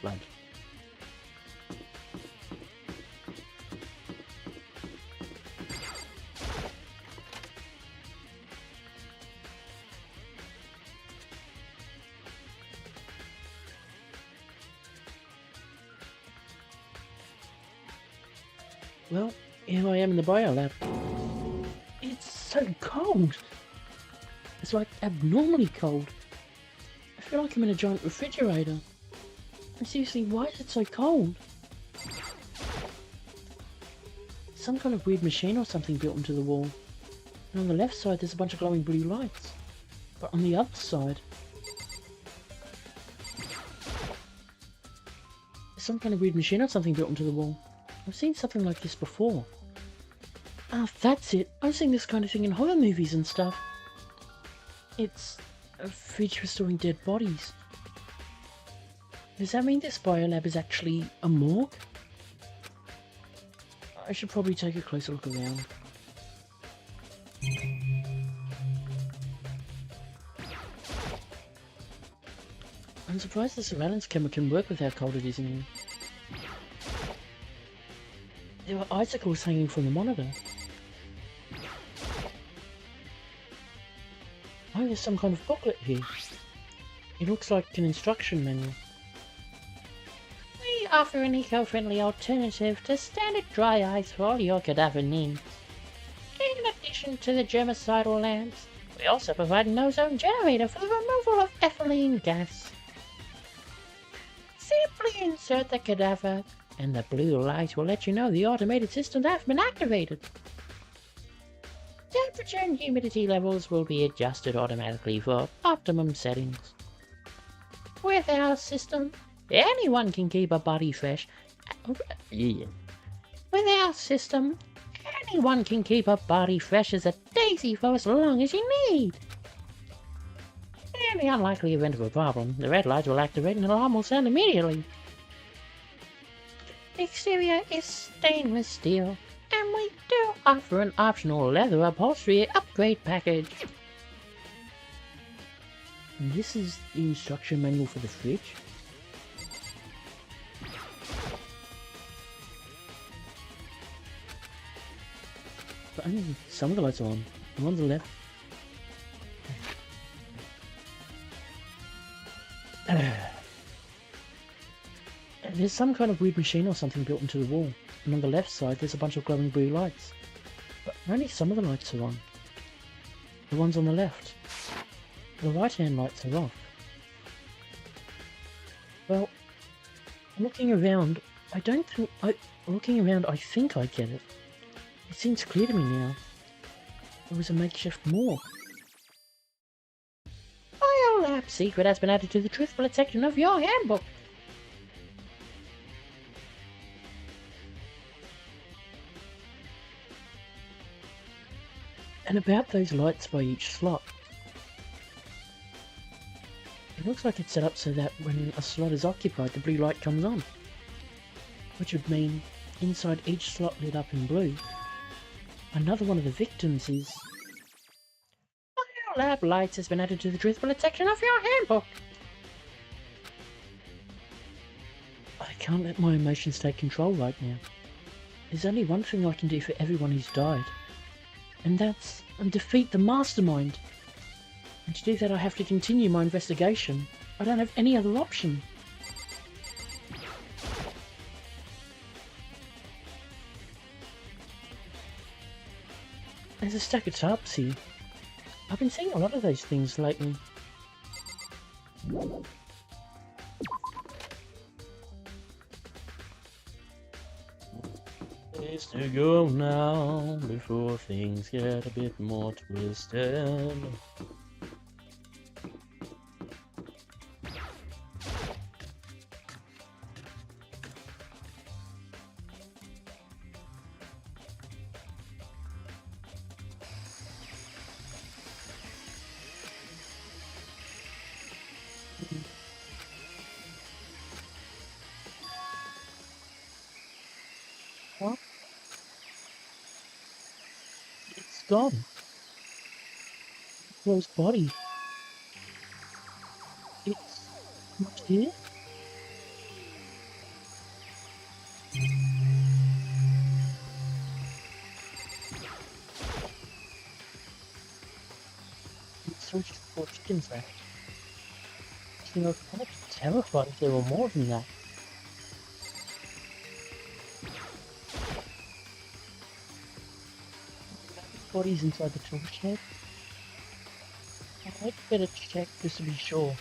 Blood. Well, here I am in the biolab. It's so cold! It's like abnormally cold. I feel like I'm in a giant refrigerator. And seriously, why is it so cold? Some kind of weird machine or something built into the wall. And on the left side there's a bunch of glowing blue lights. But on the other side... there's some kind of weird machine or something built into the wall. I've seen something like this before. Ah, that's it. I've seen this kind of thing in horror movies and stuff. It's a fridge for storing dead bodies. Does that mean this biolab is actually a morgue? I should probably take a closer look around. I'm surprised the surveillance camera can work with how cold it is in here. There were icicles hanging from the monitor. Oh, there's some kind of booklet here. It looks like an instruction manual. We offer an eco-friendly alternative to standard dry ice for all your cadaver needs. In addition to the germicidal lamps, we also provide an ozone generator for the removal of ethylene gas. Simply insert the cadaver, and the blue light will let you know the automated systems have been activated. Temperature and humidity levels will be adjusted automatically for optimum settings. With our system, anyone can keep a body fresh. With our system, anyone can keep a body fresh as a daisy for as long as you need. In the unlikely event of a problem, the red light will activate and an alarm will sound immediately. The exterior is stainless steel, And we do offer an optional leather upholstery upgrade package. And this is the instruction manual for the fridge. But only some of the lights are on. The ones on the left. There's some kind of weird machine or something built into the wall, and on the left side there's a bunch of glowing blue lights. But only some of the lights are on. The ones on the left. The right-hand lights are off. Well, looking around, I think I get it. It seems clear to me now. It was a makeshift morgue. Biolab secret has been added to the truth bullet section of your handbook. And about those lights by each slot. It looks like it's set up so that when a slot is occupied, the blue light comes on. Which would mean inside each slot lit up in blue. Another one of the victims is... Biolab lights has been added to the truth bullet section of your handbook. I can't let my emotions take control right now. There's only one thing I can do for everyone who's died. And that's defeat the mastermind. And to do that I have to continue my investigation. I don't have any other option. There's a stack of tarps here. I've been seeing a lot of those things lately. Ways to go now before things get a bit more twisted. What? It's gone. Rose body. It's not here. It's searched for chickens there. You know, I'd be terrified if there were more than that. Bodies inside the tool shed. I'd better check just to be sure.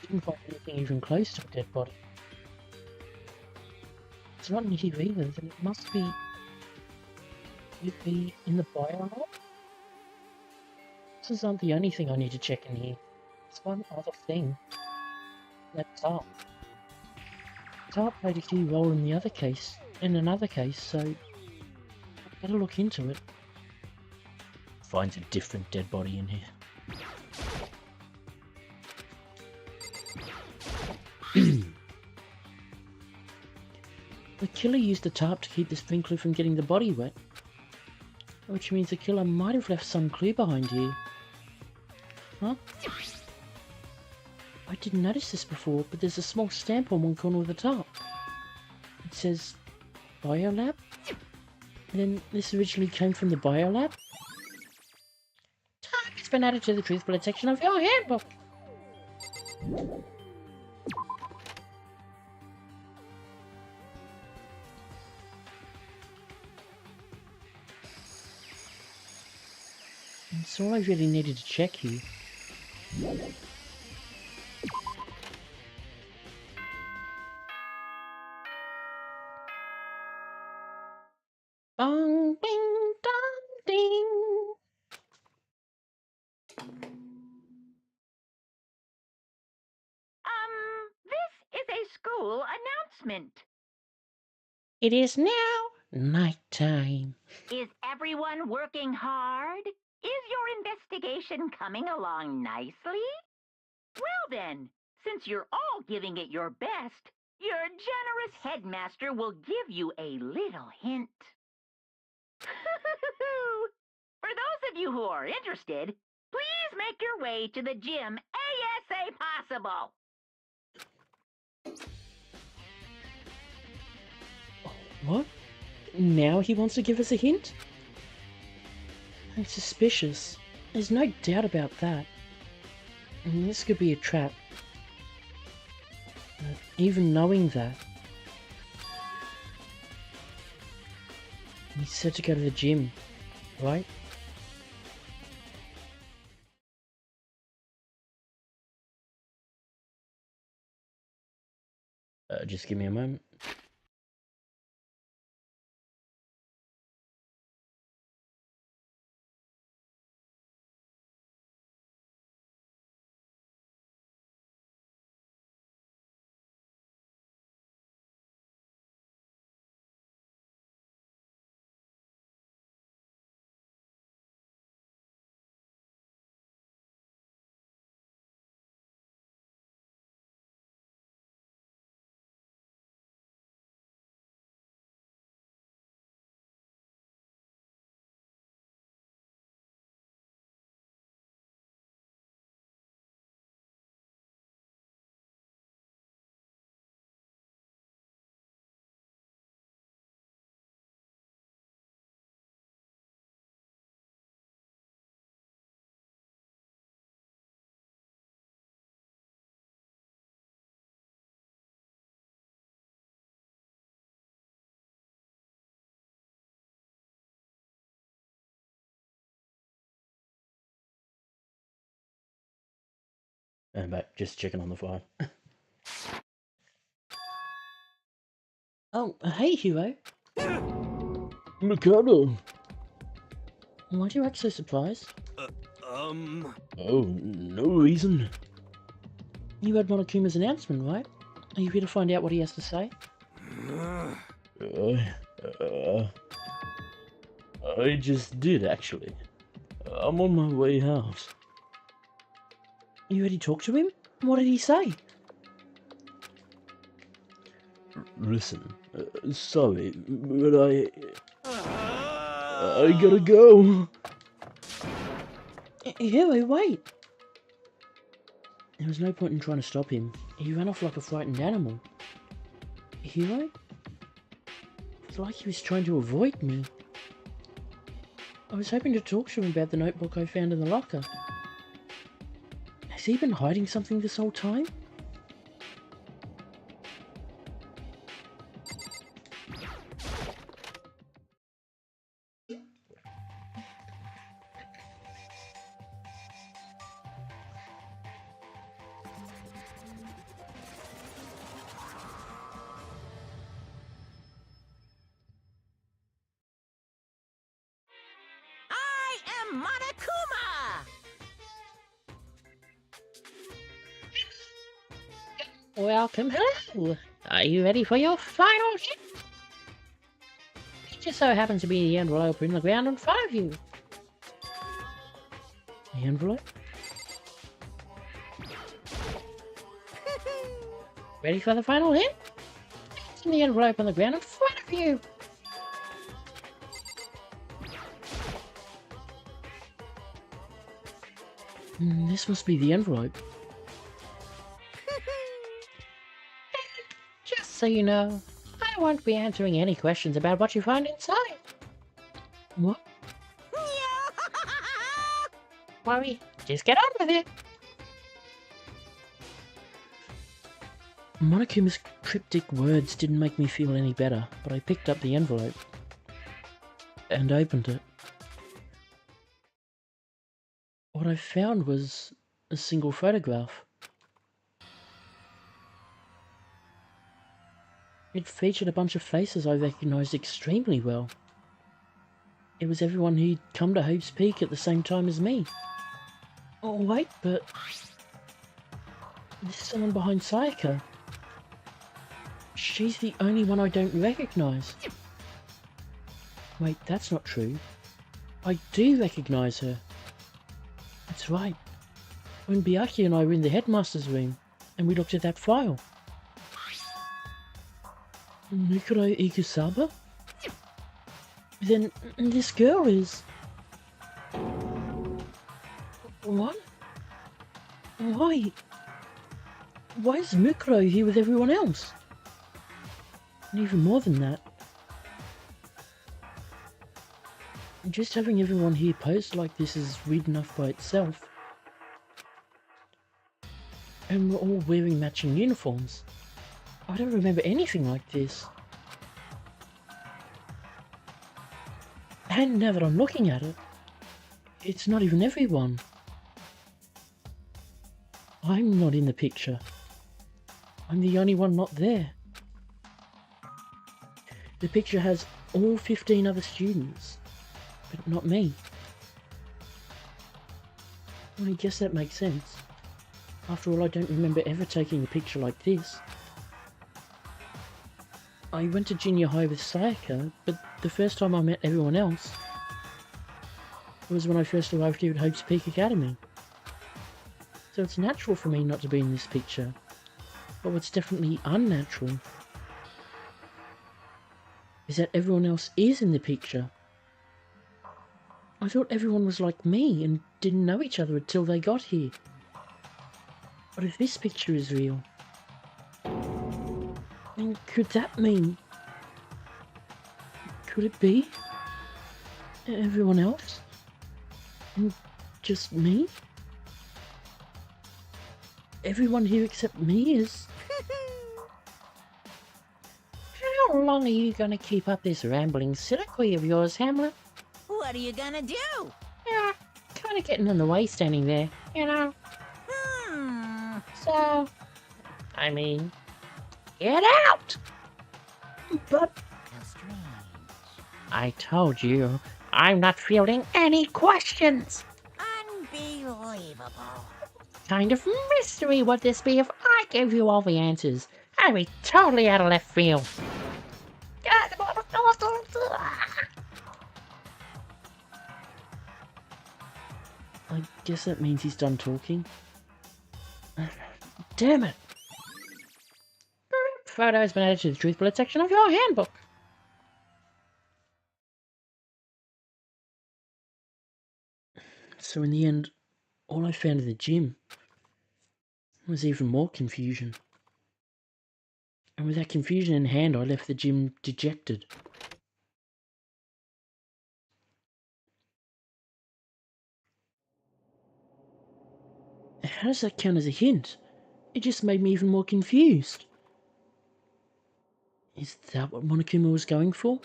Didn't find anything even close to a dead body. It's not in here either, then it must be... Could it be in the biolab? This isn't the only thing I need to check in here. There's one other thing. That tarp. Tarp played a key role in another case, so I'd better look into it. Finds a different dead body in here. The killer used the tarp to keep the sprinkler from getting the body wet, which means the killer might have left some clue behind here. Huh? I didn't notice this before, but there's a small stamp on one corner of the tarp. It says Biolab? And then this originally came from the Biolab? Tarp has been added to the truth bullet section of your handbook. That's all I really needed to check here. Bong, bing, dong, ding. This is a school announcement. It is now nighttime. Is everyone working hard? Is your investigation coming along nicely? Well then, since you're all giving it your best, Your generous headmaster will give you a little hint. For those of you who are interested, please make your way to the gym ASA possible. What? Now he wants to give us a hint? It's suspicious. There's no doubt about that. This could be a trap. But even knowing that, he said to go to the gym, right? Just give me a moment. And back, just checking on the file. Oh, hey, Hugo. Makoto. Why do you act so surprised? Oh, no reason. You heard Monokuma's announcement, right? Are you here to find out what he has to say? I just did, actually. I'm on my way out. You already talked to him? What did he say? Listen, sorry, but I gotta go. Hero, wait. There was no point in trying to stop him. He ran off like a frightened animal. Hero? It's like he was trying to avoid me. I was hoping to talk to him about the notebook I found in the locker. Has he been hiding something this whole time? I am Monokuma! Welcome, hello! Are you ready for your final hit? It just so happens to be the envelope in the ground in front of you. The envelope? Ready for the final hit? It's in the envelope on the ground in front of you. This must be the envelope. Just so you know, I won't be answering any questions about what you find inside. What? Worry, just get on with it. Monokuma's cryptic words didn't make me feel any better, but I picked up the envelope and opened it. What I found was a single photograph. It featured a bunch of faces I recognised extremely well. It was everyone who'd come to Hope's Peak at the same time as me. Oh wait, but there's someone behind Sayaka. She's the only one I don't recognise. Wait, that's not true. I do recognise her. That's right. When Byakuya and I were in the headmaster's room, and we looked at that file. Mukuro Ikusaba? Then this girl is... What? Why? Why is Mukuro here with everyone else? And even more than that, just having everyone here posed like this is weird enough by itself. And we're all wearing matching uniforms. I don't remember anything like this. And now that I'm looking at it, it's not even everyone. I'm not in the picture. I'm the only one not there. The picture has all 15 other students, but not me. Well, I guess that makes sense. After all, I don't remember ever taking a picture like this. I went to junior high with Sayaka, but the first time I met everyone else was when I first arrived here at Hope's Peak Academy. So it's natural for me not to be in this picture, but what's definitely unnatural is that everyone else is in the picture. I thought everyone was like me and didn't know each other until they got here. But if this picture is real, then could that mean... Could it be everyone else? And just me? Everyone here except me is... How long are you gonna keep up this rambling soliloquy of yours, Hamlet? What are you gonna do? Yeah, kinda getting in the way standing there, you know? So, I mean, get out! But... How strange. I told you, I'm not fielding any questions! Unbelievable. Kind of mystery would this be if I gave you all the answers? I'd be totally out of left field. I guess that means he's done talking. Damn it! Photo has been added to the truth bullet section of your handbook. So in the end, all I found in the gym was even more confusion. And with that confusion in hand, I left the gym dejected. How does that count as a hint? It just made me even more confused. Is that what Monokuma was going for?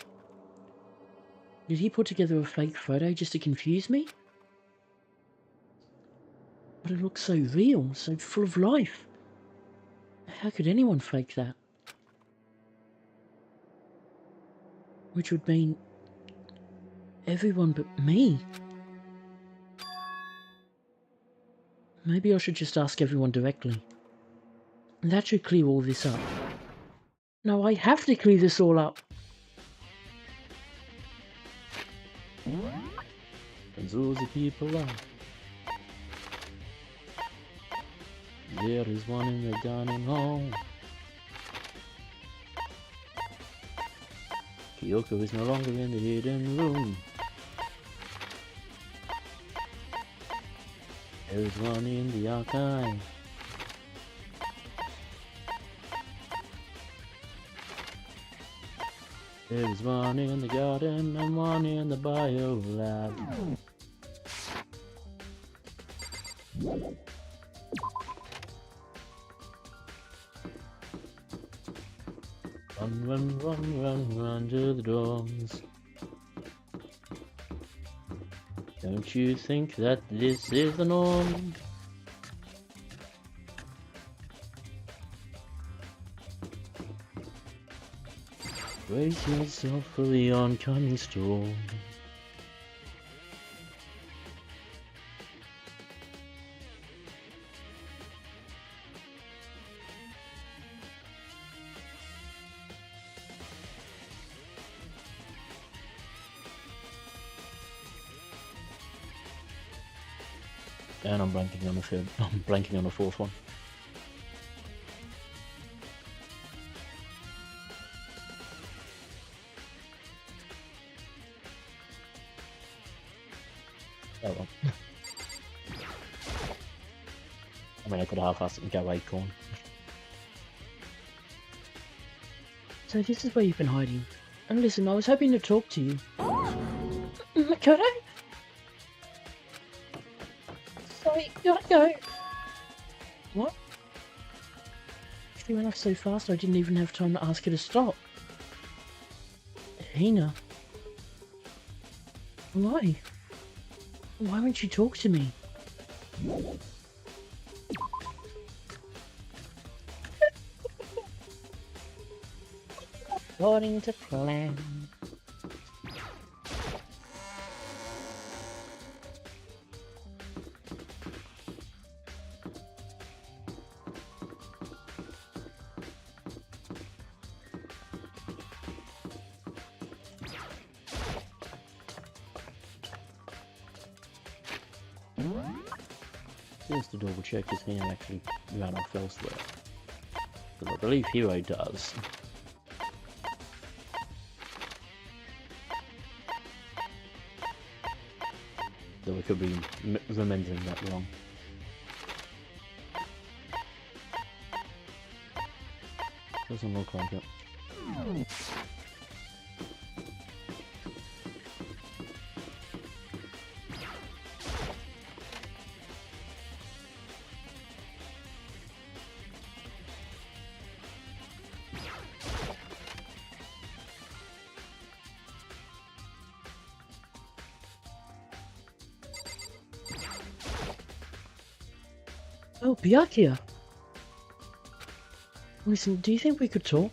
Did he put together a fake photo just to confuse me? But it looks so real, so full of life. How could anyone fake that? Which would mean everyone but me. Maybe I should just ask everyone directly. That should clear all this up. No, I have to clear this all up. And those people are. There is one in the dining hall. Kyoko is no longer in the hidden room. There is one in the archive. There is one in the garden and one in the bio lab. Run, run, run, run, run to the doors. Don't you think that this is the norm? Brace yourself for the oncoming storm. And I'm blanking on the third. I'm blanking on the fourth one. Oh well. I mean, I could half-ass it and go acorn. So this is where you've been hiding. And listen, I was hoping to talk to you. Makoto? Sorry, gotta go. What? She went off so fast I didn't even have time to ask her to stop. Hina. Why? Why won't you talk to me? According to plan. Just to double check his hand actually ran off elsewhere. Because I believe Hero does. So we could be remembering that wrong. Doesn't look like it. Oh, Byakuya! Listen, do you think we could talk?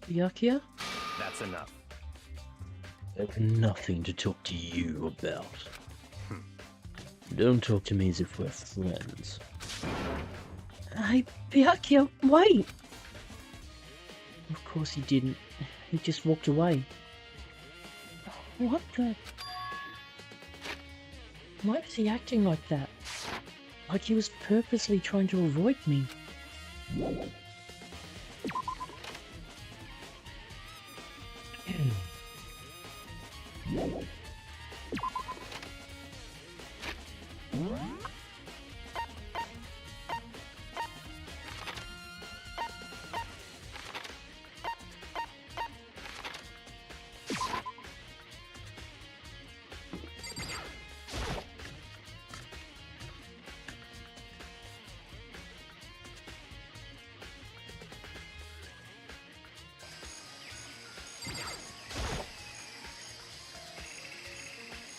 Byakuya? That's enough. I have nothing to talk to you about. Don't talk to me as if we're friends. Hey, Byakuya, wait! Of course he didn't. He just walked away. What the... Why was he acting like that? Like he was purposely trying to avoid me.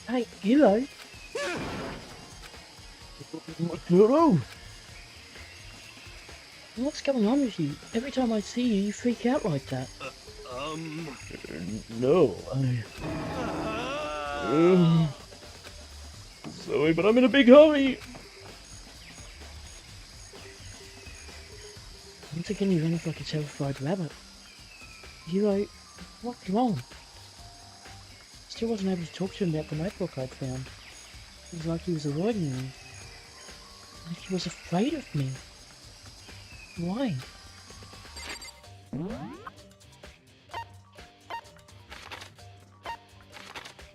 Hey, Hero? Hello! What's going on with you? Every time I see you, you freak out like that. No, sorry, but I'm in a big hurry! Once again, you run off like a terrified rabbit. Hero, what's wrong? Still wasn't able to talk to him about the notebook I'd found. It was like he was avoiding me. Like he was afraid of me. Why?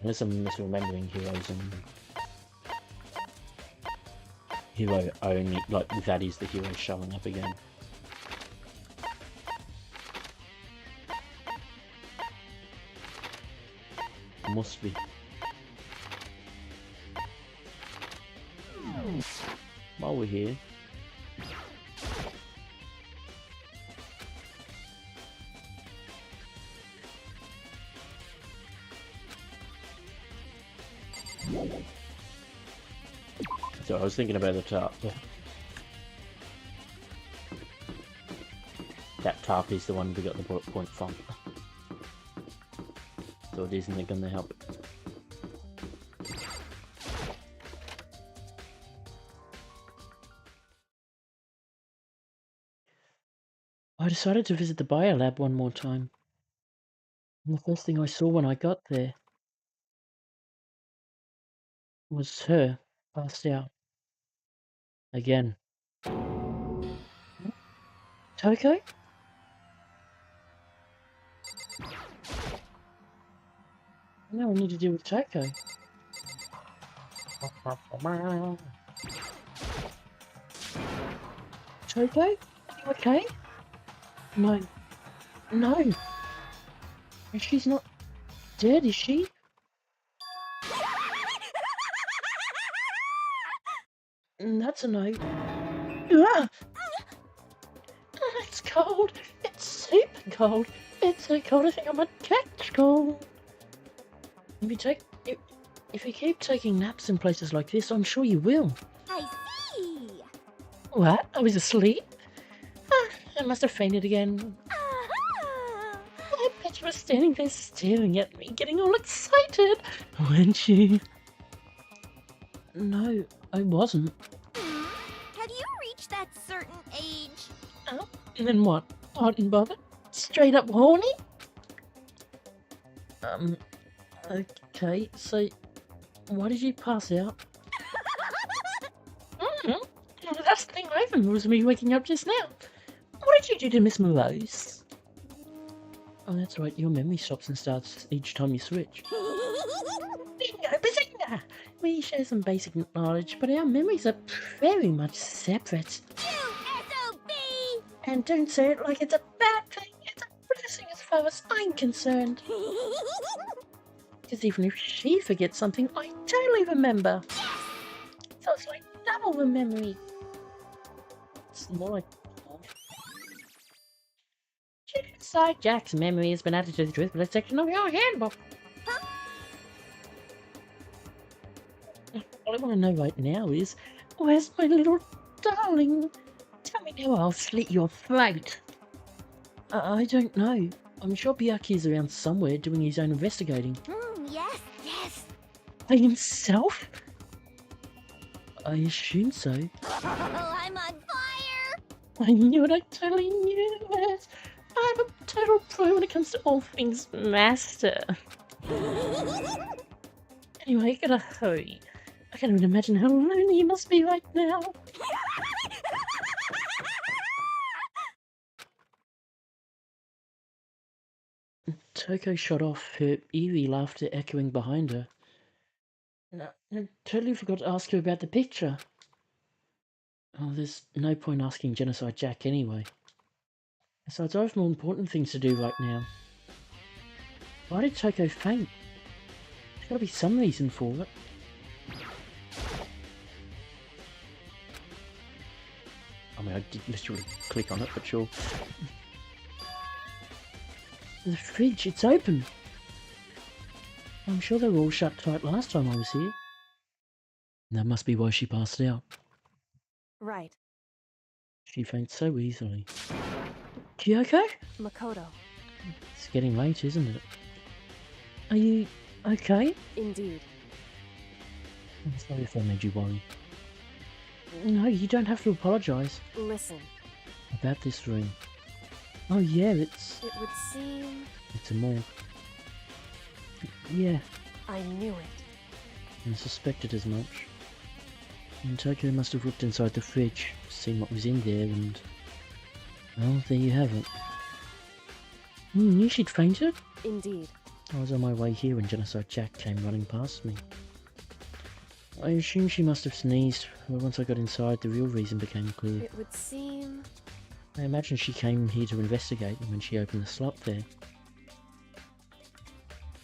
Unless I'm misremembering Heroes and... Hero only, like, that is the hero showing up again. Must be. While we're here, so I was thinking about the tarp. That tarp is the one we got the bullet point from. So it isn't going to help. I decided to visit the biolab one more time. And the first thing I saw when I got there was her, passed out. Again. Toko? Now we need to deal with Kyoko. Kyoko? Are you okay? No. No! She's not dead, is she? That's a no. Ah! It's cold. It's super cold. It's so cold I think I might catch cold. If you keep taking naps in places like this, I'm sure you will. I see. What? I was asleep? Ah, I must have fainted again. Uh-huh. I bet you were standing there staring at me, getting all excited, weren't you? No, I wasn't. Have you reached that certain age? Oh, and then what? Hot and bothered? Straight up horny? Okay, so why did you pass out? The last thing I remember was me waking up just now. What did you do to Miss Morose? Oh, that's right, your memory stops and starts each time you switch. Bingo, bazinga! We share some basic knowledge, but our memories are very much separate. SOB! And don't say it like it's a bad thing, it's a blessing as far as I'm concerned. Because even if she forgets something, I totally remember. So it's like double the memory. It's more like... So Jack's memory has been added to the driftlet section of your handbook. All I want to know right now is, where's my little darling? Tell me now, I'll slit your throat. I don't know. I'm sure Byaku's around somewhere doing his own investigating. Yes, yes. By himself? I assume so. Oh, I'm on fire. I knew it, I totally knew it. I'm a total pro when it comes to all things master. Anyway, gotta hurry. I can't even imagine how lonely you must be right now. Toko shot off, her eerie laughter echoing behind her. I totally forgot to ask her about the picture. Oh, there's no point asking Genocide Jack anyway. Besides, I have more important things to do right now. Why did Toko faint? There's gotta be some reason for it. I mean, I did literally click on it, but sure. The fridge, it's open. I'm sure they were all shut tight last time I was here. That must be why she passed out. Right. She faints so easily. Kyoko? Makoto. It's getting late, isn't it? Are you okay? Indeed. I'm sorry if I made you worry. No, you don't have to apologise. Listen. About this room. Oh yeah, It would seem... it's a morgue. Yeah, I knew it. I suspected as much. And Toko must have looked inside the fridge, seen what was in there, and... well, there you have it. You knew she'd fainted? Indeed. I was on my way here when Genocide Jack came running past me. I assume she must have sneezed, but once I got inside, the real reason became clear. It would seem... I imagine she came here to investigate, and when she opened the slot there,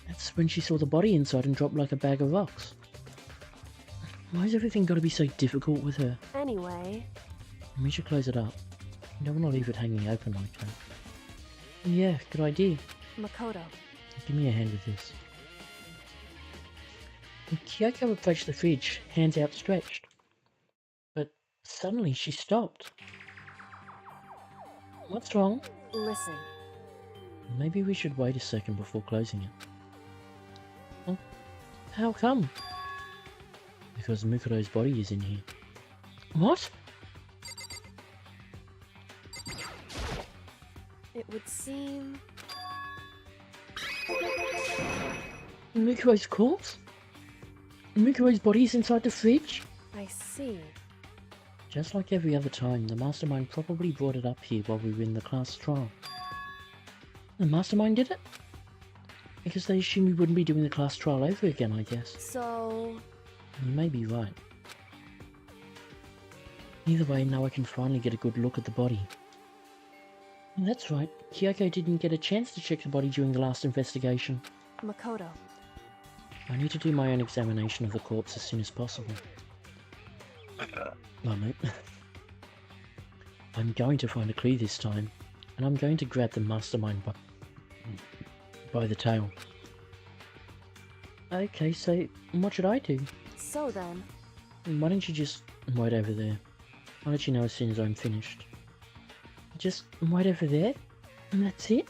that's when she saw the body inside and dropped like a bag of rocks. Why's everything got to be so difficult with her? Anyway... We should close it up. I don't want to leave it hanging open like that. Yeah, good idea. Makoto. Give me a hand with this. And Kyoko approached the fridge, hands outstretched. But suddenly she stopped. What's wrong? Listen. Maybe we should wait a second before closing it. Huh? How come? Because Mukuro's body is in here. What? It would seem... Mukuro's corpse? Mukuro's body is inside the fridge? I see. Just like every other time, the mastermind probably brought it up here while we were in the class trial. The mastermind did it? Because they assume we wouldn't be doing the class trial over again, I guess. So... You may be right. Either way, now I can finally get a good look at the body. And that's right, Kyoko didn't get a chance to check the body during the last investigation. Makoto. I need to do my own examination of the corpse as soon as possible. Oh no. I'm going to find a clue this time, and I'm going to grab the mastermind by the tail. Okay, so what should I do? So then... Why don't you just wait over there? I'll let you know as soon as I'm finished. Just wait over there, and that's it?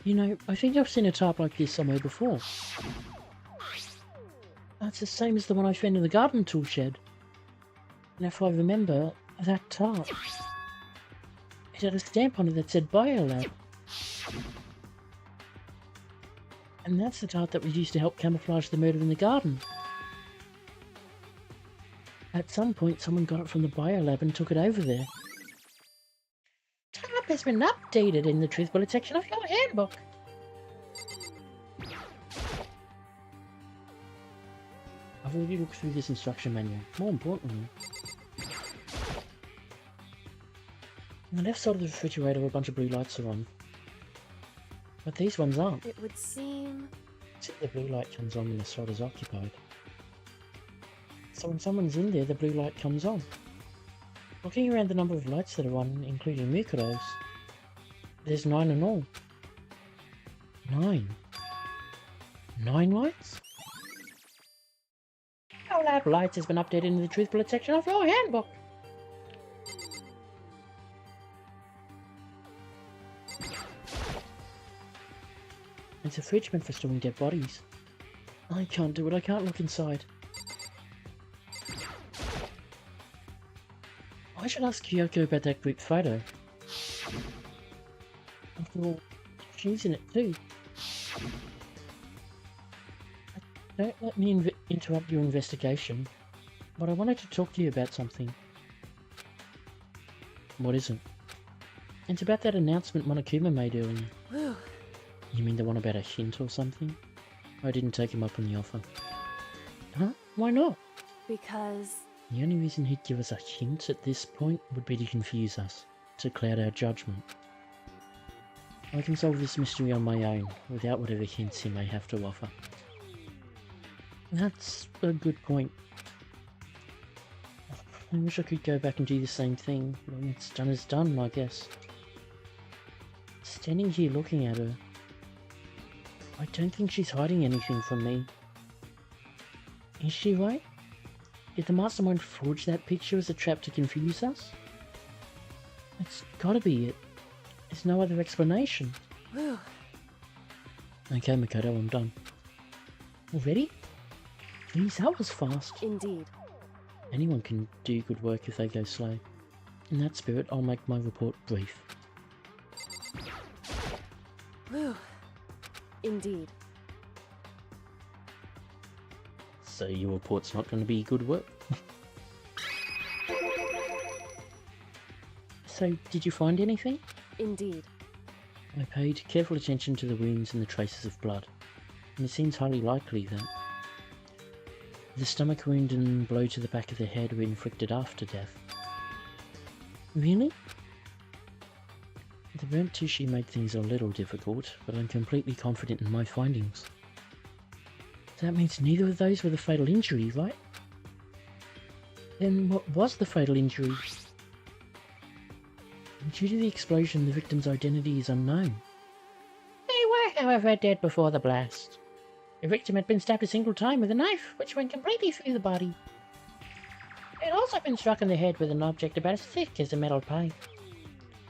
You know, I think I've seen a tarp like this somewhere before. That's the same as the one I found in the garden tool shed. And if I remember, that tarp, it had a stamp on it that said Biolab. And that's the tarp that was used to help camouflage the murder in the garden. At some point, someone got it from the Biolab and took it over there. Tarp has been updated in the truth bullet section of your handbook. I've already looked through this instruction manual. More importantly, on the left side of the refrigerator a bunch of blue lights are on. But these ones aren't. It would seem... The blue light comes on when the slot is occupied. So when someone's in there, the blue light comes on. Looking around the number of lights that are on, including Mukuro's, there's 9 in all. 9? 9 lights? Biolab lights has been updated in the truth bullet section of your handbook. It's a fridge meant for storing dead bodies. I can't do it, I can't look inside. I should ask Kyoko about that group photo. After all, she's in it too. Don't let me interrupt your investigation, but I wanted to talk to you about something. What is it? It's about that announcement Monokuma made earlier. Whew. You mean the one about a hint or something? I didn't take him up on the offer. Huh? Why not? Because... The only reason he'd give us a hint at this point would be to confuse us, to cloud our judgment. I can solve this mystery on my own, without whatever hints he may have to offer. That's a good point. I wish I could go back and do the same thing. What's done is done, I guess. Standing here looking at her, I don't think she's hiding anything from me. Is she right? Did the mastermind forge that picture as a trap to confuse us? It's gotta be it. There's no other explanation. Whew. Okay, Makoto, I'm done. Already? Geez, that was fast. Indeed. Anyone can do good work if they go slow. In that spirit, I'll make my report brief. Whew. Indeed. So your report's not going to be good work? So, did you find anything? Indeed. I paid careful attention to the wounds and the traces of blood, and it seems highly likely that the stomach wound and blow to the back of the head were inflicted after death. Really? The burnt tissue made things a little difficult, but I'm completely confident in my findings. That means neither of those were the fatal injury, right? Then what was the fatal injury? Due to the explosion, the victim's identity is unknown. They were, however, dead before the blast. The victim had been stabbed a single time with a knife, which went completely through the body. It had also been struck in the head with an object about as thick as a metal pipe.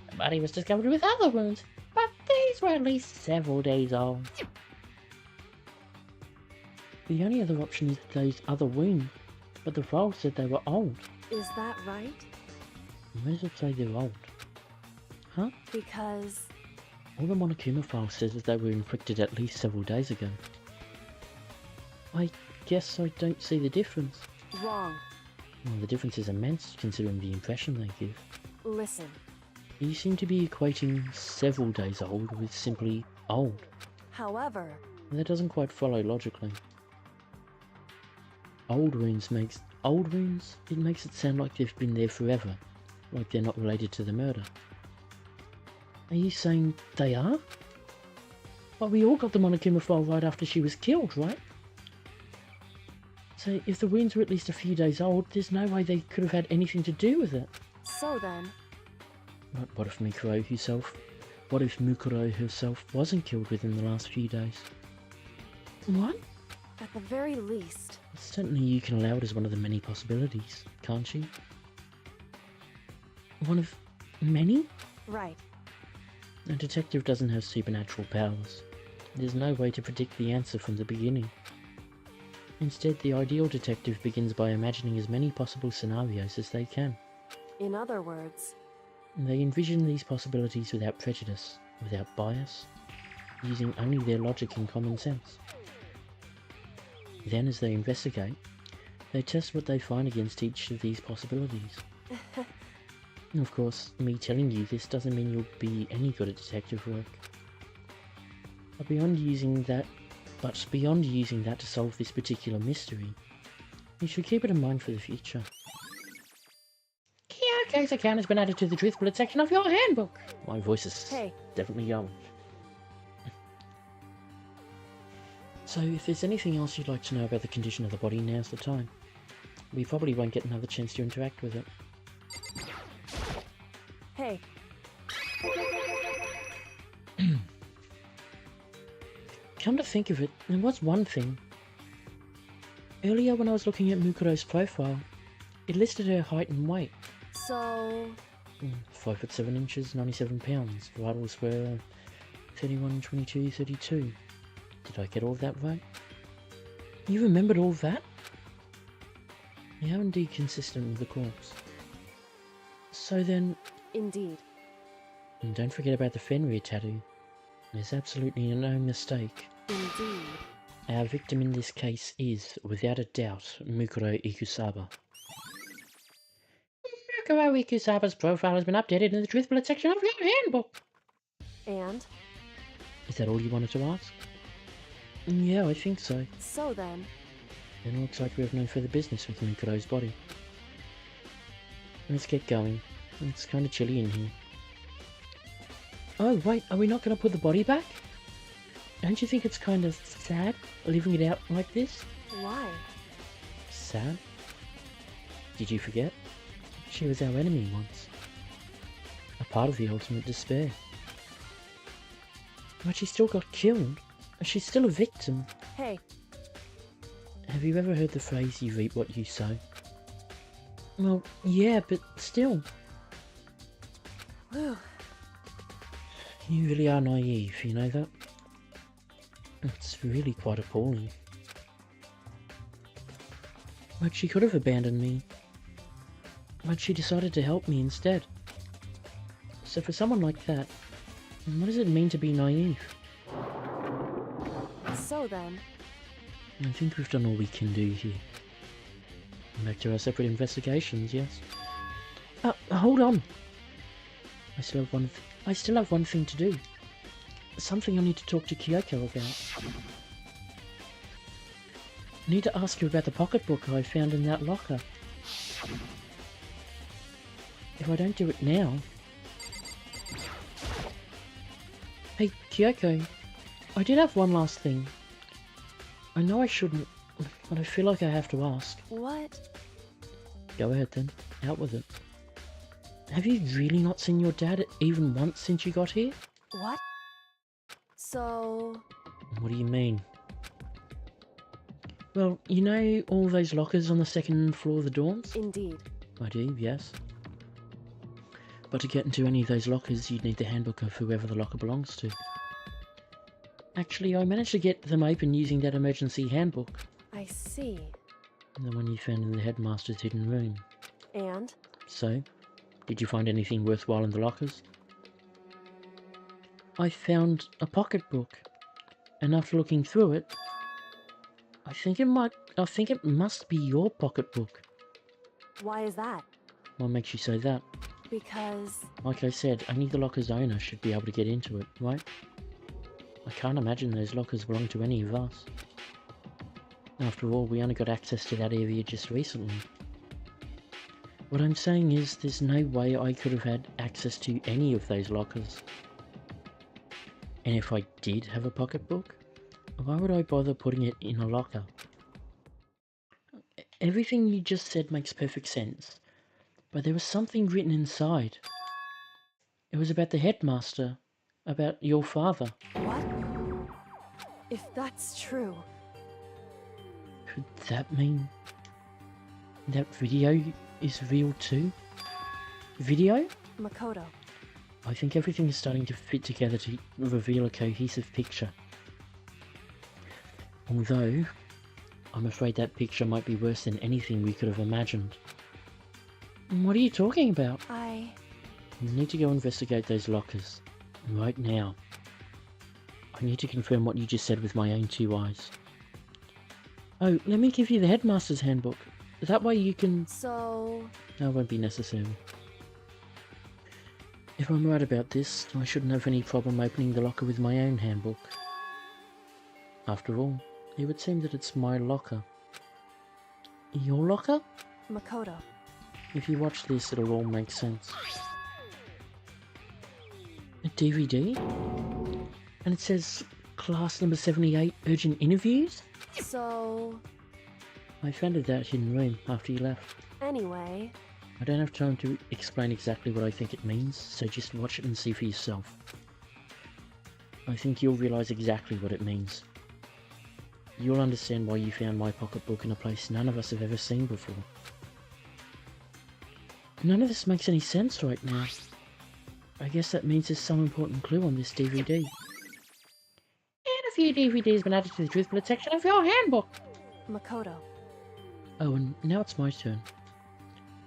The body was discovered with other wounds, but these were at least several days old. The only other option is those other wounds, but the file said they were old. Is that right? Where does it say they're old? Huh? Because... All the Monokuma file says that they were inflicted at least several days ago. I guess I don't see the difference. Wrong. Well, the difference is immense considering the impression they give. Listen, You seem to be equating several days old with simply old. however, That doesn't quite follow logically. Old wounds, it makes it sound like they've been there forever, like they're not related to the murder. Are you saying they are? Well, we all got the Monokuma file right after she was killed, right? So if the wounds were at least a few days old, there's no way they could have had anything to do with it. so then, But what if Mukuro herself wasn't killed within the last few days? What? at the very least, Certainly you can allow it as one of the many possibilities, can't you? One of many? right. A detective doesn't have supernatural powers. There's no way to predict the answer from the beginning. Instead, the ideal detective begins by imagining as many possible scenarios as they can. In other words, They envision these possibilities without prejudice, without bias, using only their logic and common sense. Then, as they investigate, they test what they find against each of these possibilities. Of course, me telling you this doesn't mean you'll be any good at detective work. But beyond using that to solve this particular mystery, you should keep it in mind for the future. Kyoko's account has been added to the truth bullet section of your handbook. My voice is hey, definitely going. So, if there's anything else you'd like to know about the condition of the body, now's the time. We probably won't get another chance to interact with it. hey, Come to think of it, there was one thing. Earlier when I was looking at Mukuro's profile, it listed her height and weight. so, 5'7" inches, 97 pounds. Vitals were 31, 22, 32. Did I get all of that right? You remembered all that? You are indeed consistent with the corpse. So then, indeed. and don't forget about the Fenrir tattoo. There's absolutely no mistake. Indeed. Our victim in this case is, without a doubt, Mukuro Ikusaba. Mukuro Ikusaba's profile has been updated in the truth bullet section of your handbook. And, Is that all you wanted to ask? Yeah, I think so. so then, Then it looks like we have no further business with Mukuro's body. Let's get going. It's kind of chilly in here. Oh, wait, are we not going to put the body back? Don't you think it's kind of sad, leaving it out like this? why? Sad? Did you forget? She was our enemy once. A part of the ultimate despair. But she still got killed. She's still a victim. Hey, Have you ever heard the phrase, you reap what you sow? Well, yeah, but still. whew, You really are naive, you know that? It's really quite appalling. But she could have abandoned me. But she decided to help me instead. So for someone like that, what does it mean to be naive? so then, I think we've done all we can do here. Back to our separate investigations, yes? Hold on! I still have one thing to do. Something I need to talk to Kyoko about. I need to ask her about the pocketbook I found in that locker. If I don't do it now... Hey, Kyoko, I did have one last thing. I know I shouldn't, but I feel like I have to ask. what? Go ahead then, out with it. Have you really not seen your dad even once since you got here? What? So, What do you mean? Well, you know all those lockers on the second floor of the dorms? indeed. I do, yes. But to get into any of those lockers, you'd need the handbook of whoever the locker belongs to. Actually, I managed to get them open using that emergency handbook. I see. The one you found in the headmaster's hidden room. And? So, did you find anything worthwhile in the lockers? I found a pocketbook, and after looking through it, I think it must be your pocketbook. Why is that? What makes you say that? Because... Like I said, only the locker's owner should be able to get into it, right? I can't imagine those lockers belong to any of us. After all, we only got access to that area just recently. What I'm saying is, there's no way I could have had access to any of those lockers. And if I did have a pocketbook, why would I bother putting it in a locker? Everything you just said makes perfect sense, but there was something written inside. It was about the headmaster, about your father. What? If that's true... Could that mean that video is real too? Video? Makoto. I think everything is starting to fit together to reveal a cohesive picture. Although, I'm afraid that picture might be worse than anything we could have imagined. What are you talking about? I need to go investigate those lockers. Right now. I need to confirm what you just said with my own 2 eyes. Oh, let me give you the headmaster's handbook. That way you can... So... That won't be necessary. If I'm right about this, I shouldn't have any problem opening the locker with my own handbook. After all, it would seem that it's my locker. Your locker? Makoto. If you watch this, it'll all make sense. A DVD? And it says, class number 78, urgent interviews? So... I found it that hidden room after you left. Anyway... I don't have time to explain exactly what I think it means, so just watch it and see for yourself. I think you'll realise exactly what it means. You'll understand why you found my pocketbook in a place none of us have ever seen before. None of this makes any sense right now. I guess that means there's some important clue on this DVD. And a few DVDs been added to the truth bullet section of your handbook. Makoto. Oh, and now it's my turn.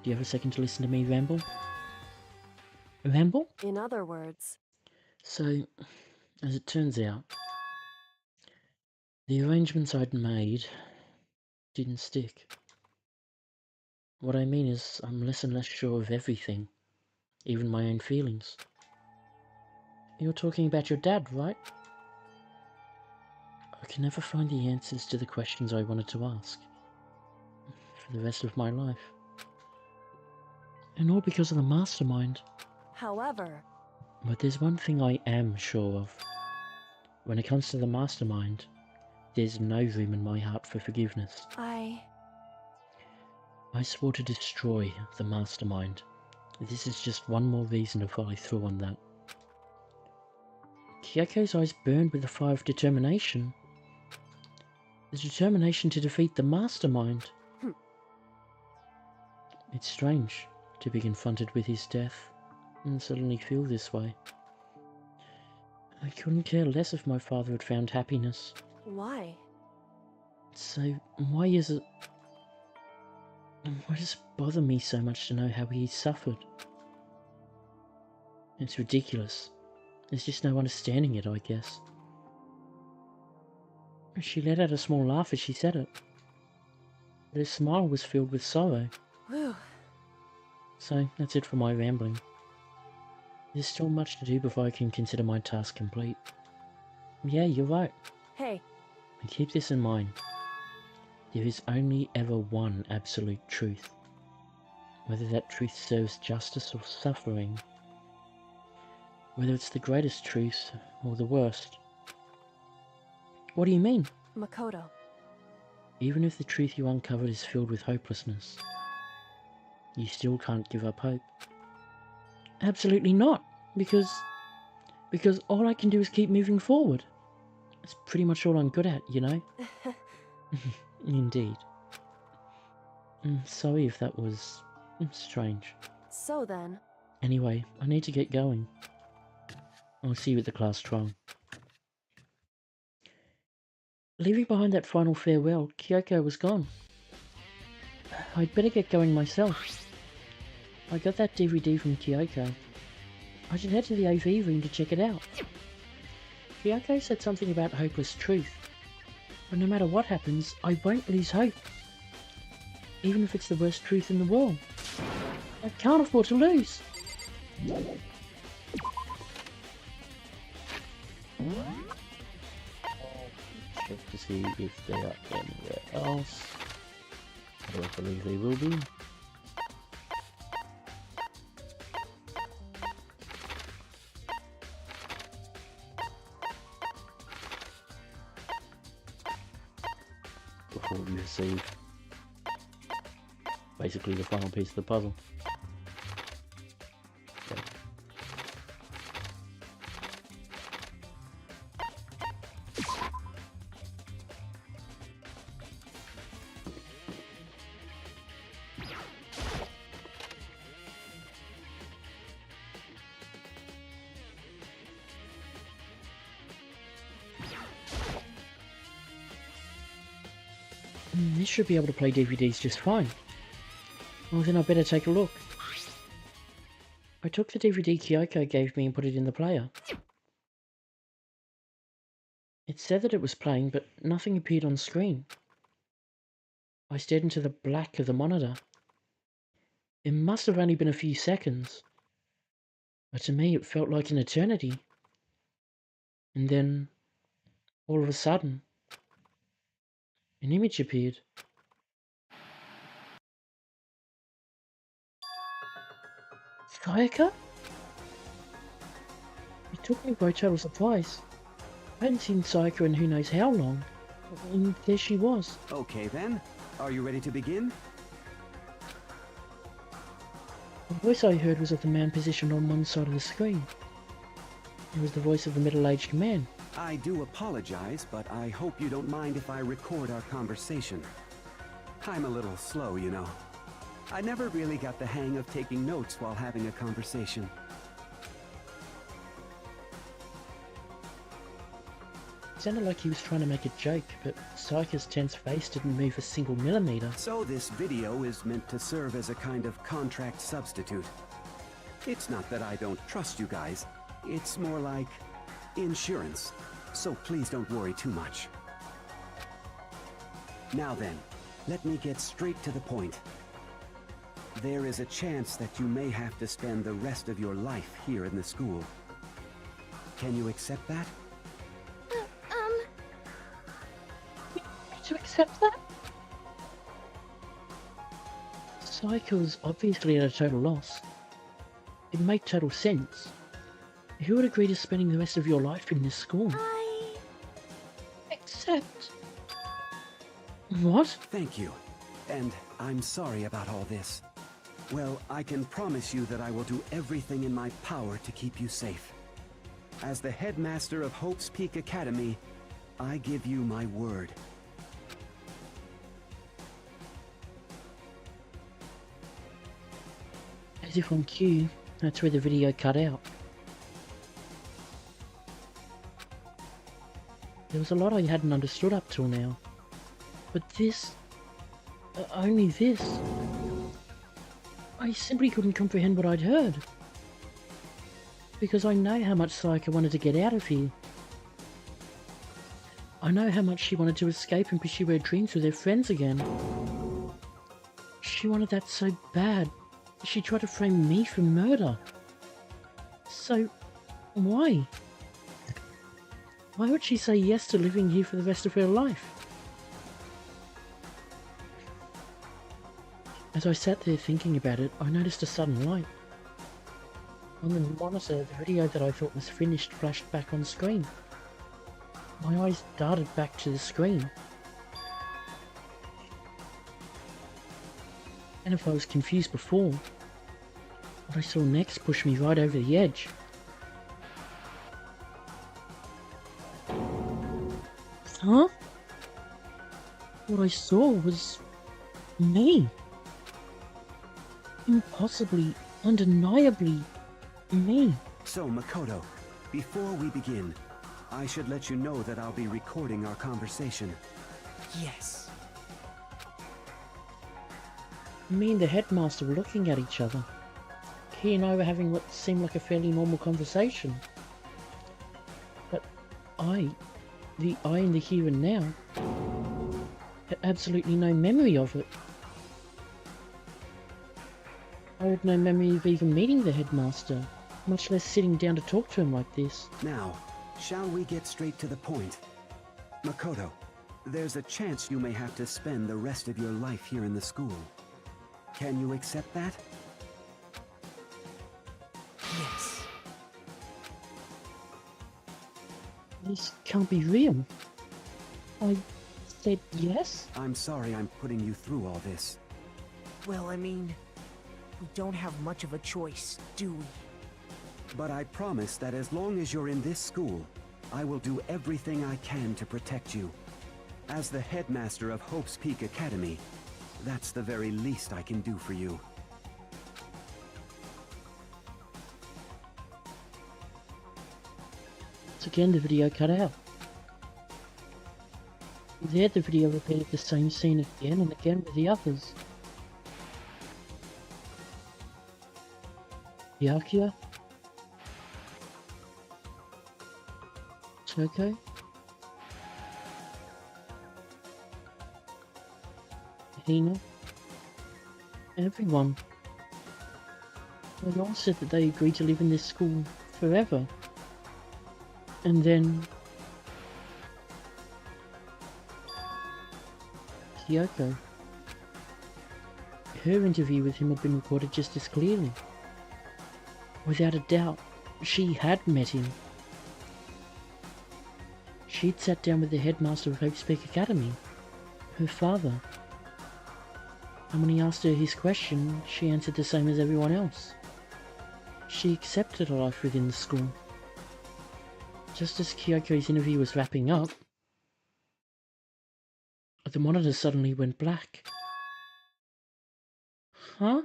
Do you have a second to listen to me ramble? Ramble? In other words... So, as it turns out, the arrangements I'd made didn't stick. What I mean is, I'm less and less sure of everything, even my own feelings. You're talking about your dad, right? I can never find the answers to the questions I wanted to ask for the rest of my life. And all because of the mastermind. However... But there's one thing I am sure of. When it comes to the mastermind, there's no room in my heart for forgiveness. I swore to destroy the mastermind. This is just one more reason to follow through on that. Kyoko's eyes burned with the fire of determination. The determination to defeat the mastermind. It's strange to be confronted with his death and suddenly feel this way. I couldn't care less if my father had found happiness. Why? So, why is it... Why does it bother me so much to know how he suffered? It's ridiculous. There's just no understanding it, I guess. She let out a small laugh as she said it. But her smile was filled with sorrow. Whew. So, that's it for my rambling. There's still much to do before I can consider my task complete. Yeah, you're right. Hey. And keep this in mind. There is only ever one absolute truth. Whether that truth serves justice or suffering. Whether it's the greatest truth or the worst. What do you mean? Makoto. Even if the truth you uncovered is filled with hopelessness, you still can't give up hope. Absolutely not, because all I can do is keep moving forward. That's pretty much all I'm good at, you know? Indeed. Sorry if that was strange. So then... Anyway, I need to get going. I'll see you at the class trial. Leaving behind that final farewell, Kyoko was gone. I'd better get going myself. I got that DVD from Kyoko. I should head to the AV room to check it out. Kyoko said something about hopeless truth. But no matter what happens, I won't lose hope. even if it's the worst truth in the world. I can't afford to lose. Check to see if they are anywhere else. I don't believe they will be. Before we receive basically the final piece of the puzzle. Okay. This should be able to play DVDs just fine. Well, then I better take a look. I took the DVD Kyoko gave me and put it in the player. It said that it was playing, but nothing appeared on screen. I stared into the black of the monitor. It must have only been a few seconds, but to me it felt like an eternity. And then, all of a sudden, an image appeared. Kyoko? It took me by total surprise. I hadn't seen Sayaka in who knows how long, and there she was. Okay then, are you ready to begin? The voice I heard was of the man positioned on one side of the screen. It was the voice of the middle-aged man. I do apologize, but I hope you don't mind if I record our conversation. I'm a little slow, you know. I never really got the hang of taking notes while having a conversation. It sounded like he was trying to make a joke, but Sayaka's tense face didn't move a single millimeter. So this video is meant to serve as a kind of contract substitute. It's not that I don't trust you guys. It's more like insurance. So please don't worry too much. Now then, let me get straight to the point. There is a chance that you may have to spend the rest of your life here in the school. Can you accept that? To accept that? Sayaka was obviously at a total loss. It made total sense. Who would agree to spending the rest of your life in this school? Accept. What? Thank you. And I'm sorry about all this. Well, I can promise you that I will do everything in my power to keep you safe. As the headmaster of Hope's Peak Academy, I give you my word. As if on cue, that's where the video cut out. There was a lot I hadn't understood up till now. But this... only this... I simply couldn't comprehend what I'd heard. Because I know how much Sayaka wanted to get out of here. I know how much she wanted to escape and pursue her dreams with her friends again. She wanted that so bad. She tried to frame me for murder. So, why? Why would she say yes to living here for the rest of her life? As I sat there thinking about it, I noticed a sudden light. On the monitor, the video that I thought was finished flashed back on screen. My eyes darted back to the screen. And if I was confused before, what I saw next pushed me right over the edge. Huh? What I saw was... me. Impossibly, undeniably, me. So, Makoto, before we begin, I should let you know that I'll be recording our conversation. Yes. Me and the headmaster were looking at each other. He and I were having what seemed like a fairly normal conversation. But the I in the here and now, had absolutely no memory of it. I had no memory of even meeting the headmaster, much less sitting down to talk to him like this. Now, shall we get straight to the point? Makoto, there's a chance you may have to spend the rest of your life here in the school. Can you accept that? Yes. This can't be real. I said yes? I'm sorry I'm putting you through all this. Well, I mean, we don't have much of a choice, do we? But I promise that as long as you're in this school, I will do everything I can to protect you. As the headmaster of Hope's Peak Academy, that's the very least I can do for you. So again, the video cut out. There, the video repeated the same scene again and again with the others. Kyoko, Kyoko, Hina, everyone. They all said that they agreed to live in this school forever. And then Kyoko. Her interview with him had been recorded just as clearly. Without a doubt, she had met him. She'd sat down with the headmaster of Hope's Peak Academy, her father. And when he asked her his question, she answered the same as everyone else. She accepted a life within the school. Just as Kyoko's interview was wrapping up, the monitor suddenly went black. Huh?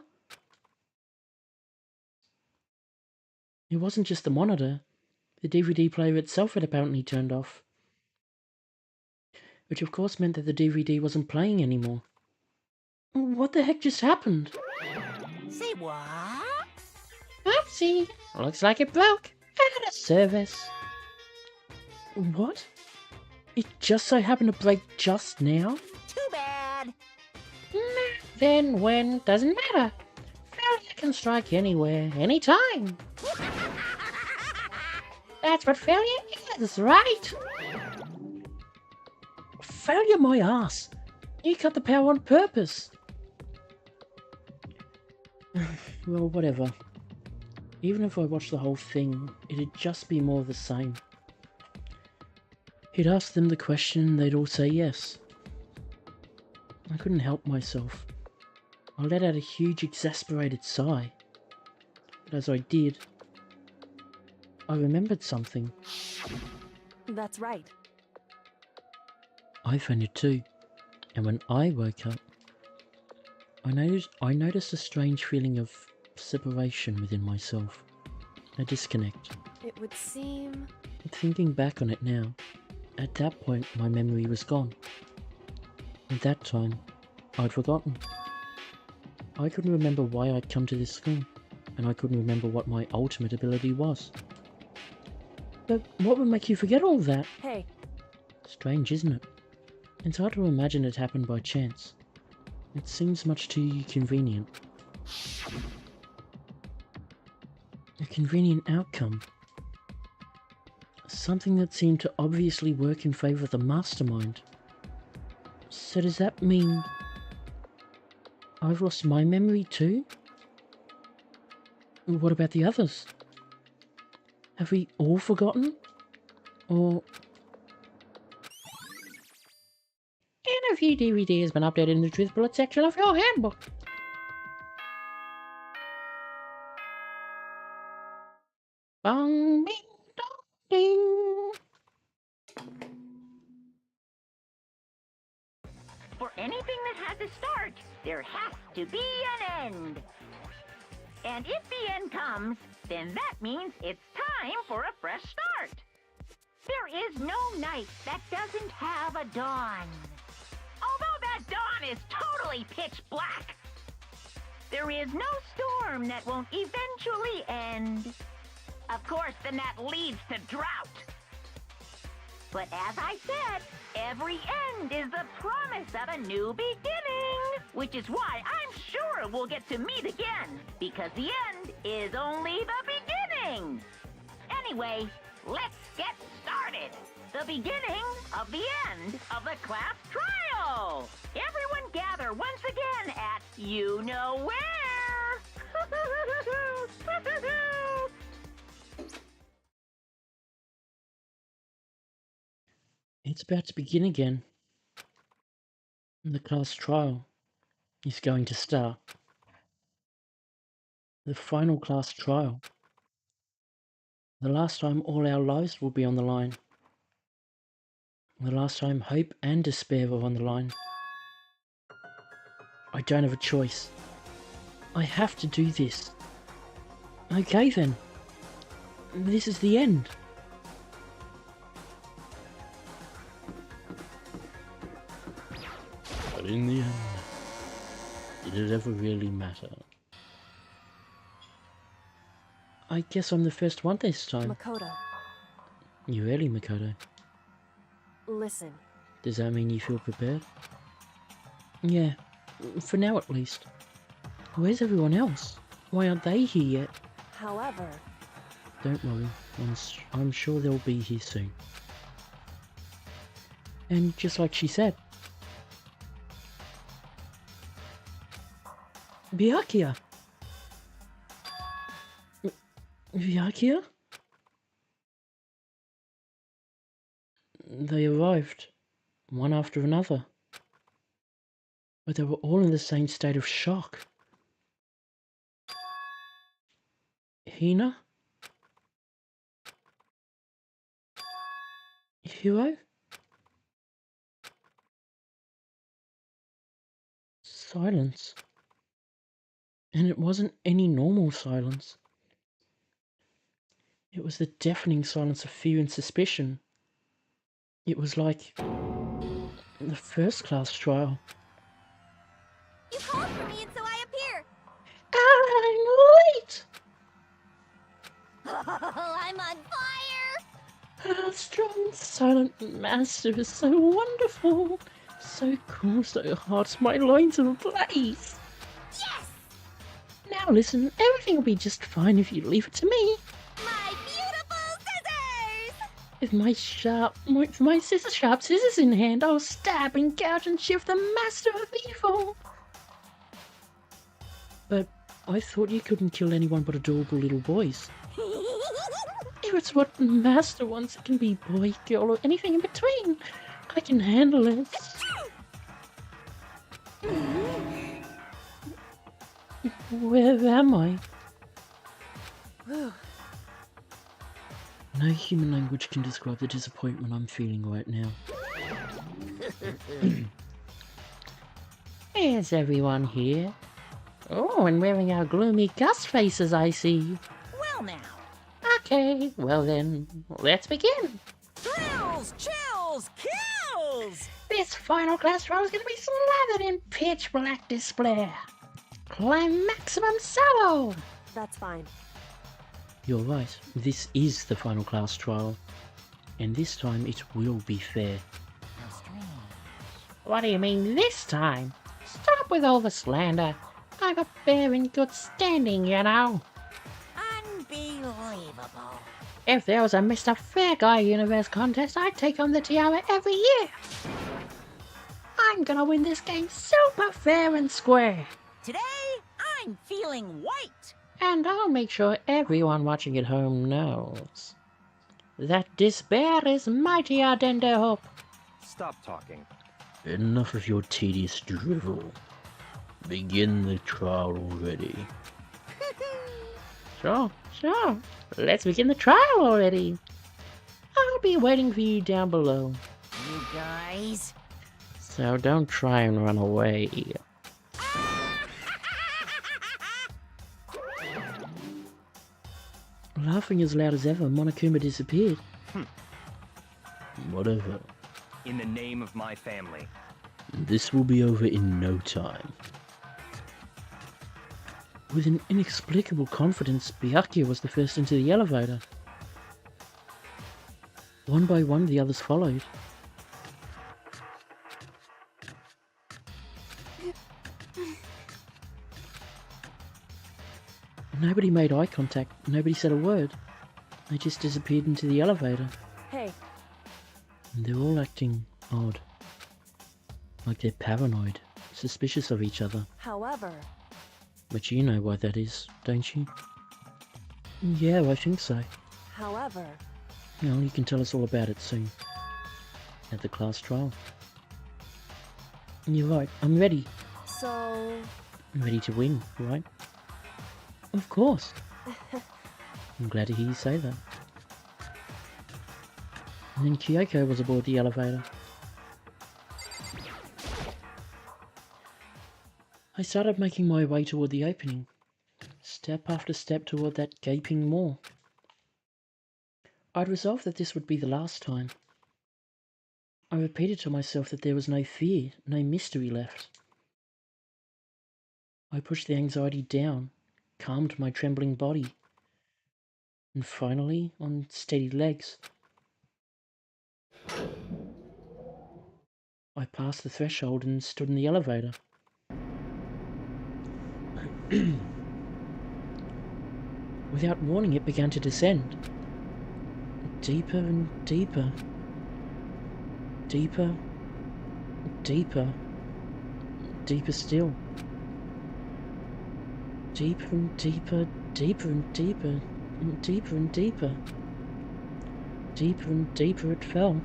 It wasn't just the monitor. The DVD player itself had apparently turned off. Which of course meant that the DVD wasn't playing anymore. What the heck just happened? Say what? Oopsie! Looks like it broke. Out of service. What? It just so happened to break just now? Too bad. Then when? Doesn't matter. Failure can strike anywhere, anytime. That's what failure is, right? Failure my ass. You cut the power on purpose. Well, whatever. Even if I watched the whole thing, it'd just be more of the same. He'd ask them the question and they'd all say yes. I couldn't help myself. I let out a huge exasperated sigh. But as I did, I remembered something. That's right. I fainted too, and when I woke up, I noticed a strange feeling of separation within myself, a disconnect. It would seem... Thinking back on it now, at that point my memory was gone. At that time, I'd forgotten. I couldn't remember why I'd come to this school, and I couldn't remember what my ultimate ability was. But what would make you forget all that? Hey. Strange, isn't it? It's hard to imagine it happened by chance. It seems much too convenient. A convenient outcome. Something that seemed to obviously work in favor of the mastermind. So does that mean I've lost my memory too? What about the others? Have we all forgotten? Or... Interview DVD has been updated in the Truth Bullet section of your handbook. Bong, bing, dong, ding. For anything that has a start, there has to be an end. And if the end comes, then that means it's time for a fresh start. There is no night that doesn't have a dawn. Although that dawn is totally pitch black, there is no storm that won't eventually end. Of course, then that leads to drought. But as I said, every end is the promise of a new beginning. which is why I'm sure we'll get to meet again, because the end is only the beginning. Anyway, let's get started. The beginning of the end of the class trial. Everyone gather once again at you know where. It's about to begin again. The class trial is going to start. The final class trial. The last time all our lives will be on the line. The last time hope and despair were on the line. I don't have a choice. I have to do this. Okay then. This is the end. But in the end, did it ever really matter? I guess I'm the first one this time. Makoto, You really, Makoto? listen. Does that mean you feel prepared? Yeah, for now at least. Where's everyone else? Why aren't they here yet? However, Don't worry, I'm sure they'll be here soon. And just like she said, Byakuya! Byakuya? They arrived, one after another. But they were all in the same state of shock. Hina? Hiro? Silence. And it wasn't any normal silence. It was the deafening silence of fear and suspicion. It was like the first class trial. You called for me and so I appear. I'm late! I'm on fire. Our strong, silent master is so wonderful. So cool, so hot, my loins are ablaze. Yes! Now listen, everything will be just fine if you leave it to me. My beautiful scissors! With my sharp scissors in hand, I'll stab and gouge and shift the master of evil. But I thought you couldn't kill anyone but adorable little boys. If it's what master wants, it can be boy, girl, or anything in between. I can handle it. Where am I? No human language can describe the disappointment I'm feeling right now. Is everyone here? Oh, and wearing our gloomy gust faces, I see. Well now. Okay, well then, let's begin. Thrills, chills, kills! This final class trial is going to be slathered in pitch black despair. Climb maximum solo! that's fine. You're right, this is the final class trial. And this time it will be fair. What do you mean this time? Stop with all the slander. I'm a bear in good standing, you know. Unbelievable. If there was a Mr. Fair Guy Universe contest, I'd take on the tiara every year. I'm gonna win this game super fair and square. Today, I'm feeling white. And I'll make sure everyone watching at home knows that despair is mightier than the hope. Stop talking. Enough of your tedious drivel. Begin the trial already. Sure. Let's begin the trial already. I'll be waiting for you down below. You guys. So don't try and run away. Laughing as loud as ever, Monokuma disappeared. Whatever. In the name of my family. This will be over in no time. With an inexplicable confidence, Byakuya was the first into the elevator. One by one, the others followed. Nobody made eye contact, nobody said a word. They just disappeared into the elevator. Hey, And they're all acting odd. Like they're paranoid, suspicious of each other. however, But you know why that is, don't you? Yeah, I think so. however, Well, you can tell us all about it soon. At the class trial. You're right, I'm ready. so... I'm ready to win, right? Of course. I'm glad to hear you say that. And then Kyoko was aboard the elevator. I started making my way toward the opening, step after step toward that gaping maw. I'd resolved that this would be the last time. I repeated to myself that there was no fear, no mystery left. I pushed the anxiety down, calmed my trembling body, and finally, on steady legs, I passed the threshold and stood in the elevator. Without warning, it began to descend. Deeper and deeper. Deeper, deeper, deeper still. Deeper and deeper, deeper and deeper, and deeper and deeper. Deeper and deeper it fell.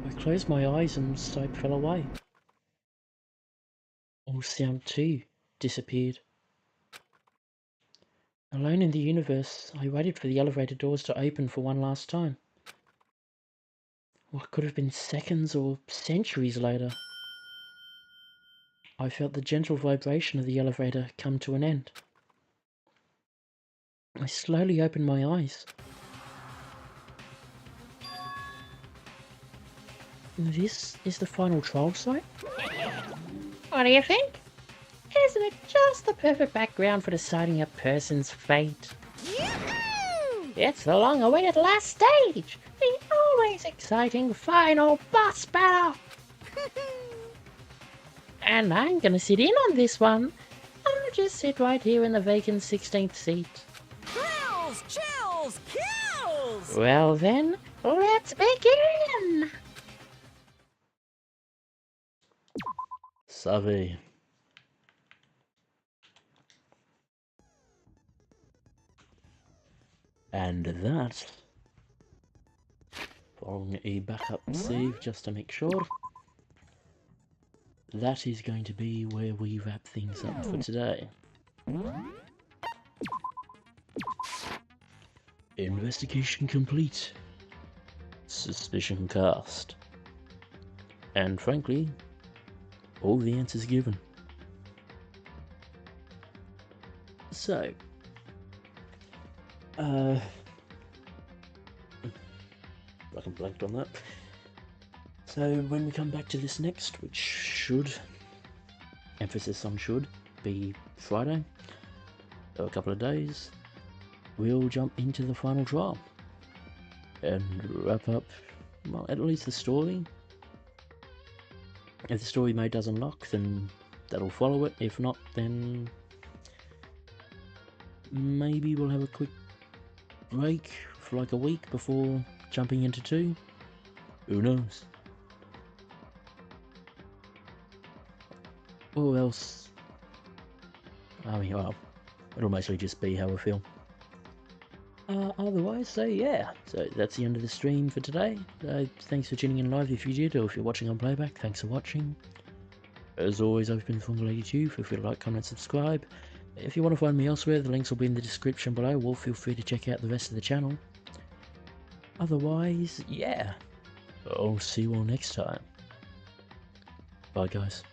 I closed my eyes and sight fell away. All sound too disappeared. Alone in the universe, I waited for the elevator doors to open for one last time. What could have been seconds or centuries later, I felt the gentle vibration of the elevator come to an end. I slowly opened my eyes. This is the final trial site? What do you think? Isn't it just the perfect background for deciding a person's fate? Yoo-hoo! It's the long-awaited last stage! The always exciting final boss battle! And I'm gonna sit in on this one. I'll just sit right here in the vacant 16th seat. Thrills, chills, kills! Well then, let's begin! Savvy. And that, following a backup save just to make sure, that is going to be where we wrap things up for today. Investigation complete. Suspicion cast. And frankly, all the answers given. So, I blanked on that. So when we come back to this next, which should, emphasis on should, be Friday, so a couple of days, we'll jump into the final trial and wrap up, well, at least the story. If the story mode does unlock, then that'll follow it. If not, then maybe we'll have a quick break for like a week before jumping into 2. Who knows? Or else, I mean, well, it'll mostly just be how I feel. Otherwise, so yeah, so that's the end of the stream for today. Thanks for tuning in live if you did, or if you're watching on playback, thanks for watching. As always, I've been Fungal82, feel free to like, comment, subscribe. If you want to find me elsewhere, the links will be in the description below, or feel free to check out the rest of the channel. Otherwise, yeah, I'll see you all next time. Bye guys.